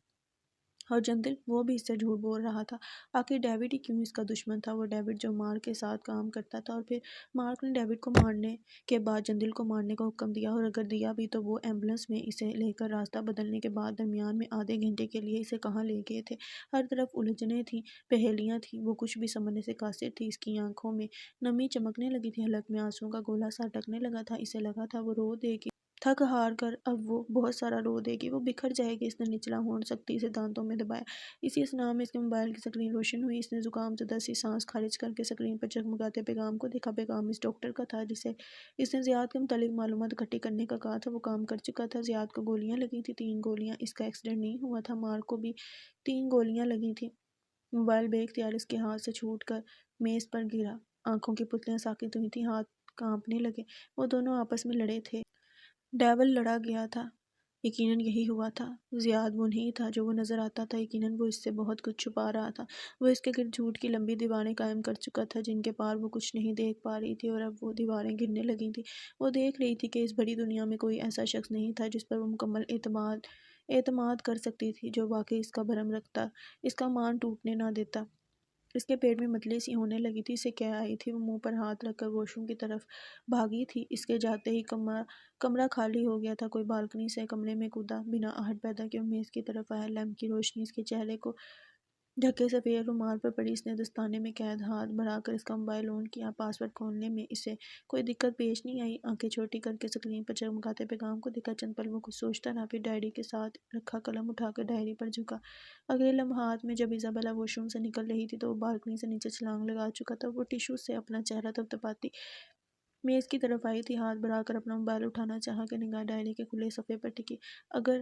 اور جندل وہ بھی اس سے جھوٹ بول رہا تھا۔ آخر ڈیوڈ ہی کیوں اس کا دشمن تھا، وہ ڈیوڈ جو مارک کے ساتھ کام کرتا تھا، اور پھر مارک نے ڈیوڈ کو مارنے کے بعد جندل کو مارنے کا حکم دیا، اور اگر دیا بھی تو وہ ایمبولینس میں اسے لے کر راستہ بدلنے کے بعد درمیان میں آدھے گھنٹے کے لیے اسے کہاں لے گئے تھے۔ ہر طرف الجھنیں تھیں، پہیلیاں تھیں، وہ کچھ بھی سمجھنے سے قاصر تھی۔ اس کی آنکھوں میں نمی چمکنے لگی تھی، حلق میں آنسوؤں کا گولا سا اٹکنے لگا تھا، اسے لگا تھا وہ رو دے گی، تھک ہار کر اب وہ بہت سارا رو دے گی، وہ بکھر جائے گی۔ اس نے نچلا ہونٹ سختی سے دانتوں میں دبایا۔ اسی اثناء میں اس کے موبائل کی سکرین روشن ہوئی۔ اس نے زکام زدہ سی سانس خارج کر کے سکرین پر جگمگاتے پیغام کو دیکھا۔ پیغام اس ڈاکٹر کا تھا جسے اس نے زیاد کے متعلق معلومات اکٹھی کرنے کا کہا تھا۔ وہ کام کر چکا تھا۔ زیاد کو گولیاں لگی تھیں، 3 گولیاں۔ اس کا ایکسیڈنٹ نہیں ہوا تھا، مارک کو بھی 3 گولیاں لگی تھیں۔ موبائل بے اختیار اس کے ہاتھ سے چھوٹ کر میز پر گرا، آنکھوں کی پتلیاں ساکت ہوئی تھیں، ہاتھ کانپنے لگے۔ وہ دونوں آپس میں لڑے تھے، ڈیول لڑا گیا تھا، یقیناً یہی ہوا تھا۔ زیاد وہ نہیں تھا جو وہ نظر آتا تھا، یقیناً وہ اس سے بہت کچھ چھپا رہا تھا۔ وہ اس کے گرد جھوٹ کی لمبی دیواریں قائم کر چکا تھا جن کے پار وہ کچھ نہیں دیکھ پا رہی تھی، اور اب وہ دیواریں گرنے لگی تھیں۔ وہ دیکھ رہی تھی کہ اس بڑی دنیا میں کوئی ایسا شخص نہیں تھا جس پر وہ مکمل اعتماد کر سکتی تھی، جو واقعی اس کا بھرم رکھتا، اس کا مان ٹوٹنے نہ دیتا۔ اس کے پیٹ میں متلی سی ہونے لگی تھی، اسے کیا آئی تھی۔ وہ منہ پر ہاتھ رکھ کر واش روم کی طرف بھاگی تھی۔ اس کے جاتے ہی کمرہ خالی ہو گیا تھا۔ کوئی بالکنی سے کمرے میں کودا، بنا آہٹ پیدا کیے وہ میز کی طرف آیا۔ لیمپ کی روشنی اس کے چہرے کو ڈھکے سفید رومال پر پڑی۔ اس نے دستانے میں قید ہاتھ بڑھا کر اس کا موبائل آن کیا۔ پاس ورڈ کھولنے میں اسے کوئی دقت پیش نہیں آئی۔ آنکھیں چھوٹی کر کے سکرین پر جگمگاتے پیغام کو دیکھا۔ چند پل وہ کچھ سوچتا رہا، پھر ڈائری کے ساتھ رکھا قلم اٹھا کر ڈائری پر جھکا۔ اگلے لمحات میں جب ایزابیلا واش روم سے نکل رہی تھی تو وہ بالکنی سے نیچے چھلانگ لگا چکا تھا۔ وہ ٹشو سے اپنا چہرہ تپتپاتی میز کی طرف آئی تھی، ہاتھ بڑھا کر اپنا موبائل اٹھانا چاہا کہ نگاہ ڈائری کے کھلے صفحے پر ٹکی۔ اگر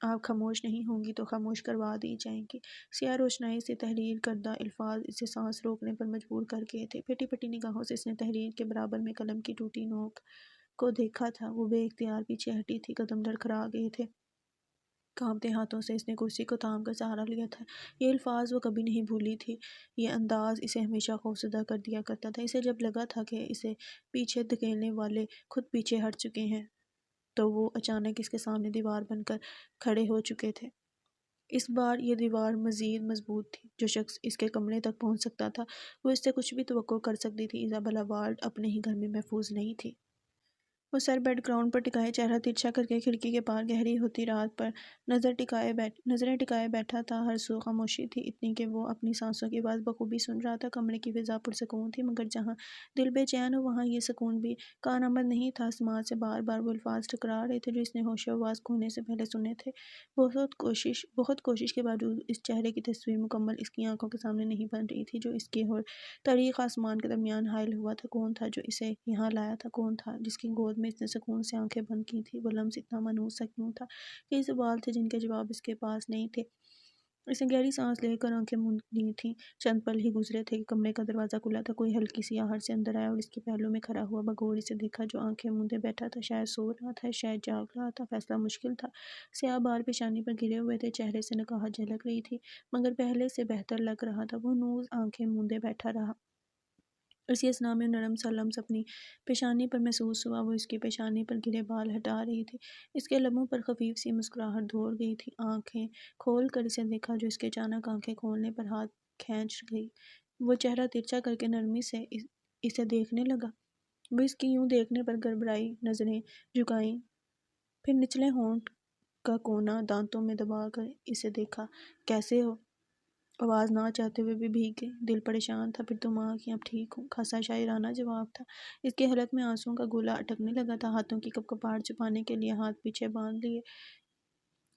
آپ خاموش نہیں ہوں گی تو خاموش کروا دی جائیں گی۔ سیاہ روشنائی سے تحریر کردہ الفاظ اسے سانس روکنے پر مجبور کر گئے تھے۔ پھٹی پھٹی نگاہوں سے اس نے تحریر کے برابر میں قلم کی ٹوٹی نوک کو دیکھا تھا۔ وہ بے اختیار پیچھے ہٹی تھی، قدم لڑکھڑا گئے تھے۔ کانپتے ہاتھوں سے اس نے کرسی کو تھام کر سہارا لیا تھا۔ یہ الفاظ وہ کبھی نہیں بھولی تھی، یہ انداز اسے ہمیشہ خوفزدہ کر دیا کرتا تھا۔ اسے جب لگا تھا کہ اسے پیچھے دھکیلنے والے خود پیچھے ہٹ چکے ہیں تو وہ اچانک اس کے سامنے دیوار بن کر کھڑے ہو چکے تھے۔ اس بار یہ دیوار مزید مضبوط تھی۔ جو شخص اس کے کمرے تک پہنچ سکتا تھا وہ اس سے کچھ بھی توقع کر سکتی تھی۔ ایزابیلا وارڈ اپنے ہی گھر میں محفوظ نہیں تھی۔ وہ سر بیڈ گراؤنڈ پر ٹکائے، چہرہ ترچھا کر کے کھڑکی کے پار گہری ہوتی رات پر نظریں ٹکائے بیٹھا تھا۔ ہر سو خاموشی تھی، اتنی کہ وہ اپنی سانسوں کی آواز بخوبی سن رہا تھا۔ کمرے کی فضا پرسکون تھی، مگر جہاں دل بے چین ہو وہاں یہ سکون بھی کارآمد نہیں تھا۔ سماعت سے بار بار وہ الفاظ ٹکرا رہے تھے جو اس نے ہوش و حواس کھونے سے پہلے سنے تھے۔ بہت کوشش کے باوجود اس چہرے کی تصویر مکمل اس کی آنکھوں کے سامنے نہیں بن رہی تھی جو اس کے اور طریق آسمان کے درمیان حائل ہوا تھا۔ کون تھا جو اسے یہاں لایا تھا؟ کون تھا جس کی گود میں اس نے سکون سے آنکھیں بند کی تھیں؟ وہ لمس اتنا منحوس سا کیوں تھا؟ کئی سوال تھے جن کے جواب اس کے پاس نہیں تھے۔ اس نے گہری سانس لے کر آنکھیں موند لی تھیں۔ چند پل ہی گزرے تھے کہ کمرے کا دروازہ کھلا تھا۔ کوئی ہلکی سی آہٹ سے اندر آیا اور اس کے پہلو میں کھڑا ہوا بغور اسے دیکھا جو آنکھیں موندے بیٹھا تھا۔ شاید سو رہا تھا، شاید جاگ رہا تھا، فیصلہ مشکل تھا۔ سیاہ بال پیشانی پر گرے ہوئے تھے، چہرے سے نقاہت جھلک رہی تھی، مگر پہلے سے بہتر لگ رہا تھا۔ وہ نوز آنکھیں موندے بیٹھا رہا۔ اسی اثناء میں نرم سا لمس اپنی پیشانی پر محسوس ہوا۔ وہ اس کی پیشانی پر گرے بال ہٹا رہی تھی۔ اس کے لبوں پر خفیف سی مسکراہٹ دوڑ گئی تھی۔ آنکھیں کھول کر اسے دیکھا جو اس کے اچانک آنکھیں کھولنے پر ہاتھ کھینچ گئی۔ وہ چہرہ ترچھا کر کے نرمی سے اسے دیکھنے لگا۔ وہ اس کی یوں دیکھنے پر گڑبڑائی، نظریں جھکائیں، پھر نچلے ہونٹ کا کونا دانتوں میں دبا کر اسے دیکھا۔ کیسے ہو؟ آواز نہ چاہتے ہوئے بھی بھیگ گئی۔ دل پریشان تھا، پھر دماغ اب ٹھیک ہوں، خاصا شاعرانہ جواب تھا۔ اس کے حلق میں آنسوؤں کا گولا اٹکنے لگا تھا۔ ہاتھوں کی کپکپاہٹ چھپانے کے لیے ہاتھ پیچھے باندھ لیے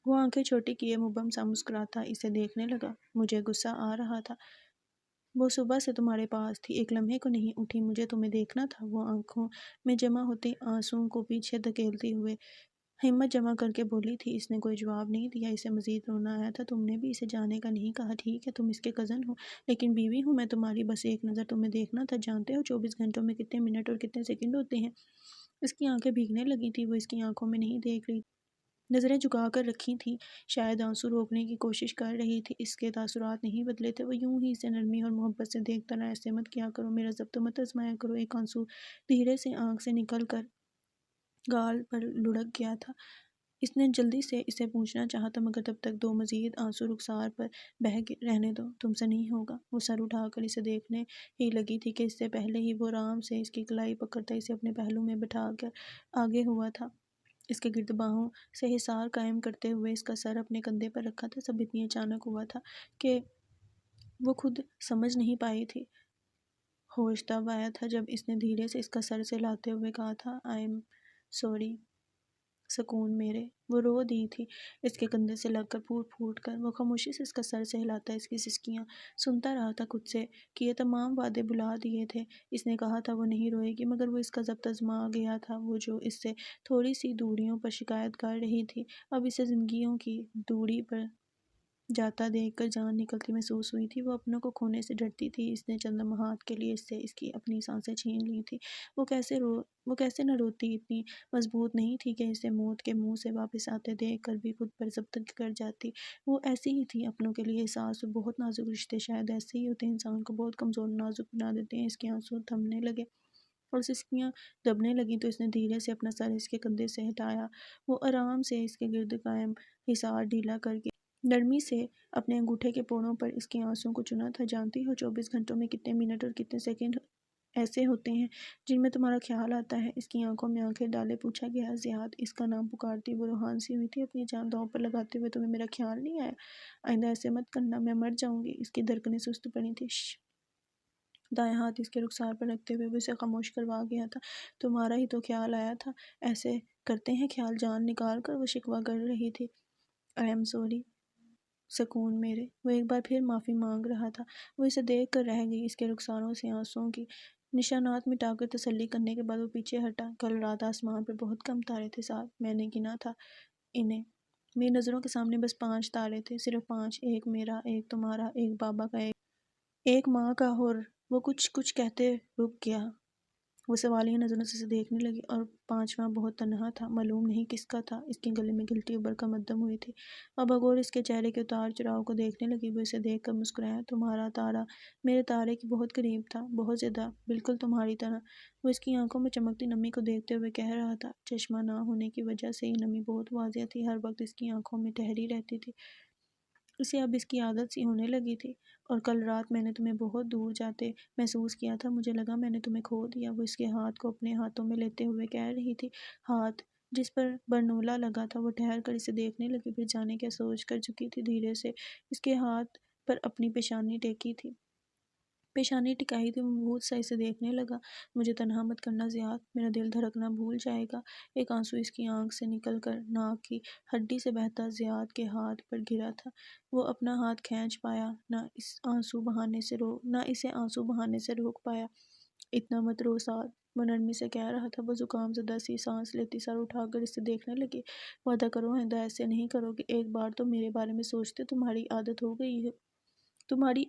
وہ آنکھیں چھوٹی کیے مبہم سا مسکراتا اسے دیکھنے لگا۔ مجھے غصہ آ رہا تھا۔ وہ صبح سے تمہارے پاس تھی، ایک لمحے کو نہیں اٹھی، مجھے تمہیں دیکھنا تھا۔ وہ آنکھوں میں جمع ہوتے آنسوؤں کو پیچھے دھکیلتے ہوئے ہمت جمع کر کے بولی تھی۔ اس نے کوئی جواب نہیں دیا، اسے مزید رونا آیا تھا۔ تم نے بھی اسے جانے کا نہیں کہا، ٹھیک ہے تم اس کے کزن ہو، لیکن بیوی ہوں میں تمہاری، بس ایک نظر تمہیں دیکھنا تھا۔ جانتے ہو 24 گھنٹوں میں کتنے منٹ اور کتنے سیکنڈ ہوتے ہیں؟ اس کی آنکھیں بھیگنے لگی تھی، وہ اس کی آنکھوں میں نہیں دیکھ رہی، نظریں جھکا کر رکھی تھی، شاید آنسو روکنے کی کوشش کر رہی تھی۔ اس کے تاثرات نہیں بدلے تھے، وہ یوں ہی اسے نرمی اور محبت سے دیکھتا رہا۔ ایسے مت کیا کرو، میرا ضبط مت آزمایا کرو۔ ایک آنسو دھیرے سے آنکھ سے نکل کر گال پر لڑک گیا تھا۔ اس نے جلدی سے اسے پوچھنا چاہا تھا، مگر تب تک 2 مزید آنسو رخسار پر بہہ رہنے دو، تم سے نہیں ہوگا۔ وہ سر اٹھا کر اسے دیکھنے ہی لگی تھی کہ اس سے پہلے ہی وہ آرام سے اس کی کلائی پکڑتا اسے اپنے پہلو میں بٹھا کر آگے ہوا تھا، اس کے گرد باہوں سے حصار قائم کرتے ہوئے اس کا سر اپنے کندھے پر رکھا تھا۔ سب اتنی اچانک ہوا تھا کہ وہ خود سمجھ نہیں پائی تھی۔ ہوش تب آیا تھا جب اس نے دھیرے سے اس کا سر سہلاتے ہوئے کہا تھا، آئی ایم سوری سکون میرے۔ وہ رو دی تھی اس کے کندھے سے لگ کر پھوٹ پھوٹ کر۔ وہ خاموشی سے اس کا سر سہلاتا، اس کی سسکیاں سنتا رہا تھا، خود سے کیے تمام وعدے بھلا دیے تھے۔ اس نے کہا تھا وہ نہیں روئے گی، مگر وہ اس کا ضبط آزما گیا تھا۔ وہ جو اس سے تھوڑی سی دوریوں پر شکایت کر رہی تھی، اب اسے زندگیوں کی دوری پر جاتا دیکھ کر جان نکلتی محسوس ہوئی تھی۔ وہ اپنوں کو کھونے سے ڈرتی تھی، اس نے چند لمحات کے لیے اس سے اس کی اپنی سانسیں چھین لی تھی۔ وہ کیسے نہ روتی، اتنی مضبوط نہیں تھی کہ اسے موت کے منہ سے واپس آتے دیکھ کر بھی خود پر ضبط کر جاتی۔ وہ ایسی ہی تھی، اپنوں کے لیے احساس اور بہت نازک رشتے شاید ایسے ہی ہوتے ہیں، انسان کو بہت کمزور اور نازک بنا دیتے ہیں۔ اس کے آنسو تھمنے لگے اور سسکیاں دبنے لگیں تو اس نے دھیرے سے اپنا سر اس کے کندھے سے ہٹایا۔ وہ آرام سے اس کے گرد قائم حصار ڈھیلا کر کے نرمی سے اپنے انگوٹھے کے پوڑوں پر اس کے آنسوؤں کو چنا تھا۔ جانتی ہو 24 گھنٹوں میں کتنے منٹ اور کتنے سیکنڈ ایسے ہوتے ہیں جن میں تمہارا خیال آتا ہے؟ اس کی آنکھوں میں آنکھیں ڈالے پوچھا گیا۔ زیاد اس کا نام پکارتی وہ روحان سی ہوئی تھی، اپنی جان داؤں پر لگاتے ہوئے، تمہیں میرا خیال نہیں آیا؟ آئندہ ایسے مت کرنا، میں مر جاؤں گی۔ اس کی دھڑکنیں سست پڑی تھی۔ شش۔ دائیں ہاتھ اس کے رخسار پر رکھتے ہوئے وہ اسے خاموش کروا گیا تھا۔ تمہارا ہی تو خیال آیا تھا، ایسے کرتے ہیں خیال۔ جان نکال کر وہ شکوہ کر رہی تھی، آئی ایم سوری سکون میرے۔ وہ ایک بار پھر معافی مانگ رہا تھا۔ وہ اسے دیکھ کر رہ گئی، اس کے رخساروں سے آنسوؤں کی نشانات مٹا کر تسلی کرنے کے بعد وہ پیچھے ہٹا۔ کل رات آسمان پر بہت کم تارے تھے ساتھ، میں نے گنا تھا انہیں، میری نظروں کے سامنے بس 5 تارے تھے، صرف 5، ایک میرا، ایک تمہارا، ایک بابا کا، ایک ماں کا، اور وہ کچھ کہتے رک گیا۔ وہ سوالیہ نظروں سے اسے دیکھنے لگی، اور 5واں بہت تنہا تھا، معلوم نہیں کس کا تھا۔ اس کے گلے میں گلٹی ابھر کر مدھم ہوئی تھی۔ اب بغور اس کے چہرے کے اتار چڑھاؤ کو دیکھنے لگی، وہ اسے دیکھ کر مسکرایا، تمہارا تارا میرے تارے کے بہت قریب تھا، بہت زیادہ، بالکل تمہاری طرح۔ وہ اس کی آنکھوں میں چمکتی نمی کو دیکھتے ہوئے کہہ رہا تھا، چشمہ نہ ہونے کی وجہ سے یہ نمی بہت واضح تھی، ہر وقت اس کی آنکھوں میں ٹھہری رہتی تھی۔ اسے اب اس کی عادت سی ہونے لگی تھی۔ اور کل رات میں نے تمہیں بہت دور جاتے محسوس کیا تھا، مجھے لگا میں نے تمہیں کھو دیا۔ وہ اس کے ہاتھ کو اپنے ہاتھوں میں لیتے ہوئے کہہ رہی تھی، ہاتھ جس پر برنولا لگا تھا۔ وہ ٹھہر کر اسے دیکھنے لگی، پھر جانے کیا سوچ کر جھکی تھی، دھیرے سے اس کے ہاتھ پر اپنی پیشانی ٹیکی تھی، پیشانی ٹکائی تھی۔ وہ بہت سا اسے دیکھنے لگا، مجھے تنہا مت کرنا زیاد، میرا دل دھڑکنا بھول جائے گا۔ ایک آنسو اس کی آنکھ سے نکل کر ناک کی ہڈی سے بہتا زیاد کے ہاتھ پر گرا تھا۔ وہ اپنا ہاتھ کھینچ پایا، نہ اسے آنسو بہانے سے روک پایا۔ اتنا مت رو سعد، وہ نرمی سے کہہ رہا تھا۔ وہ زکام زدہ سی سانس لیتی سر اٹھا کر اسے دیکھنے لگی، وعدہ کرو آئندہ ایسے نہیں کرو گے۔ ایک بار تو میرے بارے میں سوچتے، تمہاری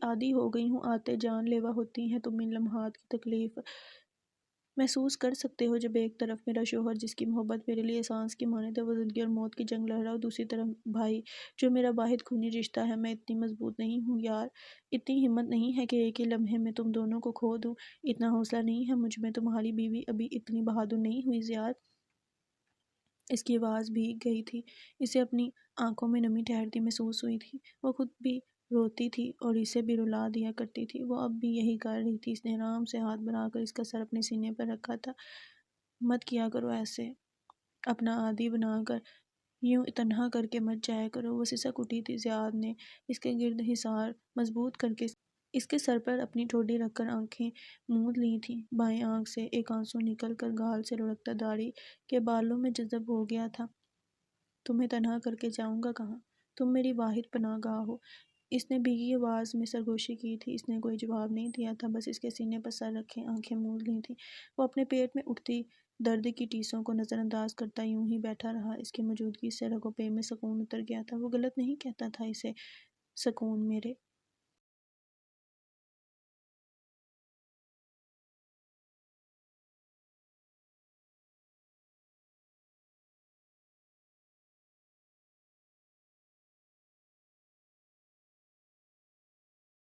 عادی ہو گئی ہوں، آتے جان لیوا ہوتی ہیں تم۔ ان لمحات کی تکلیف محسوس کر سکتے ہو جب ایک طرف میرا شوہر جس کی محبت میرے لیے سانس کی مانند ہے، وہ زندگی اور موت کی جنگ لڑ رہا، اور دوسری طرف بھائی جو میرا واحد خونی رشتہ ہے۔ میں اتنی مضبوط نہیں ہوں یار، اتنی ہمت نہیں ہے کہ ایک ہی لمحے میں تم دونوں کو کھو دوں، اتنا حوصلہ نہیں ہے مجھ میں، تمہاری بیوی ابھی اتنی بہادر نہیں ہوئی زیاد۔ اس کی آواز بھیگ گئی تھی، اسے اپنی آنکھوں میں نمی ٹھہرتی محسوس ہوئی تھی۔ وہ خود بھی روتی تھی اور اسے بھی رلا دیا کرتی تھی، وہ اب بھی یہی کر رہی تھی۔ اس نے آرام سے ہاتھ بنا کر اس کا سر اپنے سینے پر رکھا تھا، مت کیا کرو ایسے، اپنا عادی بنا کر یوں تنہا کر کے مت جایا کرو۔ وہ سسک اٹھی تھی، زیاد نے اس کے گرد حصار مضبوط کر کے اس کے سر پر اپنی ٹھوڈی رکھ کر آنکھیں موند لی تھیں۔ بائیں آنکھ سے ایک آنسو نکل کر گال سے لڑکتا داڑھی کے بالوں میں جذب ہو گیا تھا۔ تمہیں تنہا کر کے جاؤں گا کہاں، تم میری واحد پناہ گاہ ہو۔ اس نے بھیگی آواز میں سرگوشی کی تھی۔ اس نے کوئی جواب نہیں دیا تھا، بس اس کے سینے پر سر رکھے آنکھیں موند لی تھیں۔ وہ اپنے پیٹ میں اٹھتی درد کی ٹیسوں کو نظر انداز کرتا یوں ہی بیٹھا رہا۔ اس کی موجودگی سے رگوں پے میں سکون اتر گیا تھا۔ وہ غلط نہیں کہتا تھا اسے سکون میرے